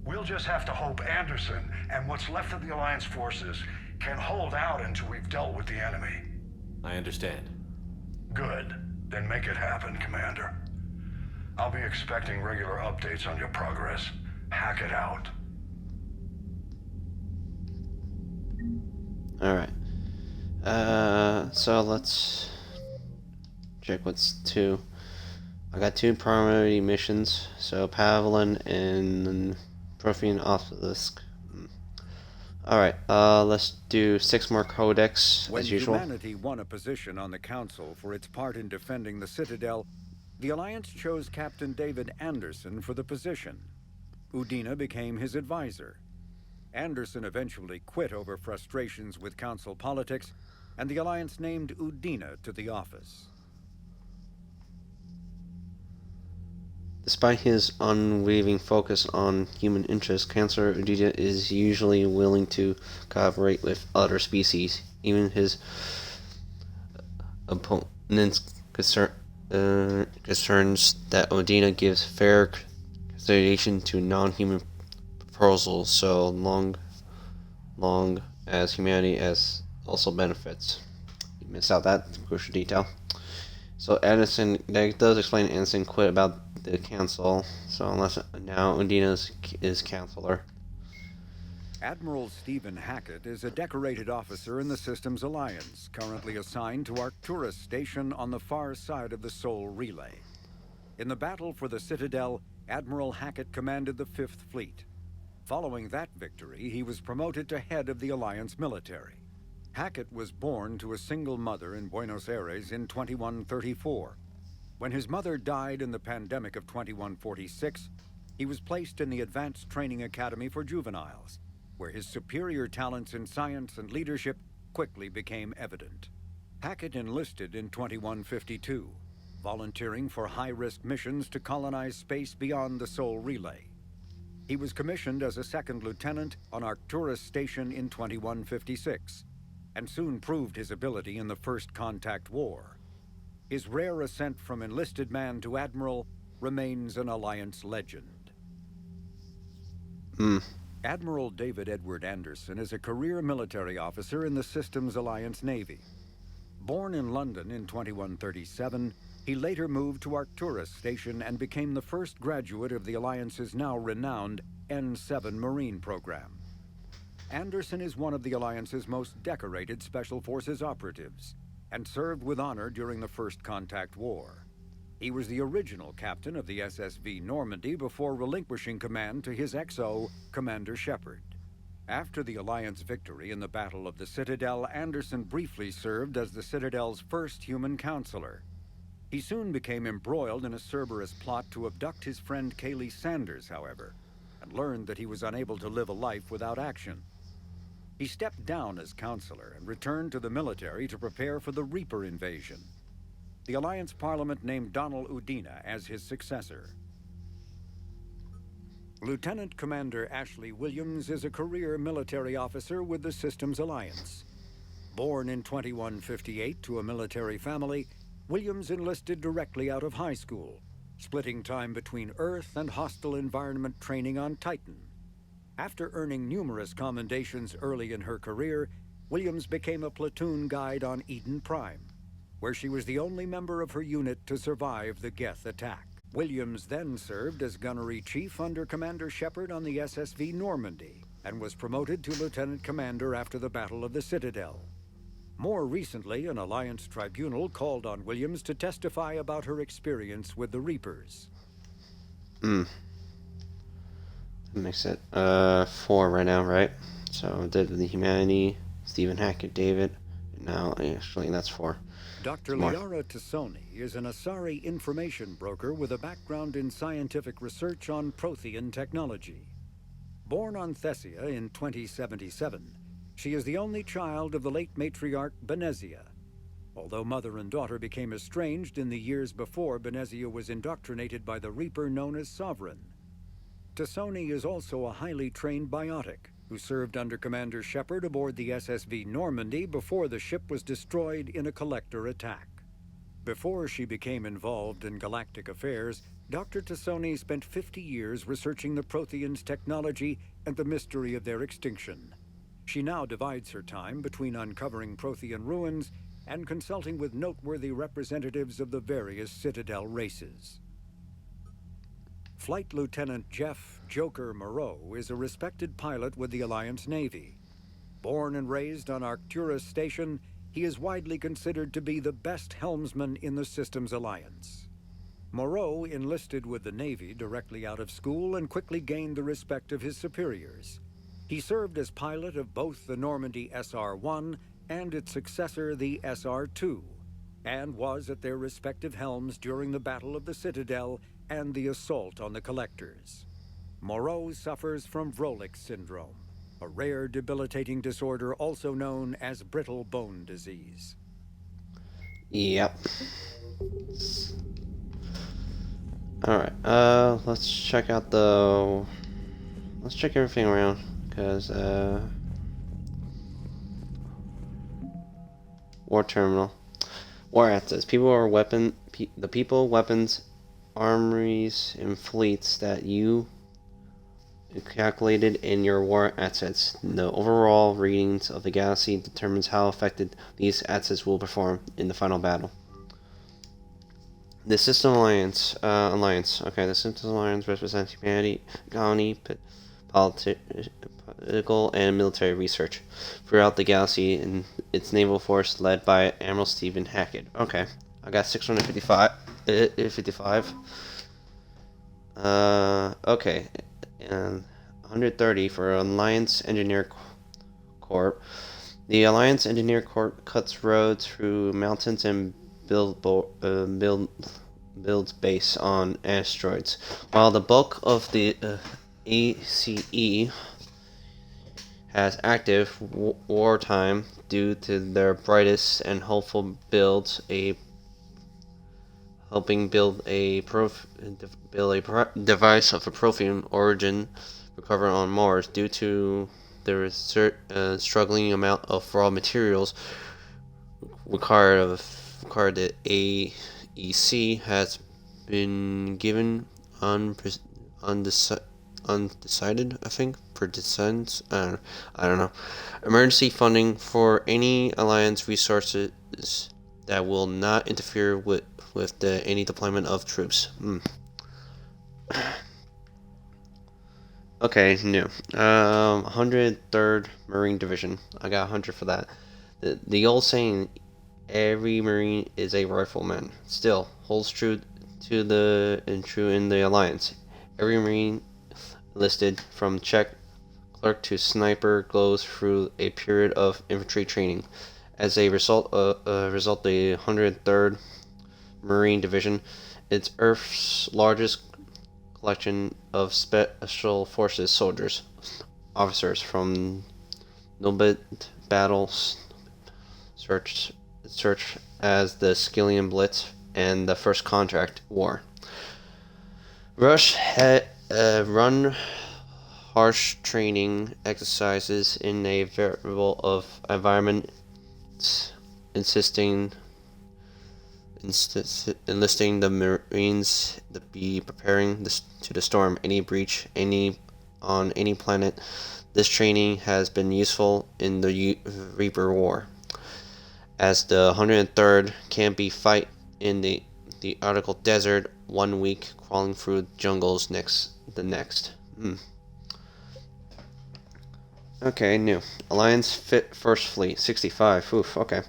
We'll just have to hope Anderson and what's left of the Alliance forces can hold out until we've dealt with the enemy. I understand. Good. Then make it happen, Commander. I'll be expecting regular updates on your progress. Hack it out. Alright. So let's check what's two. I got two primary missions. So Pavlin and Prothean Obelisk. Alright, let's do 6 more codex as usual. When humanity won a position on the Council for its part in defending the Citadel, the Alliance chose Captain David Anderson for the position. Udina became his advisor. Anderson eventually quit over frustrations with Council politics, and the Alliance named Udina to the office. Despite his unwavering focus on human interests, Chancellor Udina is usually willing to cooperate with other species. Even his opponents concerns that Udina gives fair consideration to non-human proposals, so long as humanity as also benefits. You missed out that crucial detail. So Anderson, that does explain Anderson quit about the Council, so unless now Udina is Chancellor. Admiral Stephen Hackett is a decorated officer in the Systems Alliance, currently assigned to Arcturus Station on the far side of the Sol Relay. In the battle for the Citadel, Admiral Hackett commanded the 5th Fleet. Following that victory, he was promoted to head of the Alliance military. Hackett was born to a single mother in Buenos Aires in 2134. When his mother died in the pandemic of 2146, he was placed in the Advanced Training Academy for Juveniles, where his superior talents in science and leadership quickly became evident. Hackett enlisted in 2152, volunteering for high-risk missions to colonize space beyond the Sol Relay. He was commissioned as a second lieutenant on Arcturus Station in 2156, and soon proved his ability in the First Contact War. His rare ascent from enlisted man to admiral remains an Alliance legend. Admiral David Edward Anderson is a career military officer in the Systems Alliance Navy. Born in London in 2137, he later moved to Arcturus Station and became the first graduate of the Alliance's now renowned N7 Marine program. Anderson is one of the Alliance's most decorated Special Forces operatives and served with honor during the First Contact War. He was the original captain of the SSV Normandy before relinquishing command to his XO, Commander Shepard. After the Alliance victory in the Battle of the Citadel, Anderson briefly served as the Citadel's first human counselor. He soon became embroiled in a Cerberus plot to abduct his friend Kaylee Sanders, however, and learned that he was unable to live a life without action. He stepped down as counselor and returned to the military to prepare for the Reaper invasion. The Alliance Parliament named Donald Udina as his successor. Lieutenant Commander Ashley Williams is a career military officer with the Systems Alliance. Born in 2158 to a military family, Williams enlisted directly out of high school, splitting time between Earth and hostile environment training on Titan. After earning numerous commendations early in her career, Williams became a platoon guide on Eden Prime, where she was the only member of her unit to survive the Geth attack. Williams then served as gunnery chief under Commander Shepard on the SSV Normandy, and was promoted to lieutenant commander after the Battle of the Citadel. More recently, an Alliance tribunal called on Williams to testify about her experience with the Reapers. That makes it 4 right now, right? So Dead of the Humanity, Stephen Hackett, David, and now actually that's 4. Dr. Liara Tassoni is an Asari information broker with a background in scientific research on Prothean technology. Born on Thessia in 2077, she is the only child of the late matriarch Benezia. Although mother and daughter became estranged in the years before Benezia was indoctrinated by the Reaper known as Sovereign. Tassoni is also a highly trained biotic who served under Commander Shepard aboard the SSV Normandy before the ship was destroyed in a Collector attack. Before she became involved in galactic affairs, Dr. Tassoni spent 50 years researching the Protheans' technology and the mystery of their extinction. She now divides her time between uncovering Prothean ruins and consulting with noteworthy representatives of the various Citadel races. Flight Lieutenant Jeff Joker Moreau is a respected pilot with the Alliance Navy. Born and raised on Arcturus Station, he is widely considered to be the best helmsman in the Systems Alliance. Moreau enlisted with the Navy directly out of school and quickly gained the respect of his superiors. He served as pilot of both the Normandy SR-1 and its successor, the SR-2, and was at their respective helms during the Battle of the Citadel and the assault on the Collectors. Moreau suffers from Vrolik syndrome, a rare debilitating disorder also known as brittle bone disease. Yep. Alright, let's check out the... Let's check everything around, because, War Terminal. War assets. People or weapon... the people, weapons, armories, and fleets that you calculated in your war assets. The overall readings of the galaxy determines how effective these assets will perform in the final battle. The System Alliance. Okay, the System Alliance represents humanity, economy, political, and military research throughout the galaxy and its naval force led by Admiral Stephen Hackett. Okay, I got 655. Okay, and 130 for Alliance Engineer Corps. The Alliance Engineer Corps cuts roads through mountains and builds base on asteroids, while the bulk of the ACE has active wartime due to their brightest and hopeful builds. A helping build a device of a Prothean origin recover on Mars. Due to the struggling amount of raw materials required, the AEC has been given undecided, I think, for descent. I don't know. Emergency funding for any Alliance resources that will not interfere with any deployment of troops. Okay, new. 103rd Marine Division. I got 100 for that. The old saying, every Marine is a rifleman, still holds true in the Alliance. Every Marine listed from check clerk to sniper goes through a period of infantry training. As a result, the 103rd Marine Division, it's Earth's largest collection of special forces soldiers, officers from Nobel battles, such as the Skillian Blitz and the First Contract War. Rush had run harsh training exercises in a variable of environment, enlisting the Marines to be preparing to the storm any breach on any planet. This training has been useful in the Reaper War, as the 103rd can be fight in the Arctic Desert 1 week, crawling through jungles the next. Okay, new. Alliance First Fleet, 65. Oof, okay.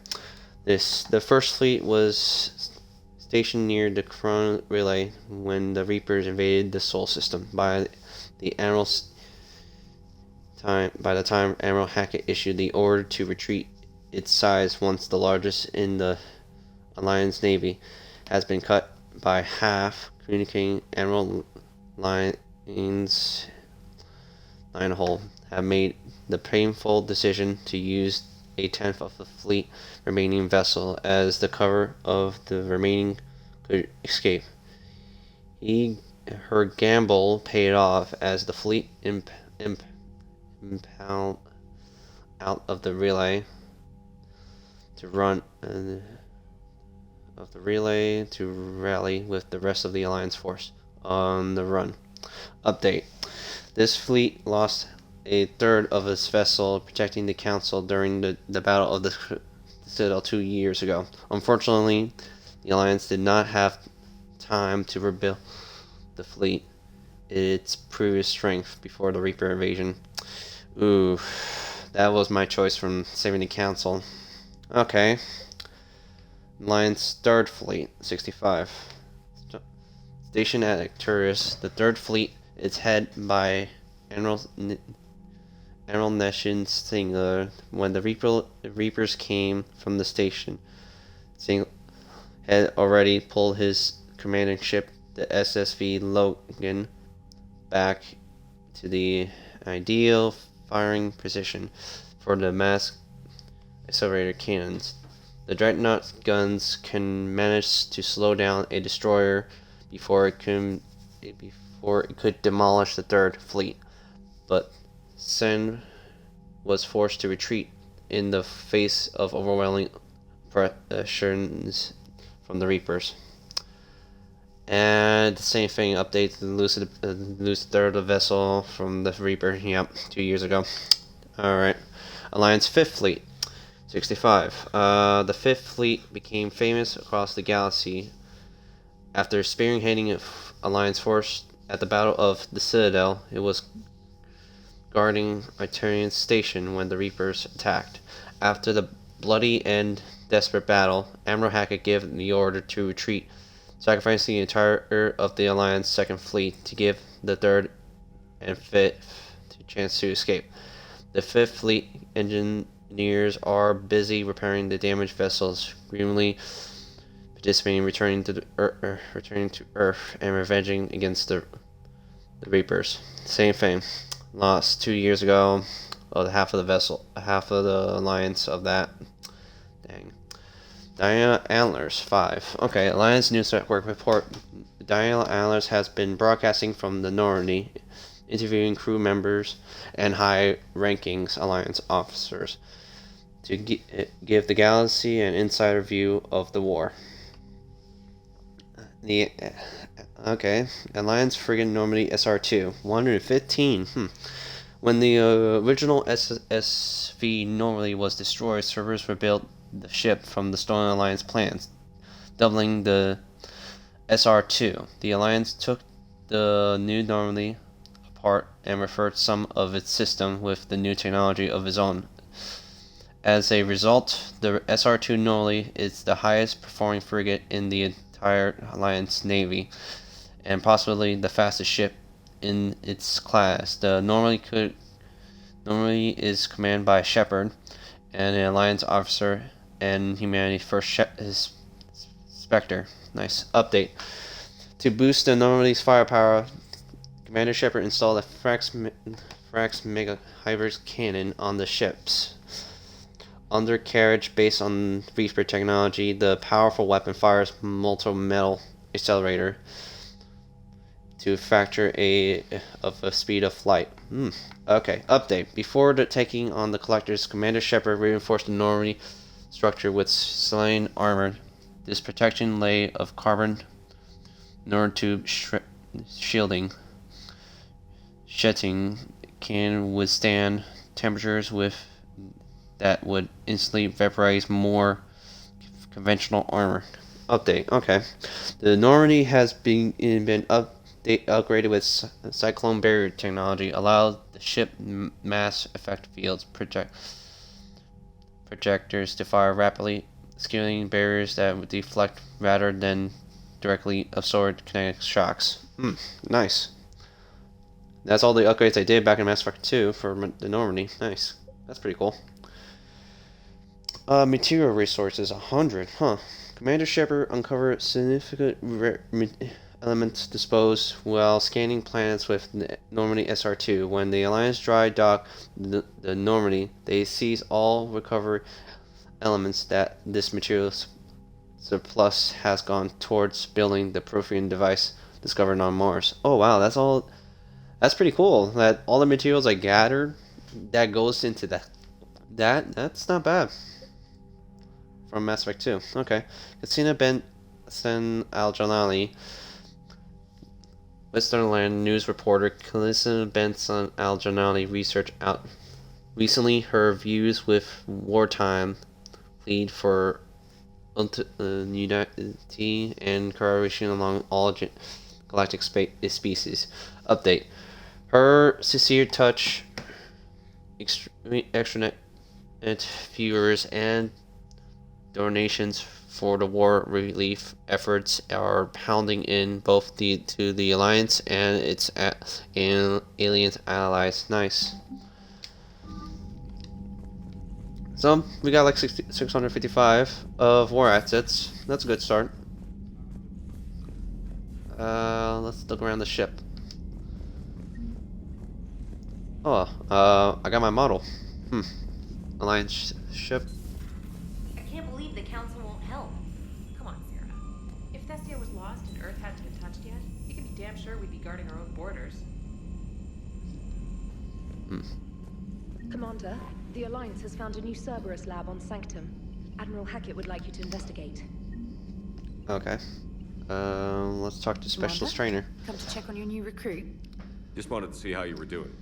The First Fleet was stationed near the Chrono Relay when the Reapers invaded the Sol System. By the time Admiral Hackett issued the order to retreat, its size, once the largest in the Alliance Navy, has been cut by half, communicating Admiral Linehold have made the painful decision to use a tenth of the fleet remaining vessel as the cover of the remaining could escape. Her gamble paid off as the fleet impelled out of the relay to rally with the rest of the Alliance force on the run. Update: this fleet lost a third of its vessel protecting the Council during the Battle of the Citadel 2 years ago. Unfortunately, the Alliance did not have time to rebuild the fleet its previous strength before the Reaper invasion. Ooh, that was my choice from saving the Council. Okay. Alliance 3rd Fleet, 65. Stationed at Arcturus, the 3rd Fleet is headed by Admiral Neshin Singler. When the Reapers came from the station, Singler had already pulled his commanding ship, the SSV Logan, back to the ideal firing position for the mass accelerator cannons. The Dreadnought guns can manage to slow down a destroyer before it could demolish the 3rd Fleet, but Sen was forced to retreat in the face of overwhelming pressures from the Reapers. And the same thing, update the lose third of vessel from the Reaper, 2 years ago. Alright. Alliance 5th Fleet, 65. The 5th Fleet became famous across the galaxy after spearheading Alliance force at the Battle of the Citadel. It was guarding Arcturian Station when the Reapers attacked. After the bloody and desperate battle, Admiral Hackett gave the order to retreat, sacrificing the entire of the Alliance 2nd Fleet to give the 3rd and 5th a chance to escape. The 5th Fleet engineers are busy repairing the damaged vessels, grimly participating, returning to Earth and revenging against the Reapers. Same thing. Lost 2 years ago. Half of the vessel, half of the Alliance of that. Dang. Diana Antlers 5. Okay, Alliance News Network report. Diana Antlers has been broadcasting from the Normandy, interviewing crew members and high-ranking Alliance officers to give the galaxy an insider view of the war. Alliance frigate Normandy SR2, 115. When the original SV Normandy was destroyed, servers rebuilt the ship from the stolen Alliance plans, doubling the SR2. The Alliance took the new Normandy apart and referred some of its system with the new technology of its own. As a result, the SR2 Normandy is the highest performing frigate in the entire Alliance Navy, and possibly the fastest ship in its class. The Normandy is commanded by Shepard, and an Alliance officer and humanity's first Spectre. Nice. Update. To boost the Normandy's firepower, Commander Shepard installed a Frax Mega Hybrid cannon on the ship's undercarriage. Based on Reaper technology, the powerful weapon fires molten metal accelerator to factor of a speed of light. Okay, update. Before taking on the Collectors, Commander Shepard reinforced the Normandy structure with Selene armor. This protection layer of carbon nanotube shielding sheeting can withstand temperatures that would instantly vaporize more conventional armor. Update. Okay, the Normandy has been upgraded with Cyclone Barrier technology, allows the ship mass effect fields projectors to fire rapidly, scaling barriers that would deflect rather than directly absorb kinetic shocks. Nice. That's all the upgrades I did back in Mass Effect 2 for the Normandy. Nice. That's pretty cool. Material resources, 100. Commander Shepard uncovered significant elements disposed while scanning planets with Normandy SR2. When the Alliance dry docked the Normandy, they seized all recovered elements that this material surplus has gone towards building the Prothean device discovered on Mars. Oh wow, that's pretty cool. That all the materials I gathered that goes into that's not bad. From Mass Effect 2. Okay. Katsina Benson Al-Jalali, Westernland news reporter. Katsina Benson Al-Jalali researched out recently her views with wartime plead for unity and collaboration among all galactic species. Update. Her sincere touch, extranet viewers, and donations for the war relief efforts are pounding in both to the Alliance and its alien allies. Nice. So we got like 655 of war assets. That's a good start. Let's look around the ship. Oh, I got my model. Alliance ship. I can't believe the Council won't help. Come on, Sarah. If Thessia was lost and Earth hadn't been touched yet, you can be damn sure we'd be guarding our own borders. Commander, the Alliance has found a new Cerberus lab on Sanctum. Admiral Hackett would like you to investigate. Okay. Let's talk to Specialist Trainer. Come to check on your new recruit. Just wanted to see how you were doing.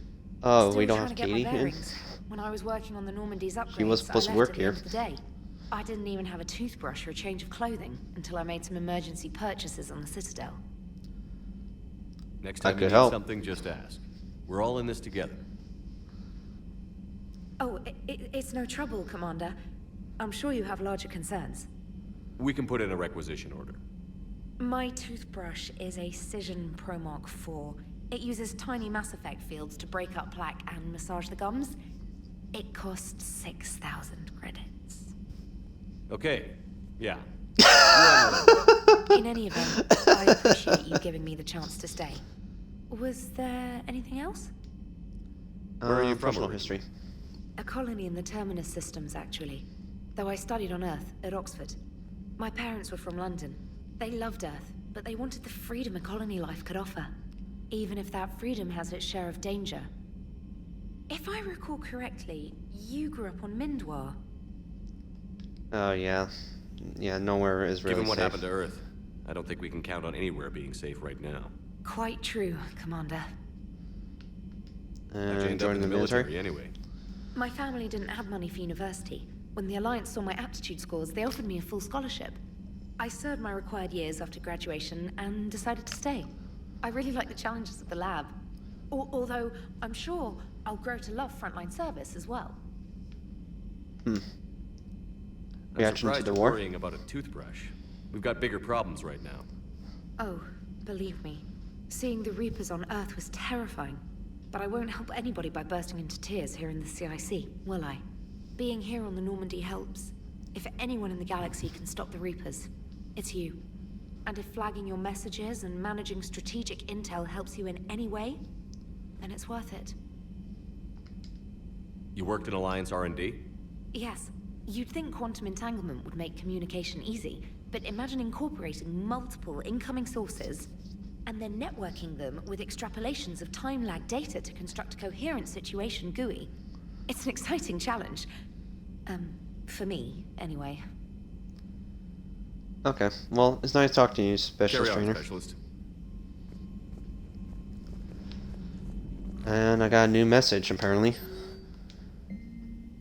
Oh, Still we don't trying have to get Katie my in? bearings. When I was working on the Normandy's upgrades, She was supposed to work here. At the end of the day. I didn't even have a toothbrush or a change of clothing until I made some emergency purchases on the Citadel. Next time you need something, just ask. We're all in this together. Oh, it's no trouble, Commander. I'm sure you have larger concerns. We can put in a requisition order. My toothbrush is a Cision Pro Mark IV. It uses tiny Mass Effect fields to break up plaque and massage the gums. It costs 6,000 credits. Okay, yeah. In any event, I appreciate you giving me the chance to stay. Was there anything else? Where are you from? Personal history. A colony in the Terminus systems, actually. Though I studied on Earth, at Oxford. My parents were from London. They loved Earth, but they wanted the freedom a colony life could offer. Even if that freedom has its share of danger. If I recall correctly, you grew up on Mindwar. Oh, yeah. Yeah, nowhere is really Given what safe. happened to Earth, I don't think we can count on anywhere being safe right now. Quite true, Commander. How'd you end up in the military anyway? My family didn't have money for university. When the Alliance saw my aptitude scores, they offered me a full scholarship. I served my required years after graduation and decided to stay. I really like the challenges of the lab. Although, I'm sure I'll grow to love frontline service as well. I'm Reaction to surprised the you're war? worrying about a toothbrush. We've got bigger problems right now. Oh, believe me. Seeing the Reapers on Earth was terrifying. But I won't help anybody by bursting into tears here in the CIC, will I? Being here on the Normandy helps. If anyone in the galaxy can stop the Reapers, it's you. And if flagging your messages and managing strategic intel helps you in any way, then it's worth it. You worked in Alliance R&D? Yes, you'd think quantum entanglement would make communication easy, but imagine incorporating multiple incoming sources and then networking them with extrapolations of time-lag data to construct a coherent situation GUI. It's an exciting challenge. For me, anyway. Okay, well, it's nice talking to you, Specialist Carry on, Trainer. Specialist. And I got a new message, apparently.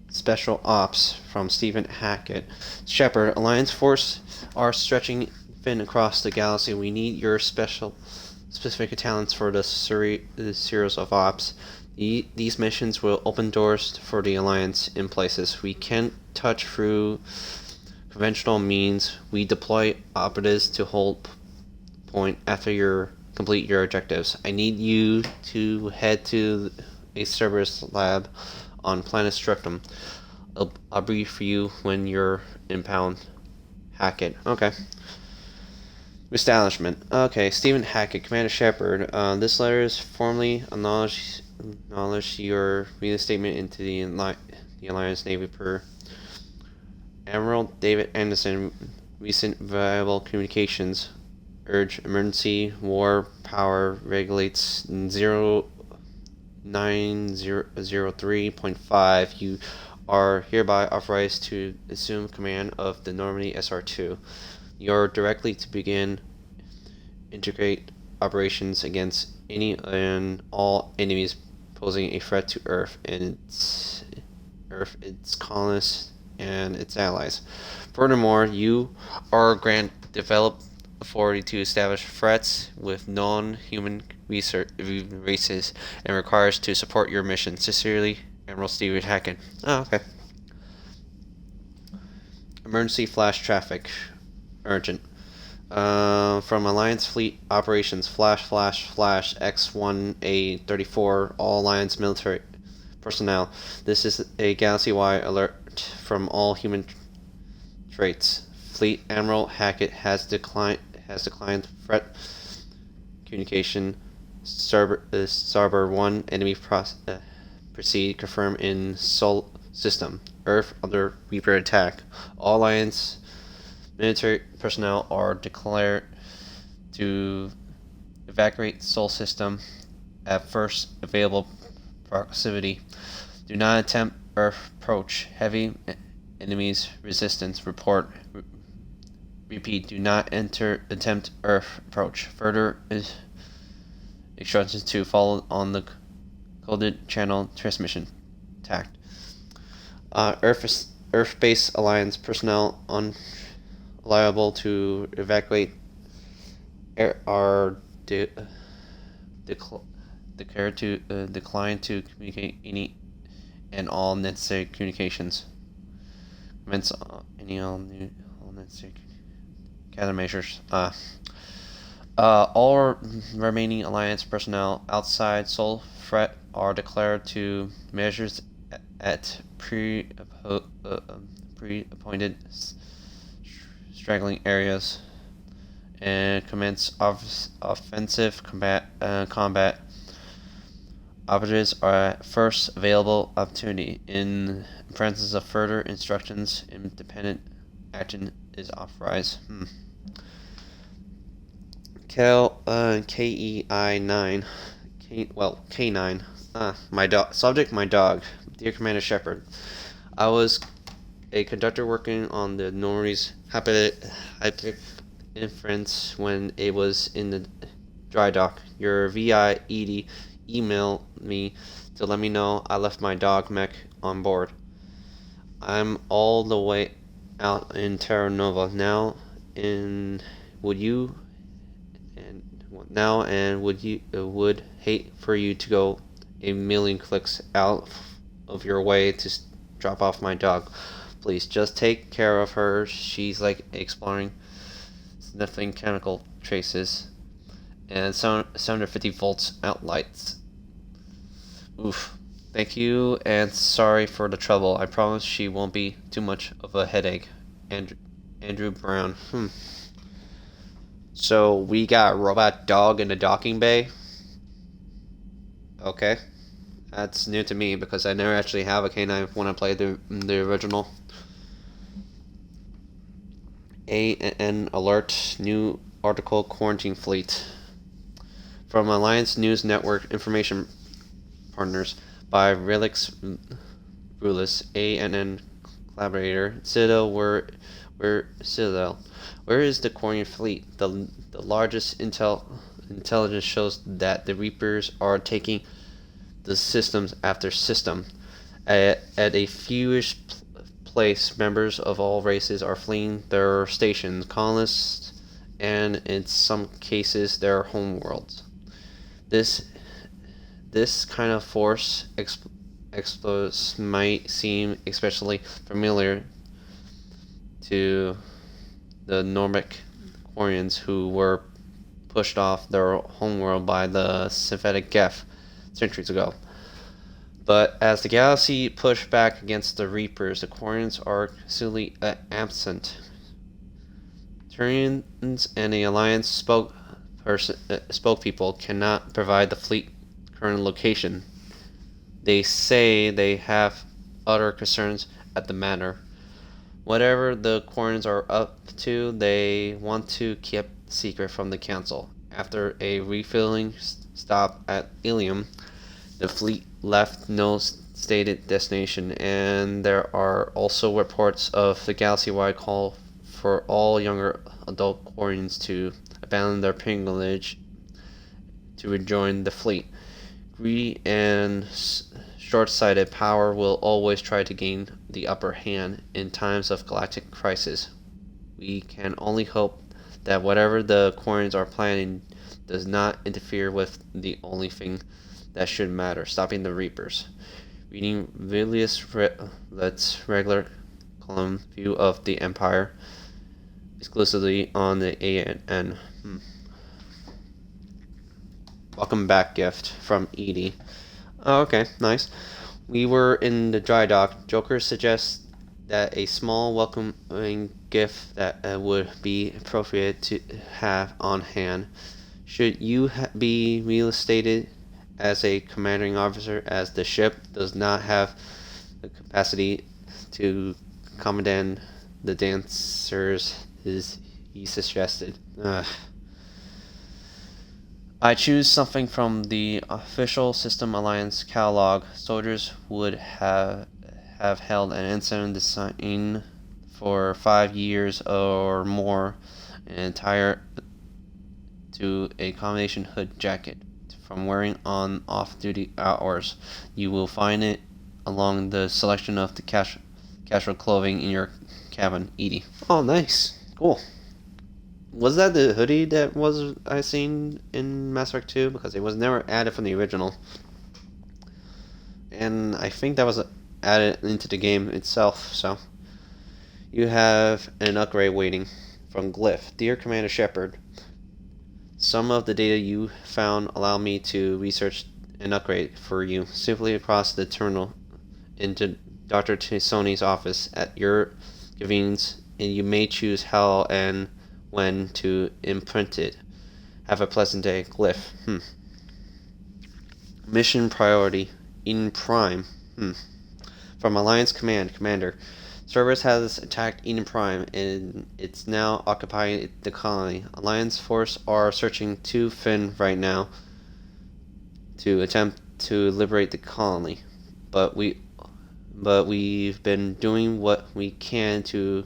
Special Ops from Stephen Hackett. Shepard, Alliance Force are stretching thin across the galaxy. We need your specific talents for the series of ops. These missions will open doors for the Alliance in places we can't touch through conventional means. We deploy operatives to hold point after you complete your objectives. I need you to head to a Cerberus lab on planet Structum. I'll brief you when you're impound. Hackett. Okay. Establishment. Okay, Stephen Hackett, Commander Shepard. This letter is formally acknowledge your reinstatement into the Alliance Navy per Admiral David Anderson. Recent viable communications urge emergency war power regulates 0903.5. You are hereby authorized to assume command of the Normandy SR2. You're directly to begin integrate operations against any and all enemies posing a threat to Earth, its colonists, and its allies. Furthermore, you are granted developed authority to establish threats with non-human races and requires to support your mission. Sincerely, Admiral Stephen Hackett. Oh, okay. Emergency flash traffic. Urgent. From Alliance Fleet Operations, flash X1A34, all Alliance military personnel. This is a galaxy-wide alert from all human traits. Fleet Admiral Hackett has declined threat communication. Starboard 1 enemy proceed confirm in Sol system. Earth under Reaper attack. All Alliance military personnel are declared to evacuate Sol system at first available proximity. Do not attempt Earth approach. Heavy enemies resistance report. Repeat, do not attempt Earth approach. Further instructions to follow on the coded channel transmission tact. Earth-based Alliance personnel liable to evacuate are declared to decline to communicate any and all necessary communications. Commence any all necessary countermeasures. All remaining Alliance personnel outside Sol threat are declared to measures at pre-appointed straggling areas and commence offensive combat. Operatives are at first available opportunity. In presence of further instructions, independent action is authorized. KEI-9. K9. My dog. Subject, my dog. Dear Commander Shepard, I was a conductor working on the Norris Hyperic Inference when it was in the dry dock. Your VI Edie emailed me to let me know I left my dog mech on board. I'm all the way out in Terra Nova now. Would hate for you to go a million clicks out of your way to drop off my dog. Please just take care of her. She's like exploring, sniffing chemical traces, and 750 volts out lights. Oof. Thank you, and sorry for the trouble. I promise she won't be too much of a headache. Andrew Brown. So we got a robot dog in the docking bay. Okay. That's new to me because I never actually have a canine when I played the original. AN alert, new article, quarantine fleet. From Alliance News Network information partners by Relix Rulis, ANN collaborator, Citadel, Citadel. Where is the Quarian fleet? The largest intelligence shows that the Reapers are taking the systems after system. At a fewish place, members of all races are fleeing their stations, colonists, and in some cases their homeworlds. This kind of force explodes might seem especially familiar to the Normic Quarians who were pushed off their homeworld by the synthetic Geth centuries ago. But as the galaxy pushed back against the Reapers, the Quarians are consistently absent. Turians and the Alliance spokespeople cannot provide the fleet current location. They say they have other concerns at the matter. Whatever the Quarians are up to, they want to keep secret from the Council. After a refilling stop at Ilium, the fleet left no stated destination, and there are also reports of the galaxy-wide call for all younger adult Quarians to abandon their pilgrimage to rejoin the fleet. Greedy and short-sighted power will always try to gain the upper hand in times of galactic crisis. We can only hope that whatever the Quarians are planning does not interfere with the only thing that should matter, stopping the Reapers. Reading Vilius Let's regular column view of the Empire exclusively on the ANN. Welcome back gift from Edie. Oh, okay, nice. We were in the dry dock. Joker suggests that a small welcoming gift that would be appropriate to have on hand. Should you be reinstated as a commanding officer, as the ship does not have the capacity to command the dancers, he suggested. I choose something from the official System Alliance catalog. Soldiers would have held an ensign design for 5 years or more, an entire to a combination hood jacket. From wearing on off-duty hours, you will find it along the selection of the casual clothing in your cabin, Edie. Oh, nice. Cool. Was that the hoodie that I seen in Mass Effect 2? Because it was never added from the original. And I think that was added into the game itself, so. You have an upgrade waiting from Glyph. Dear Commander Shepard, some of the data you found allow me to research an upgrade for you. Simply across the terminal into Dr. Tisoni's office at your convenience, and you may choose how and when to imprint it. Have a pleasant day, Glyph. Mission priority, Eden Prime. From Alliance Command, Commander. Cerberus has attacked Eden Prime, and it's now occupying the colony. Alliance forces are searching to Finn right now to attempt to liberate the colony, but we've been doing what we can to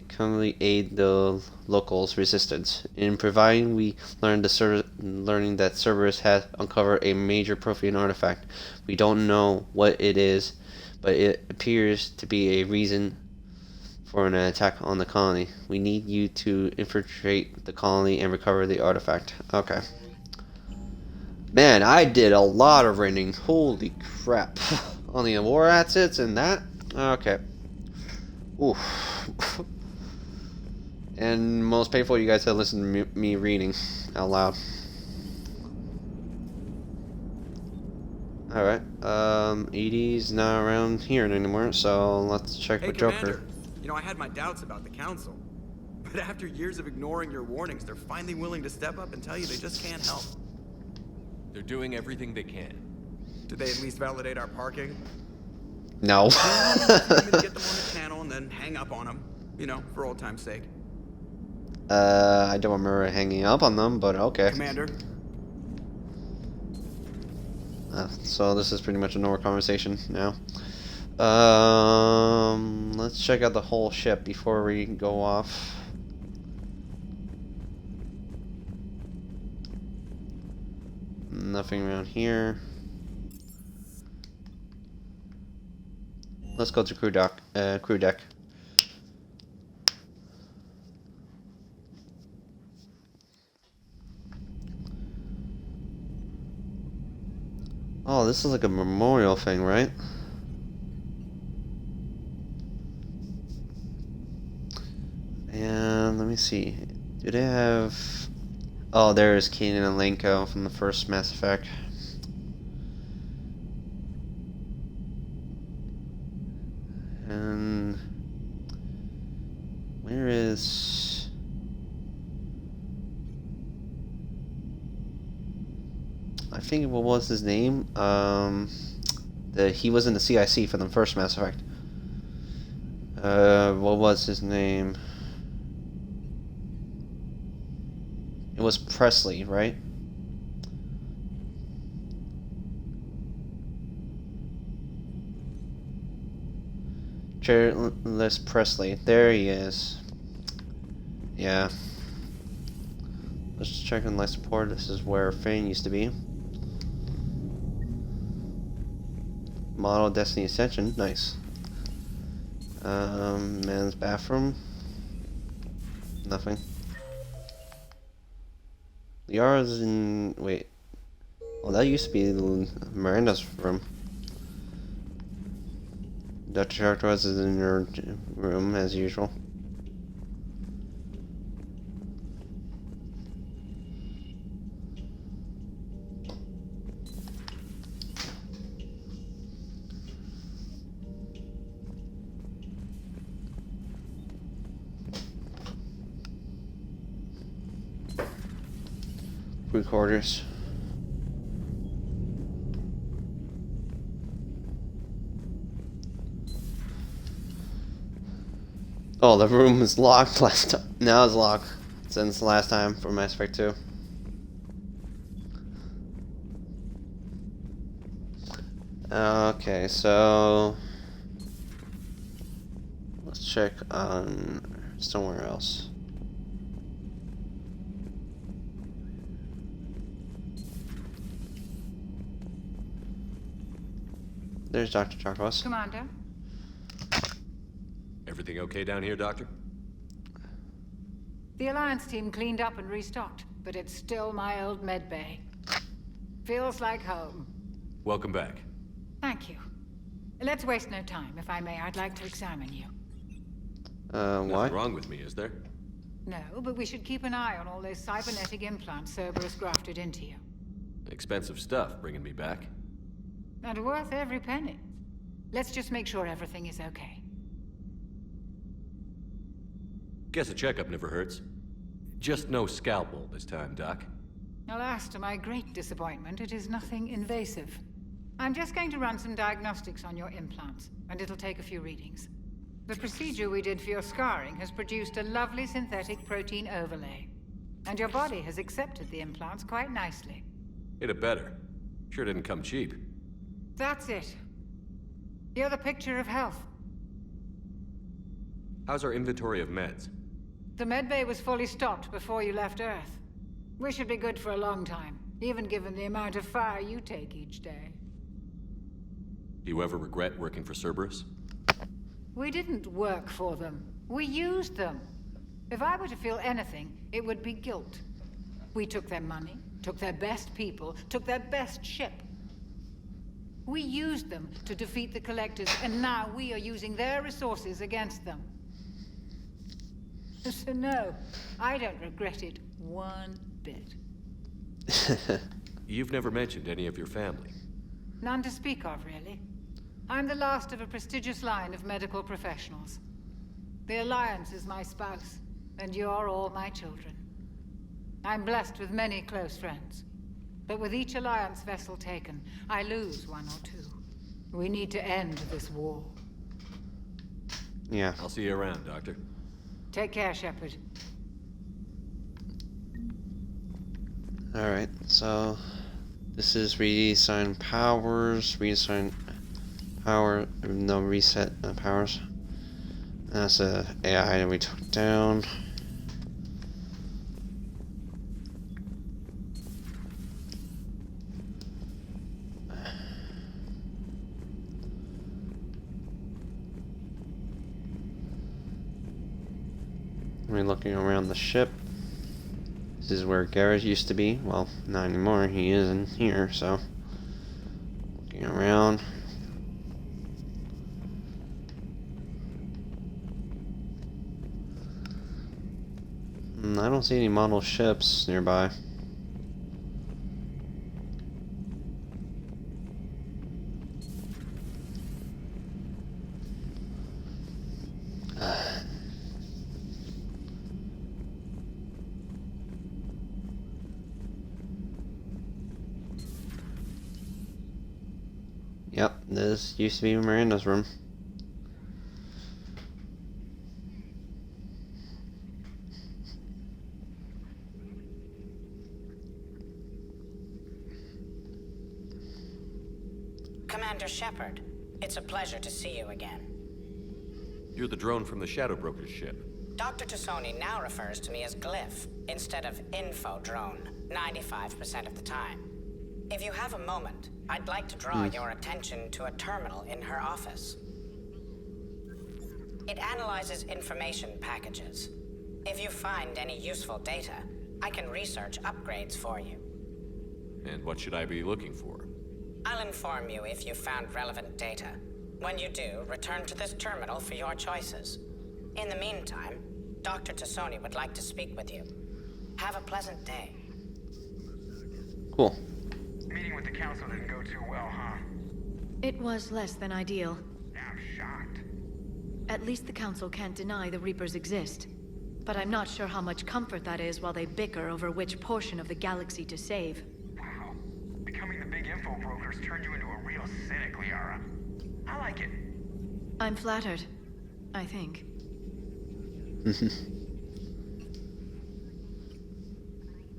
currently aid the locals' resistance. In providing, we learning that Cerberus has uncovered a major Prothean artifact. We don't know what it is, but it appears to be a reason for an attack on the colony. We need you to infiltrate the colony and recover the artifact. Okay. Man, I did a lot of reading. Holy crap. On the war assets and that? Okay. Oof. And most painful, you guys have listened to me reading out loud. Alright, Edie's not around here anymore, so let's check with Joker. Commander. You know, I had my doubts about the Council. But after years of ignoring your warnings, they're finally willing to step up and tell you they just can't help. They're doing everything they can. Did they at least validate our parking? No. Get them on the channel and then hang up on them. You know, for old time's sake. I don't remember hanging up on them, but okay. Commander. So this is pretty much a normal conversation now. Let's check out the whole ship before we go off. Nothing around here. Let's go to crew deck. Oh, this is like a memorial thing, right? And let me see. Do they have... Oh, there's Kanan and Lenko from the first Mass Effect. And... where is... I think what was his name? He was in the CIC for the first Mass Effect. What was his name? It was Presley, right? Charles Presley. There he is. Yeah. Let's just check on life support. This is where Fane used to be. Model Destiny Ascension. Nice. Man's bathroom. Nothing. Liara's in... wait. Well, that used to be Miranda's room. Dr. Characterized is in her room, as usual. Quarters. Oh, the room was locked last time. Now it's locked since the last time for Mass Effect 2. Okay, so let's check on somewhere else. There's Dr. Charkos. Commander? Everything okay down here, Doctor? The Alliance team cleaned up and restocked, but it's still my old med bay. Feels like home. Welcome back. Thank you. Let's waste no time. If I may, I'd like to examine you. Why? Nothing wrong with me, is there? No, but we should keep an eye on all those cybernetic implants Cerberus grafted into you. Expensive stuff, bringing me back. And worth every penny. Let's just make sure everything is okay. Guess a checkup never hurts. Just no scalpel this time, Doc. Alas, to my great disappointment, it is nothing invasive. I'm just going to run some diagnostics on your implants, and it'll take a few readings. The procedure we did for your scarring has produced a lovely synthetic protein overlay. And your body has accepted the implants quite nicely. It had better. Sure didn't come cheap. That's it. You're the picture of health. How's our inventory of meds? The medbay was fully stocked before you left Earth. We should be good for a long time, even given the amount of fire you take each day. Do you ever regret working for Cerberus? We didn't work for them. We used them. If I were to feel anything, it would be guilt. We took their money, took their best people, took their best ship. We used them to defeat the Collectors, and now we are using their resources against them. So no, I don't regret it one bit. You've never mentioned any of your family. None to speak of, really. I'm the last of a prestigious line of medical professionals. The Alliance is my spouse, and you're all my children. I'm blessed with many close friends. But with each Alliance vessel taken, I lose one or two. We need to end this war. Yeah. I'll see you around, Doctor. Take care, Shepard. Alright, so this is reassign powers, reassign power, no reset powers. That's a AI that we took down. We're looking around the ship. This is where Garrett used to be. Well, not anymore. He isn't here, so looking around. I don't see any model ships nearby. Yep, this used to be Miranda's room. Commander Shepard, it's a pleasure to see you again. You're the drone from the Shadow Broker's ship. Dr. Tassoni now refers to me as Glyph instead of Info Drone 95% of the time. If you have a moment, I'd like to draw your attention to a terminal in her office. It analyzes information packages. If you find any useful data, I can research upgrades for you. And what should I be looking for? I'll inform you if you've found relevant data. When you do, return to this terminal for your choices. In the meantime, Dr. Tassoni would like to speak with you. Have a pleasant day. Cool. Meeting with the council didn't go too well, huh? It was less than ideal. I'm shocked. At least the council can't deny the Reapers exist. But I'm not sure how much comfort that is while they bicker over which portion of the galaxy to save. Wow. Becoming the big info brokers turned you into a real cynic, Liara. I like it. I'm flattered. I think.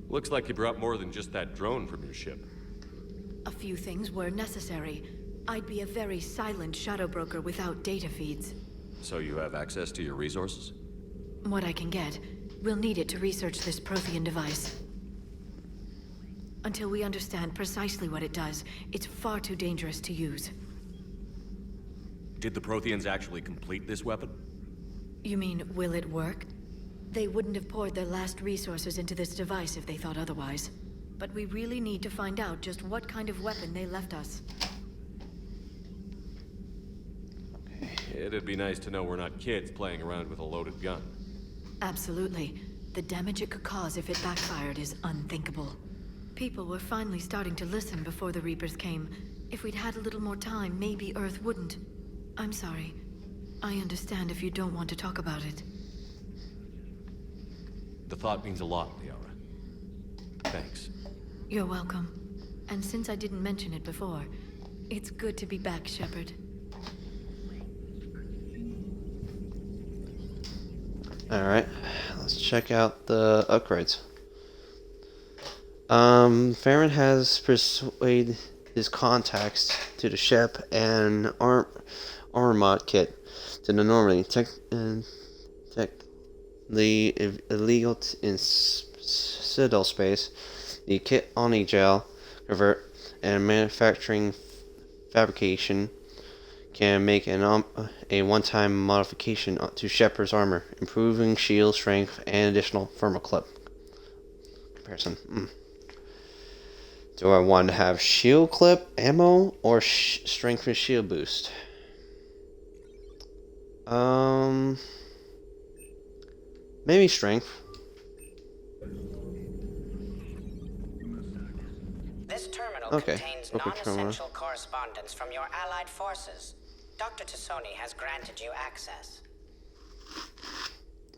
Looks like you brought more than just that drone from your ship. A few things were necessary. I'd be a very silent shadow broker without data feeds. So you have access to your resources? What I can get. We'll need it to research this Prothean device. Until we understand precisely what it does, it's far too dangerous to use. Did the Protheans actually complete this weapon? You mean, will it work? They wouldn't have poured their last resources into this device if they thought otherwise. But we really need to find out just what kind of weapon they left us. It'd be nice to know we're not kids playing around with a loaded gun. Absolutely. The damage it could cause if it backfired is unthinkable. People were finally starting to listen before the Reapers came. If we'd had a little more time, maybe Earth wouldn't. I'm sorry. I understand if you don't want to talk about it. The thought means a lot, Liara. Thanks. You're welcome. And since I didn't mention it before, It's good to be back, Shepard. Alright, let's check out the upgrades. Farron has persuaded his contacts to the ship and armor mod kit to the Normandy. The illegal in Citadel space, the kit Oni gel convert and manufacturing fabrication can make a one-time modification to Shepard's armor, improving shield strength and additional thermal clip comparison. Do I want to have shield clip ammo or strength and shield boost? Maybe strength. This terminal Okay. contains non-essential correspondence from your allied forces. Dr. Tassoni has granted you access.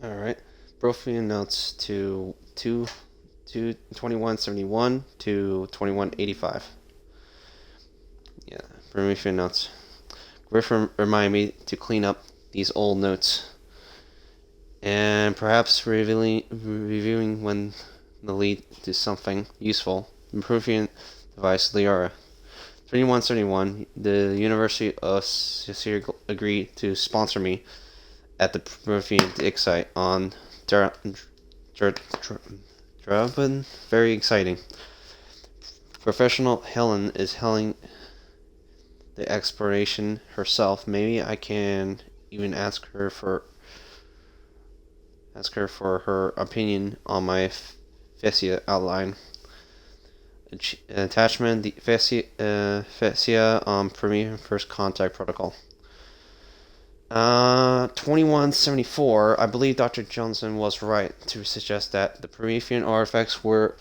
Alright. Profian notes to 2171 to 2185. Yeah, Promethean notes. Griffin remind me to clean up these old notes. And perhaps reviewing when they lead to something useful. Promethean device Liara. 2171, the University of Cesar agreed to sponsor me at the Promethean dig site on Drabin. Very exciting. Professional Helen is helling the exploration herself. Maybe I can even ask her for her opinion on my Fessia outline. Attachment: the Fessia on Promethean First Contact Protocol. 2174. I believe Dr. Johnson was right to suggest that the Promethean artifacts were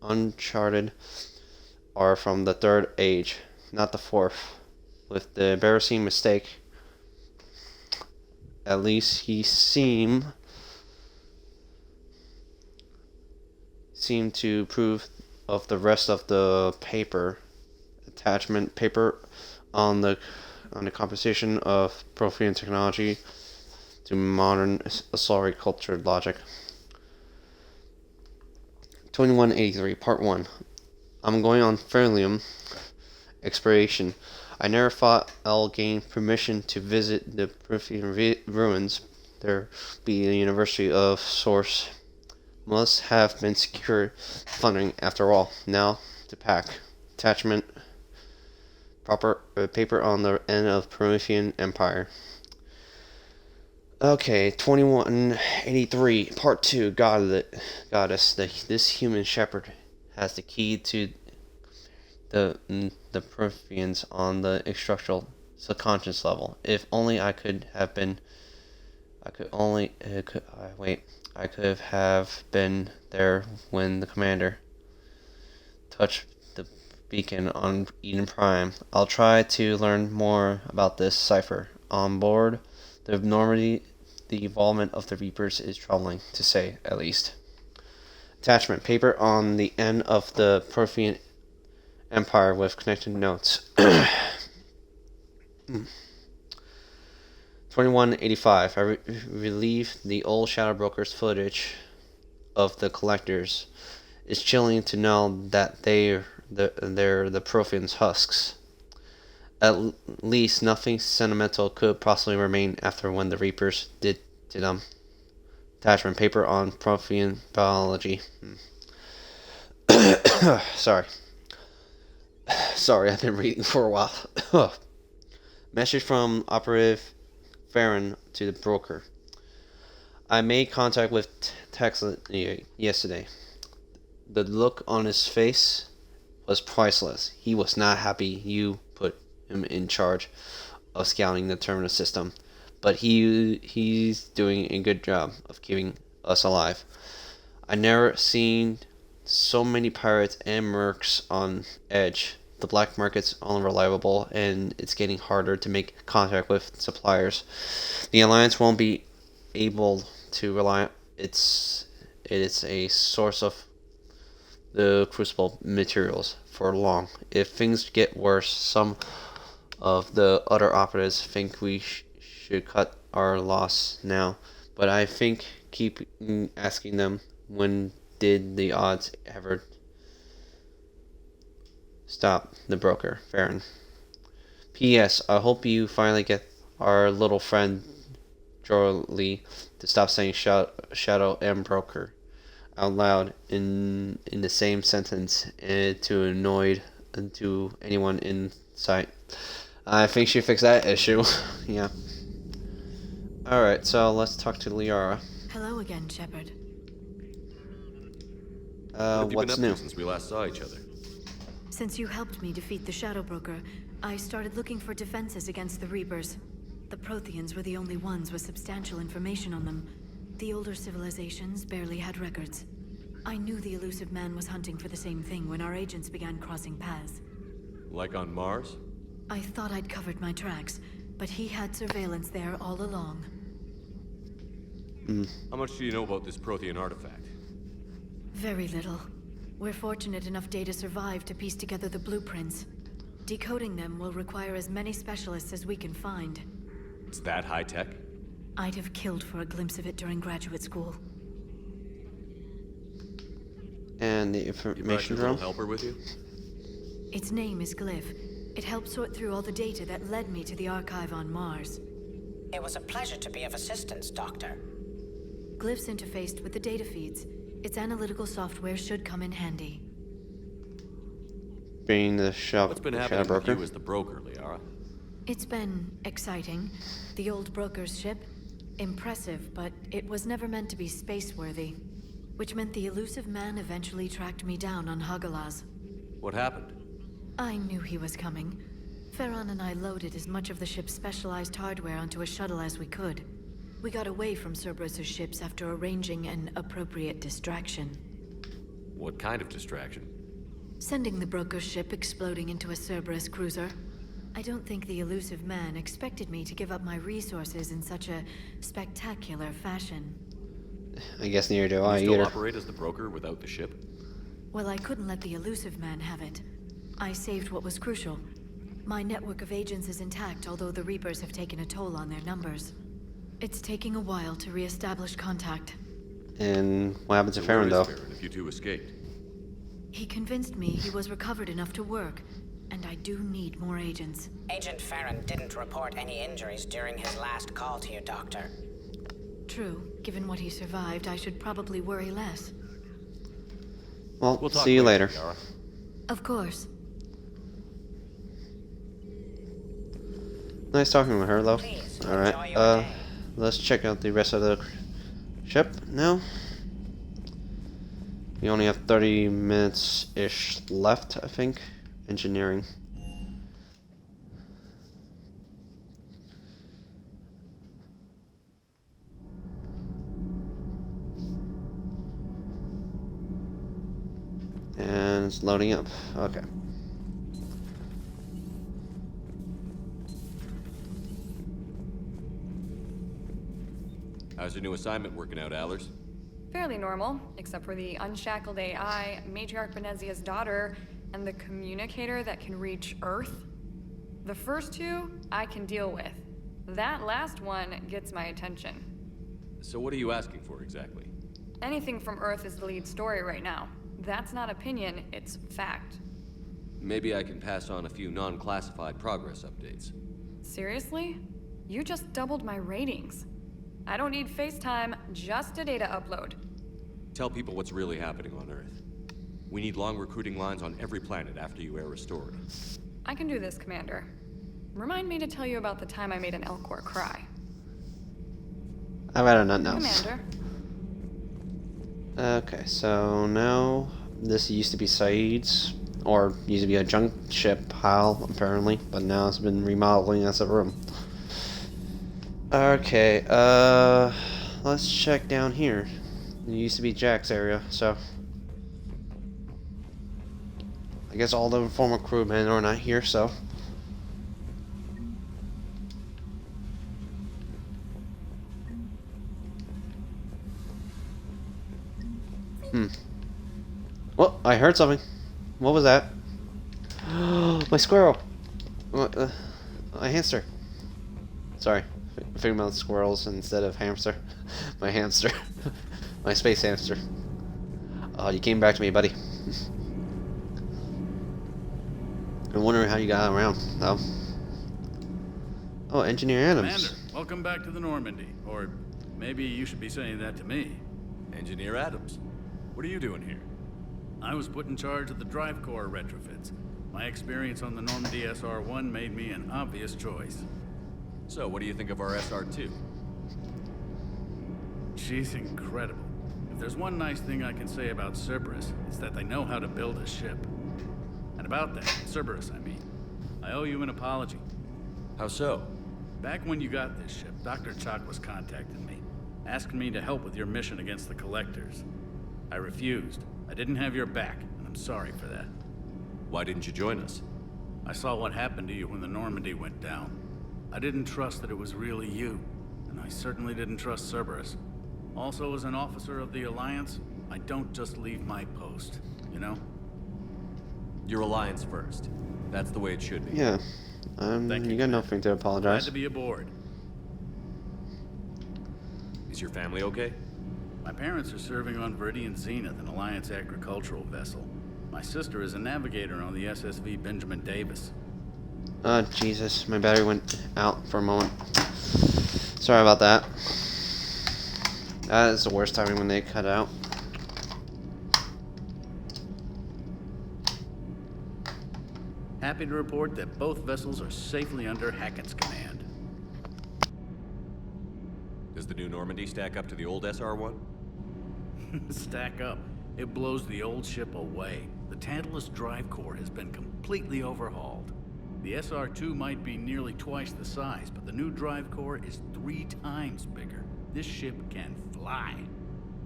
uncharted are from the Third Age, not the Fourth. With the embarrassing mistake, at least he seemed to prove of the rest of the paper. Attachment: paper on the composition of Promethean technology to modern Asari culture logic. 2183, Part 1. I'm going on Ferlium exploration. I never thought I'll gain permission to visit the Promethean ruins. There be a University of Source. Must have been secured funding after all. Now to pack. Attachment: proper paper on the end of Promethean Empire. Okay, 2183, Part 2, Goddess. This human shepherd has the key to the Prometheans on the extrastructural subconscious level. If only I could have been. I could have been there when the commander touched the beacon on Eden Prime. I'll try to learn more about this cipher. On board the Normandy, the involvement of the Reapers is troubling, to say at least. Attachment: paper on the end of the Promethean Empire with connected notes. 2185. I relieve the old Shadow Brokers footage of the collectors. It's chilling to know that they're the Promethean's husks. At least nothing sentimental could possibly remain after when the Reapers did to them. Attachment: paper on Promethean biology. Sorry, I've been reading for a while. Message from Operative Farron to the broker. I made contact with Texan yesterday. The look on his face was priceless. He was not happy you put him in charge of scouting the terminal system, but he's doing a good job of keeping us alive. I never seen so many pirates and mercs on edge. The black market's unreliable, and it's getting harder to make contact with suppliers. The Alliance won't be able to rely. It is a source of the crucible materials. for long. If things get worse, some of the other operatives think we should cut our loss now. But I think keep asking them, when did the odds ever stop the broker, Farron? P.S. I hope you finally get our little friend Jolie to stop saying shadow and broker out loud in the same sentence to annoy to anyone in sight. I think she fixed that issue. Yeah. Alright, so let's talk to Liara. Hello again, Shepard. What have you What's been up new? to since we last saw each other? Since you helped me defeat the Shadow Broker, I started looking for defenses against the Reapers. The Protheans were the only ones with substantial information on them. The older civilizations barely had records. I knew the Illusive Man was hunting for the same thing when our agents began crossing paths. Like on Mars? I thought I'd covered my tracks, but he had surveillance there all along. How much do you know about this Prothean artifact? Very little. We're fortunate enough Data survived to piece together the blueprints. Decoding them will require as many specialists as we can find. It's that high-tech? I'd have killed for a glimpse of it during graduate school. And the You brought information your little drone? helper with you? Its name is Glyph. It helped sort through all the data that led me to the archive on Mars. It was a pleasure to be of assistance, Doctor. Glyph's interfaced with the data feeds. Its analytical software should come in handy. Being the What's been shadow happening with broker? you as the broker, Liara? It's been exciting. The old broker's ship, impressive, but it was never meant to be space-worthy. Which meant the Illusive Man eventually tracked me down on Hagalaz. What happened? I knew he was coming. Farron and I loaded as much of the ship's specialized hardware onto a shuttle as we could. We got away from Cerberus' ships after arranging an appropriate distraction. What kind of distraction? Sending the broker's ship exploding into a Cerberus cruiser. I don't think the Illusive Man expected me to give up my resources in such a spectacular fashion. I guess neither do You I still either. operate as the broker without the ship? Well, I couldn't let the Illusive Man have it. I saved what was crucial. My network of agents is intact, although the Reapers have taken a toll on their numbers. It's taking a while to re-establish contact. And what happened to So Farron, where is though? Farron if you two escaped? He convinced me he was recovered enough to work, and I do need more agents. Agent Farron didn't report any injuries during his last call to you, Doctor. True. Given what he survived, I should probably worry less. Well, We'll talk see you later. Liara. Of course. Nice talking with her, though. Please, Alright, enjoy your day. let's check out the rest of the ship now. We only have 30 minutes-ish left, I think. Engineering. And it's loading up. Okay. How's your new assignment working out, Allers? Fairly normal, except for the unshackled AI, Matriarch Benezia's daughter, and the communicator that can reach Earth. The first two, I can deal with. That last one gets my attention. So what are you asking for exactly? Anything from Earth is the lead story right now. That's not opinion, it's fact. Maybe I can pass on a few non-classified progress updates. Seriously? You just doubled my ratings. I don't need FaceTime, just a data upload. Tell people what's really happening on Earth. We need long recruiting lines on every planet after you air restored. I can do this, Commander. Remind me to tell you about the time I made an Elcor cry. I'd rather not know. Commander. Okay, so now this used to be Saeed's, or used to be a junk ship pile, apparently, but now it's been remodeling as a room. Okay, let's check down here. It used to be Jack's area, so I guess all the former crewmen are not here, so Well, I heard something. What was that? My squirrel! My hamster. Sorry. I'm thinking about squirrels instead of hamster. My hamster. My space hamster. Oh, you came back to me, buddy. I'm wondering how you got around, though. Oh, Engineer Adams. Commander, welcome back to the Normandy. Or maybe you should be saying that to me. Engineer Adams, what are you doing here? I was put in charge of the drive core retrofits. My experience on the Normandy SR-1 made me an obvious choice. So, what do you think of our SR-2? She's incredible. If there's one nice thing I can say about Cerberus, it's that they know how to build a ship. And about that, Cerberus, I mean, I owe you an apology. How so? Back when you got this ship, Dr. Chalk was contacting me, asking me to help with your mission against the Collectors. I refused. I didn't have your back, and I'm sorry for that. Why didn't you join us? I saw what happened to you when the Normandy went down. I didn't trust that it was really you, and I certainly didn't trust Cerberus. Also, as an officer of the Alliance, I don't just leave my post, you know? Your Alliance first. That's the way it should be. Yeah. You got nothing to apologize. Glad to be aboard. Is your family okay? My parents are serving on Viridian Zenith, an Alliance agricultural vessel. My sister is a navigator on the SSV Benjamin Davis. Oh, Jesus. My battery went out for a moment. Sorry about that. That is the worst timing when they cut out. Happy to report that both vessels are safely under Hackett's command. Does the new Normandy stack up to the old SR-1? Stack up. It blows the old ship away. The Tantalus drive core has been completely overhauled. The SR-2 might be nearly twice the size, but the new drive core is 3 times bigger. This ship can fly.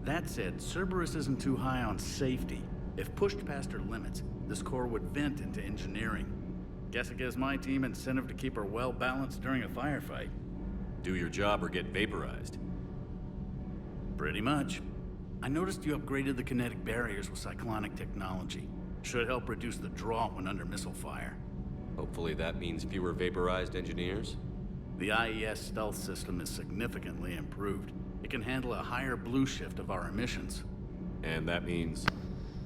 That said, Cerberus isn't too high on safety. If pushed past her limits, this core would vent into engineering. Guess it gives my team incentive to keep her well balanced during a firefight. Do your job or get vaporized. Pretty much. I noticed you upgraded the kinetic barriers with cyclonic technology. Should help reduce the draw when under missile fire. Hopefully that means fewer vaporized engineers? The IES stealth system is significantly improved. It can handle a higher blue shift of our emissions. And that means?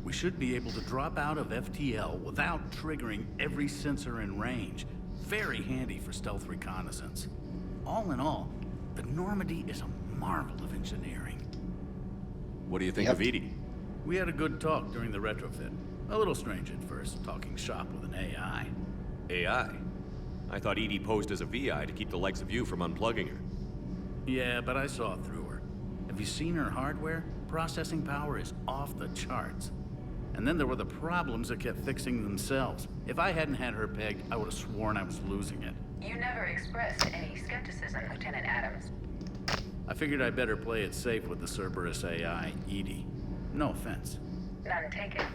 We should be able to drop out of FTL without triggering every sensor in range. Very handy for stealth reconnaissance. All in all, the Normandy is a marvel of engineering. What do you think of Edie? We had a good talk during the retrofit. A little strange at first, talking shop with an AI. AI? I thought Edie posed as a VI to keep the likes of you from unplugging her. Yeah, but I saw through her. Have you seen her hardware? Processing power is off the charts. And then there were the problems that kept fixing themselves. If I hadn't had her pegged, I would have sworn I was losing it. You never expressed any skepticism, Lieutenant Adams. I figured I'd better play it safe with the Cerberus AI, Edie. No offense. None taken.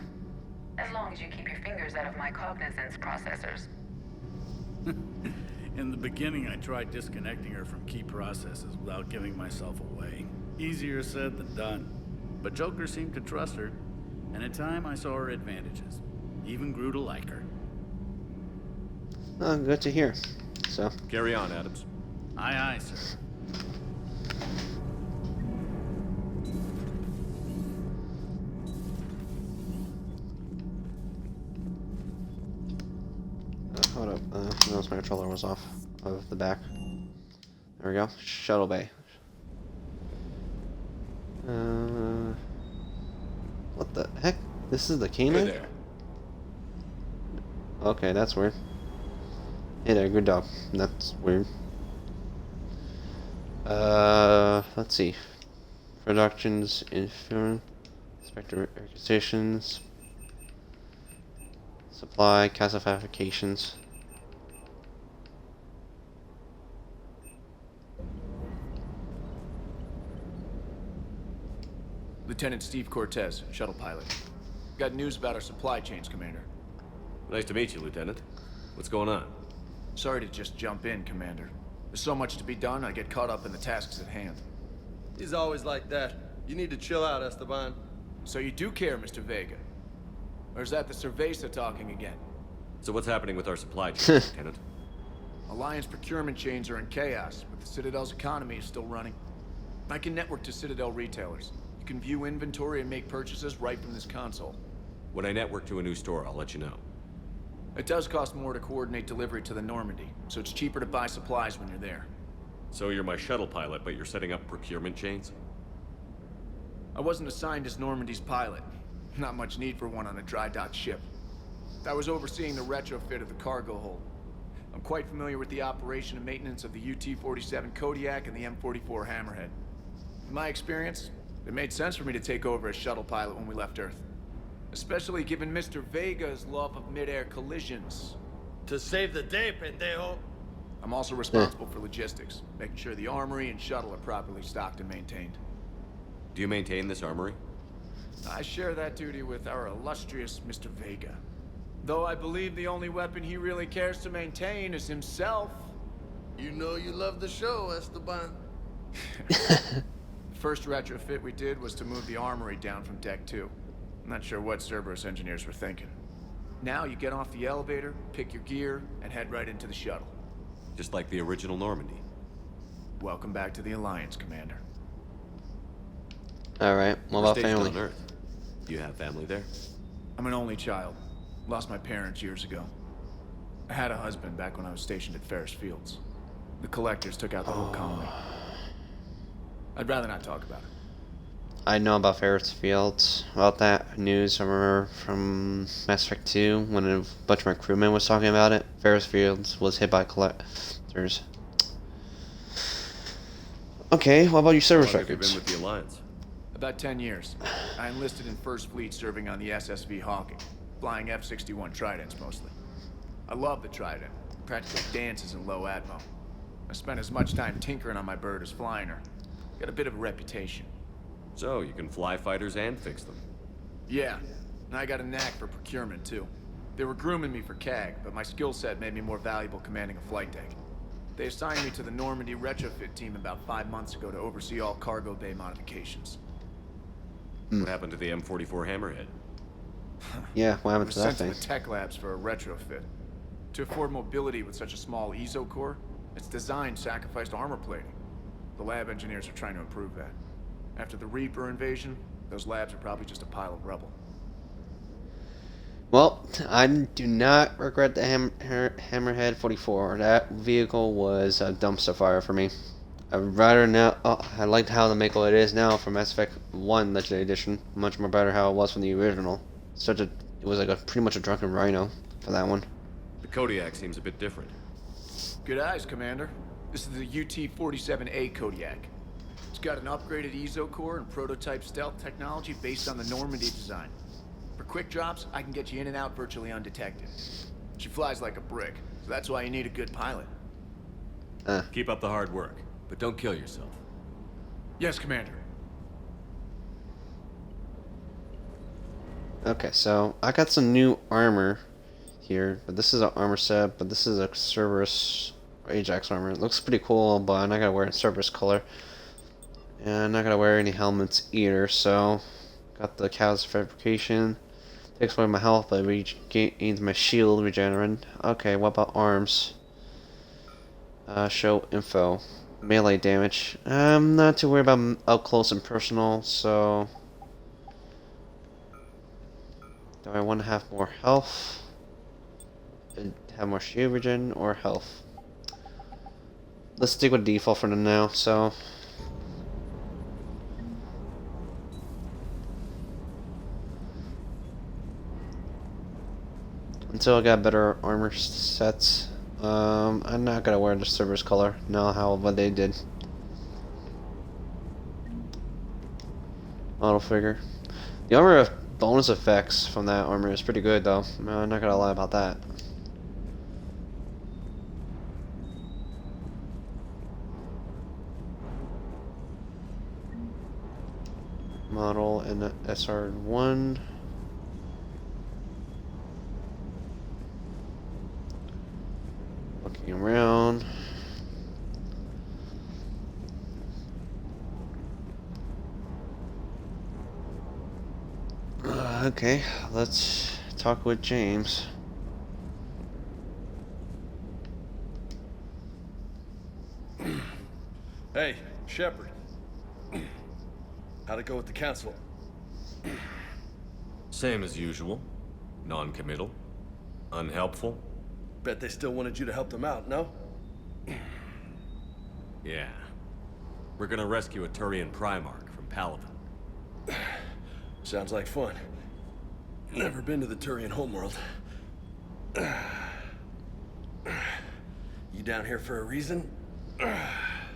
As long as you keep your fingers out of my cognizance processors. In the beginning, I tried disconnecting her from key processes without giving myself away. Easier said than done. But Joker seemed to trust her, and in time I saw her advantages. Even grew to like her. Oh, good to hear. So. Carry on, Adams. Aye, aye, sir. Hold up. Notice my controller was off of the back. There we go. Shuttle bay. What the heck? This is the canine? Hey there. Okay, that's weird. Hey there, good dog. That's weird. Let's see. Productions, Inferno, Spectre acquisitions, supply, classifications. Lieutenant Steve Cortez, shuttle pilot. Got news about our supply chains, Commander. Nice to meet you, Lieutenant. What's going on? Sorry to just jump in, Commander. There's so much to be done, I get caught up in the tasks at hand. He's always like that. You need to chill out, Esteban. So you do care, Mr. Vega? Or is that the Cerveza talking again? So what's happening with our supply chain, Lieutenant? Alliance procurement chains are in chaos, but the Citadel's economy is still running. I can network to Citadel retailers. You can view inventory and make purchases right from this console. When I network to a new store, I'll let you know. It does cost more to coordinate delivery to the Normandy, so it's cheaper to buy supplies when you're there. So you're my shuttle pilot, but you're setting up procurement chains? I wasn't assigned as Normandy's pilot. Not much need for one on a dry dock ship. I was overseeing the retrofit of the cargo hold. I'm quite familiar with the operation and maintenance of the UT-47 Kodiak and the M44 Hammerhead. In my experience, it made sense for me to take over as shuttle pilot when we left Earth. Especially given Mr. Vega's love of mid-air collisions. To save the day, pendejo. I'm also responsible for logistics, making sure the armory and shuttle are properly stocked and maintained. Do you maintain this armory? I share that duty with our illustrious Mr. Vega. Though I believe the only weapon he really cares to maintain is himself. You know you love the show, Esteban. The first retrofit we did was to move the armory down from Deck 2. I'm not sure what Cerberus engineers were thinking. Now you get off the elevator, pick your gear, and head right into the shuttle. Just like the original Normandy. Welcome back to the Alliance, Commander. Alright, what about Stationed family? on Earth. Do you have family there? I'm an only child. Lost my parents years ago. I had a husband back when I was stationed at Ferris Fields. The Collectors took out the whole colony. I'd rather not talk about it. I know about Ferris Fields. About that news, I remember from Mass Effect 2 when a bunch of my crewmen was talking about it. Ferris Fields was hit by collectors. Okay, what about your service How long records? have you been with the Alliance? About 10 years. I enlisted in First Fleet serving on the SSV Hawking, flying F-61 Tridents mostly. I love the Trident. Practically dances in low atmo. I spent as much time tinkering on my bird as flying her. Got a bit of a reputation. So, you can fly fighters and fix them. Yeah, and I got a knack for procurement too. They were grooming me for CAG, but my skill set made me more valuable commanding a flight deck. They assigned me to the Normandy retrofit team about 5 months ago to oversee all cargo bay modifications. What happened to the M44 Hammerhead? Yeah, what happened I was to that sent to thing? the tech labs for a retrofit. To afford mobility with such a small ESO core, its design sacrificed armor plating. The lab engineers are trying to improve that. After the Reaper invasion, those labs are probably just a pile of rubble. Well, I do not regret the Hammerhead 44. That vehicle was a dumpster fire for me. I'd rather now. Oh, I liked how the Mako it is now from Mass Effect 1 Legendary Edition. Much more better how it was from the original. It was like pretty much a drunken rhino for that one. The Kodiak seems a bit different. Good eyes, Commander. This is the UT-47A Kodiak. It's got an upgraded ESO core and prototype stealth technology based on the Normandy design. For quick drops, I can get you in and out virtually undetected. She flies like a brick, so that's why you need a good pilot. Keep up the hard work, but don't kill yourself. Yes, Commander. Okay, so I got some new armor here, but this is an armor set, but this is a Cerberus Ajax armor. It looks pretty cool, but I'm not gonna wear it in Cerberus color. And I'm not gonna wear any helmets either, so got the Catalyst Fabrication. Takes away my health, but regains my shield regenerant. Okay, what about arms? Show info. Melee damage. I'm not too worried about up close and personal, so... Do I want to have more health? Have more shield regen or health? Let's stick with default for now, so... Until I got better armor sets, I'm not gonna wear the Cerberus color. Know how what they did. Model figure. The armor bonus effects from that armor is pretty good, though. I'm not gonna lie about that. Model in the SR1. Looking around. Okay, let's talk with James. Shepard. How'd it go with the council? Same as usual. Non-committal. Unhelpful. Bet they still wanted you to help them out, no? Yeah. We're gonna rescue a Turian Primarch from Palaven. Sounds like fun. Never been to the Turian homeworld. You down here for a reason?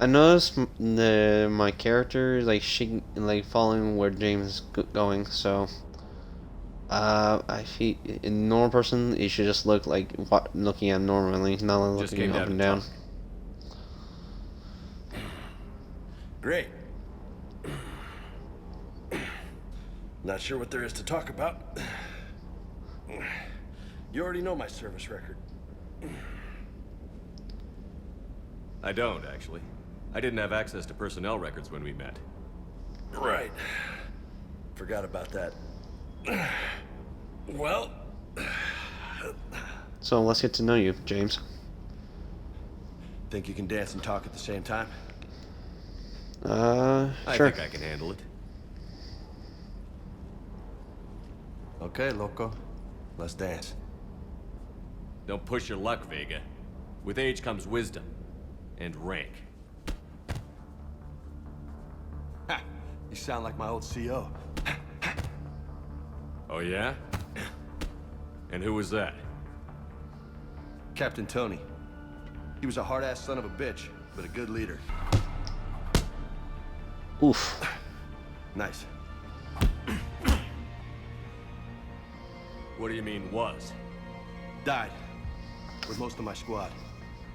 I noticed my character like following where James is going, so I feel in normal person you should just look like looking at him normally, not like looking up and down. Great. Not sure what there is to talk about. You already know my service record. I don't, actually. I didn't have access to personnel records when we met. Right. Forgot about that. Well... So let's get to know you, James. Think you can dance and talk at the same time? I Sure. think I can handle it. Okay, loco. Let's dance. Don't push your luck, Vega. With age comes wisdom. And rank. Ha! You sound like my old CO. Oh yeah? And who was that? Captain Tony. He was a hard-ass son of a bitch, but a good leader. Oof. Nice. What do you mean, was? Died. With most of my squad.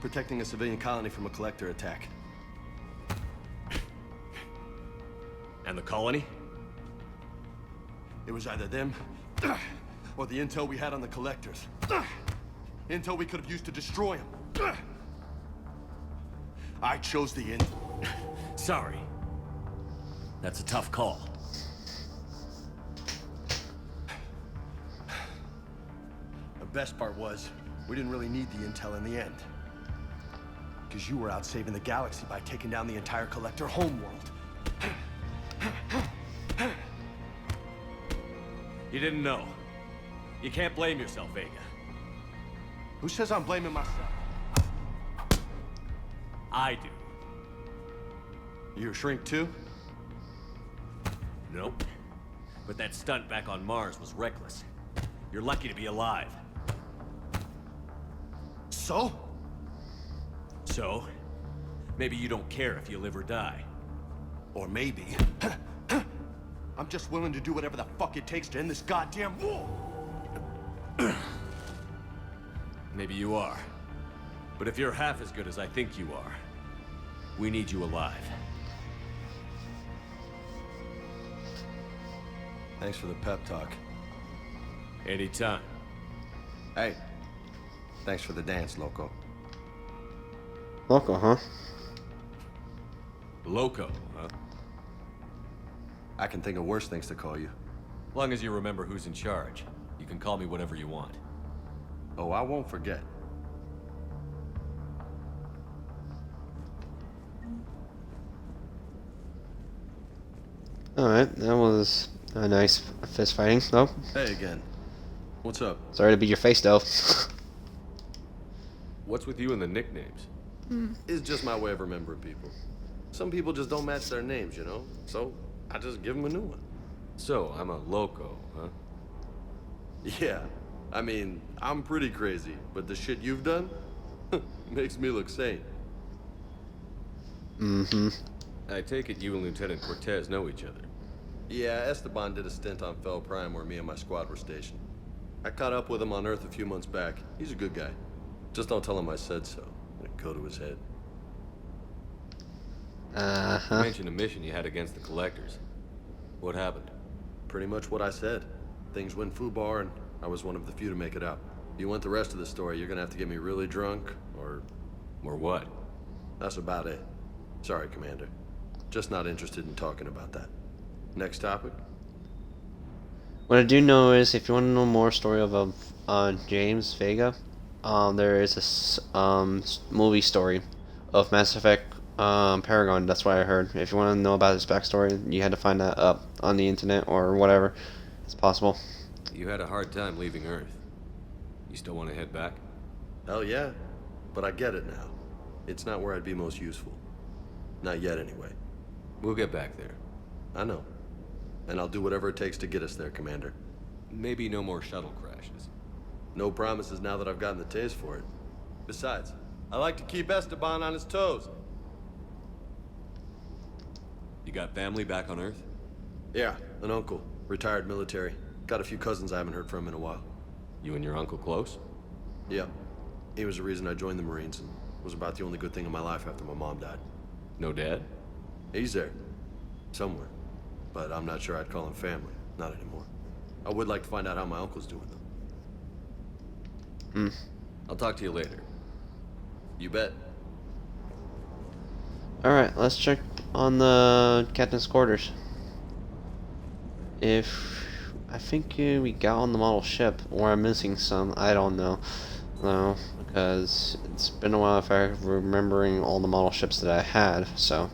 Protecting a civilian colony from a collector attack. And the colony? It was either them, or the intel we had on the collectors. Intel we could have used to destroy them. I chose the intel. Sorry. That's a tough call. The best part was, we didn't really need the intel in the end. Because you were out saving the galaxy by taking down the entire Collector homeworld. You didn't know. You can't blame yourself, Vega. Who says I'm blaming myself? I do. You a shrink too? Nope. But that stunt back on Mars was reckless. You're lucky to be alive. So? So? Maybe you don't care if you live or die. Or maybe... I'm just willing to do whatever the fuck it takes to end this goddamn war! Maybe you are. But if you're half as good as I think you are, we need you alive. Thanks for the pep talk. Anytime. Hey, thanks for the dance, Loco. Loco, huh? Loco, huh? I can think of worse things to call you. Long as you remember who's in charge, you can call me whatever you want. Oh, I won't forget. Alright, that was a nice fist fighting, though. Hey again. What's up? Sorry to be your face, though. What's with you and the nicknames? It's just my way of remembering people. Some people just don't match their names, you know? So, I just give them a new one. So, I'm a loco, huh? Yeah. I mean, I'm pretty crazy, but the shit you've done makes me look sane. Mm-hmm. I take it you and Lieutenant Cortez know each other. Yeah, Esteban did a stint on Fel Prime where me and my squad were stationed. I caught up with him on Earth a few months back. He's a good guy. Just don't tell him I said so. It'd go to his head. You mentioned a mission you had against the Collectors. What happened? Pretty much what I said. Things went foobar, and I was one of the few to make it out. If you want the rest of the story, you're gonna have to get me really drunk, or... Or what? That's about it. Sorry, Commander. Just not interested in talking about that. Next topic? What I do know is, if you want to know more story of James Vega, there is a movie story of Mass Effect Paragon. That's what I heard. If you want to know about his backstory, you had to find that up on the internet or whatever. It's possible. You had a hard time leaving Earth. You still want to head back? Hell yeah. But I get it now. It's not where I'd be most useful. Not yet, anyway. We'll get back there. I know. And I'll do whatever it takes to get us there, Commander. Maybe no more shuttle crashes. No promises now that I've gotten the taste for it. Besides, I like to keep Esteban on his toes. You got family back on Earth? Yeah, an uncle. Retired military. Got a few cousins I haven't heard from in a while. You and your uncle close? Yeah. He was the reason I joined the Marines and was about the only good thing in my life after my mom died. No dad? He's there. Somewhere. But I'm not sure I'd call him family. Not anymore. I would like to find out how my uncle's doing, though. I'll talk to you later. You bet. Alright, let's check on the captain's quarters. I think we got on the model ship, or I'm missing some, I don't know. No, because it's been a while if I'm remembering all the model ships that I had, so.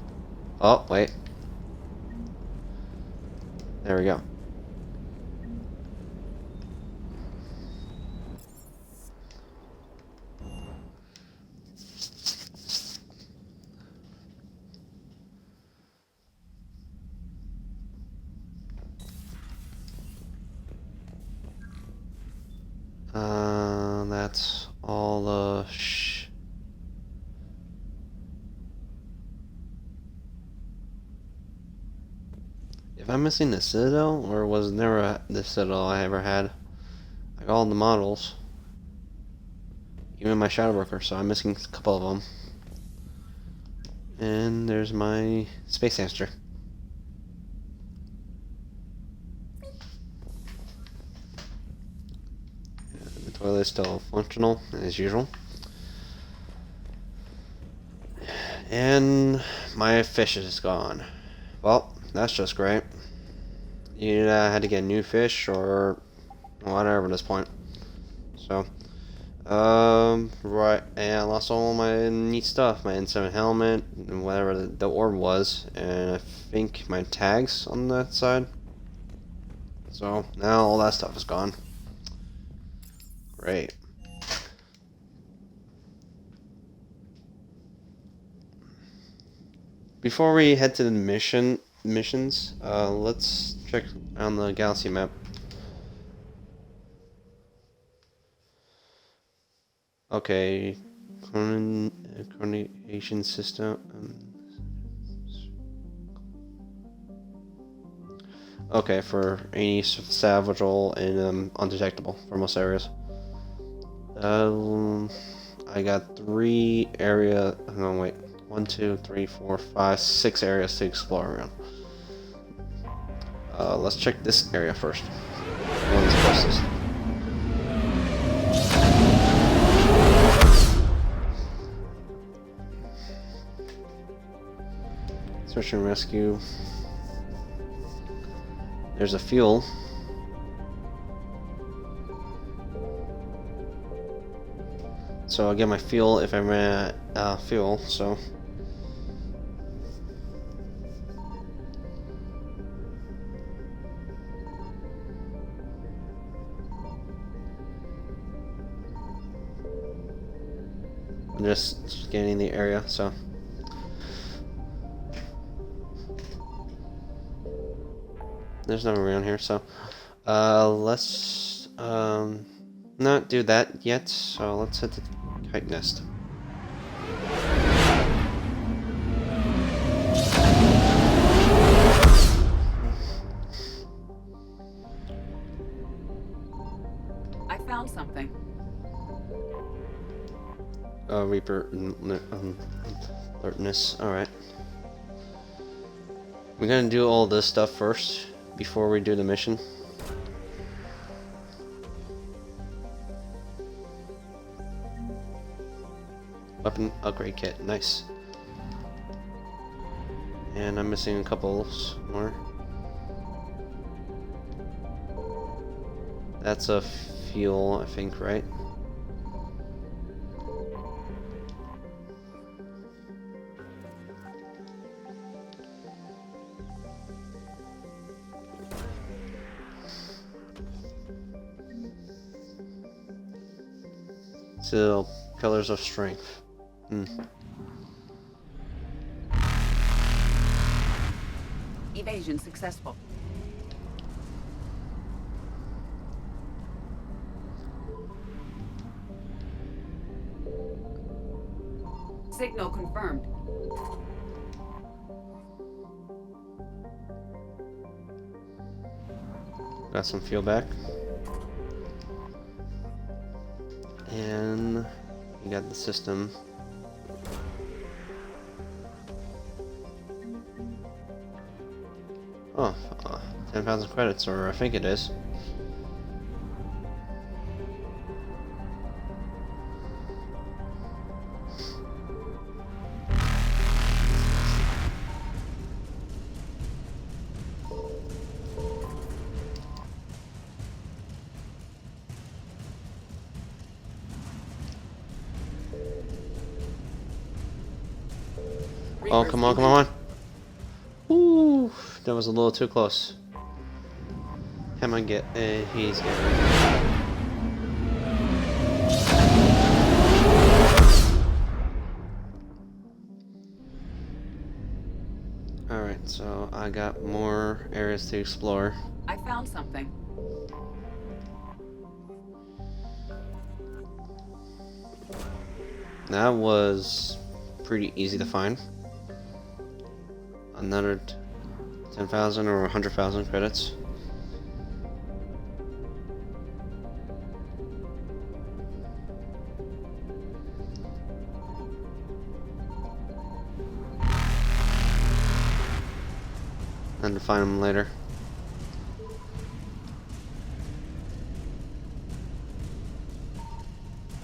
Oh, wait. There we go. That's all the If I'm missing the Citadel, or was never the Citadel I ever had? I got all the models. Even my Shadowbroker, so I'm missing a couple of them. And there's my Space Hamster. The toilet is still functional, as usual. And my fish is gone. Well, that's just great. You had to get new fish or whatever at this point. So, right, and I lost all my neat stuff. My N7 helmet, and whatever the orb was, and I think my tags on that side. So, now all that stuff is gone. Great. Before we head to the missions, let's check on the galaxy map. Okay, coordination system. Okay, for any salvageable and undetectable for most areas. I got 3 area. No, wait. 1, 2, 3, 4, 5, 6 areas to explore around. Let's check this area first. One is closest. Search and rescue. There's a fuel. So I'll get my fuel if I ran out of fuel, so. I'm just scanning the area, so. There's nothing around here, so. Let's not do that yet, so let's hit the kite nest. I found something. Reaper alertness. Alright. We're gonna do all this stuff first before we do the mission. Weapon upgrade kit, nice. And I'm missing a couple more. That's a fuel, I think, right? Still, Pillars of Strength. Evasion successful. Signal confirmed. Got some fuel back. And you got the system. Oh, 10,000 credits, or I think it is. Oh, come on, come on. Ooh, that was a little too close. Come on, get. He's getting. Alright, so I got more areas to explore. I found something. That was pretty easy to find. Another 10,000 or 100,000 credits. And to find them later.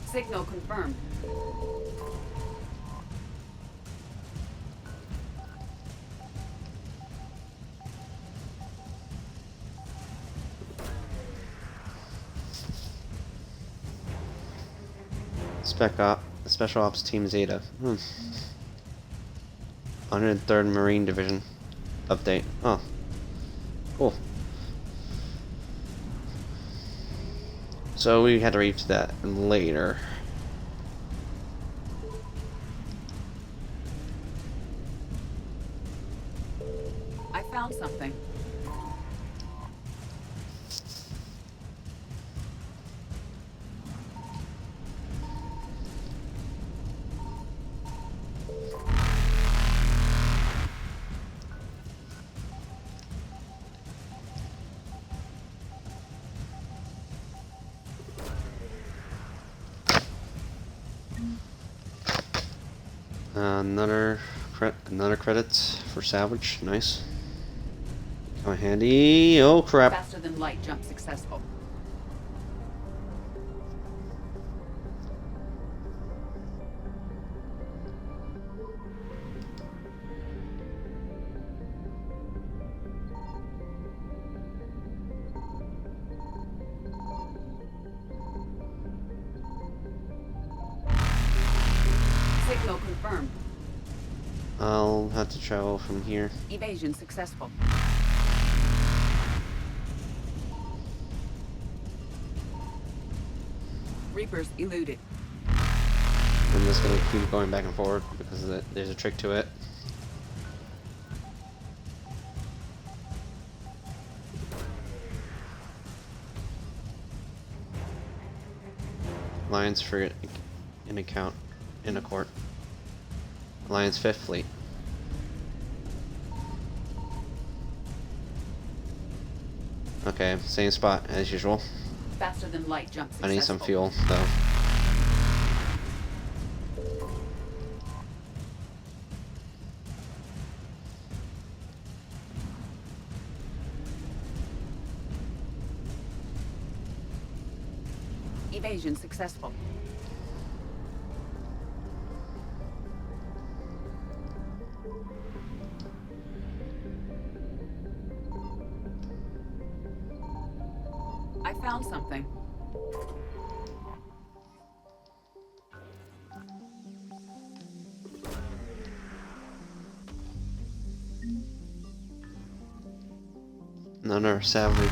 Signal confirmed. Special Ops Team Zeta. 103rd Marine Division update. Oh, cool. So we had to reach that later. I found something. Another credits for salvage. Nice. Come on, handy. Oh crap! Faster than light jump successful. Signal confirmed. I'll have to travel from here. Evasion successful. Reapers eluded. I'm just gonna keep going back and forward because there's a trick to it. Alliance frigate in a court. Alliance 5th Fleet. Okay, same spot as usual. Faster than light jump successful. I need some fuel though. Evasion successful. I found something. Another salvage.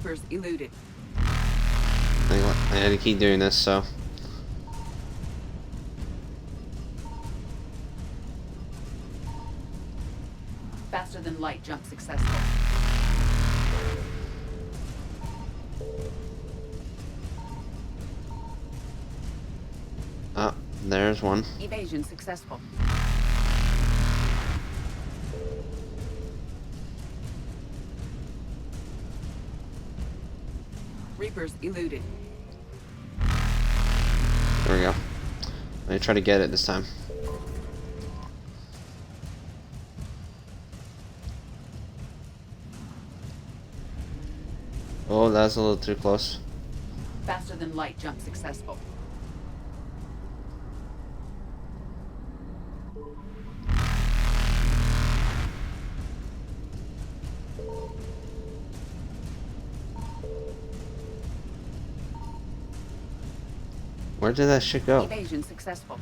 Reapers eluded. I had to keep doing this, so. Faster than light jump successful. Ah, there's one. Evasion successful. Reapers eluded. There we go. I'm gonna try to get it this time. Oh, that's a little too close. Faster than light jump successful. Where did that shit go? Evasion successful.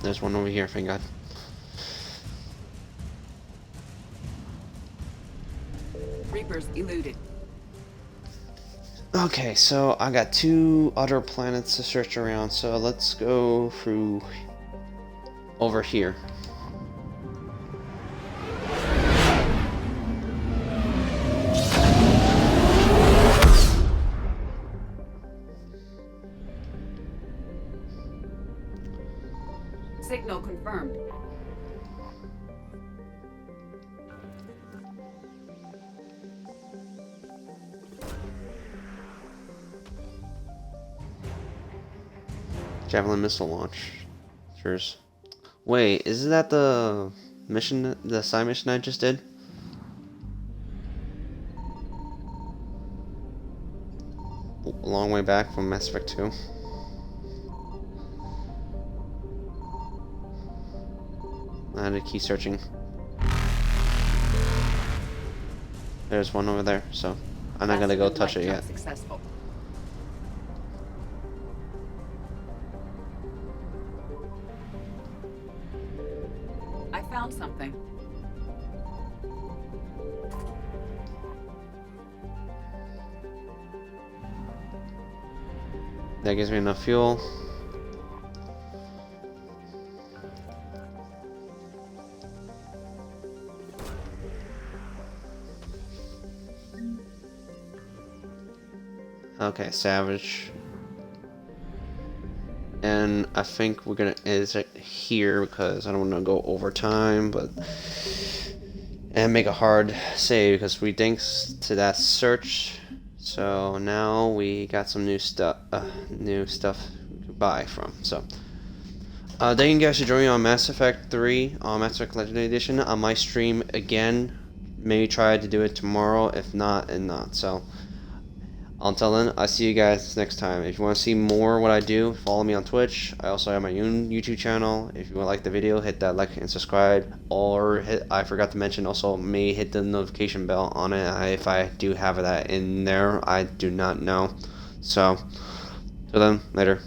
There's one over here, thank God. Reapers eluded. Okay, so I got 2 other planets to search around, so let's go through over here. Signal confirmed. Javelin missile launchers. Wait, isn't that the mission, the side mission I just did? A long way back from Mass Effect 2. I had to keep searching. There's one over there, so I'm not gonna go touch it yet. Successful. I found something. That gives me enough fuel. Okay, Savage. And I think we're gonna end it here because I don't want to go over time, but and make a hard save because we thanks to that search. So now we got some new stuff we could buy from. So thank you guys for joining me on Mass Effect 3 on Mass Effect Legendary Edition. I might stream again, maybe try to do it tomorrow, if not, and not. So until then, I'll see you guys next time. If you want to see more of what I do, follow me on Twitch. I also have my own YouTube channel. If you like the video, hit that like and subscribe. Or I forgot to mention also, may hit the notification bell on it. If I do have that in there, I do not know. So, till then, later.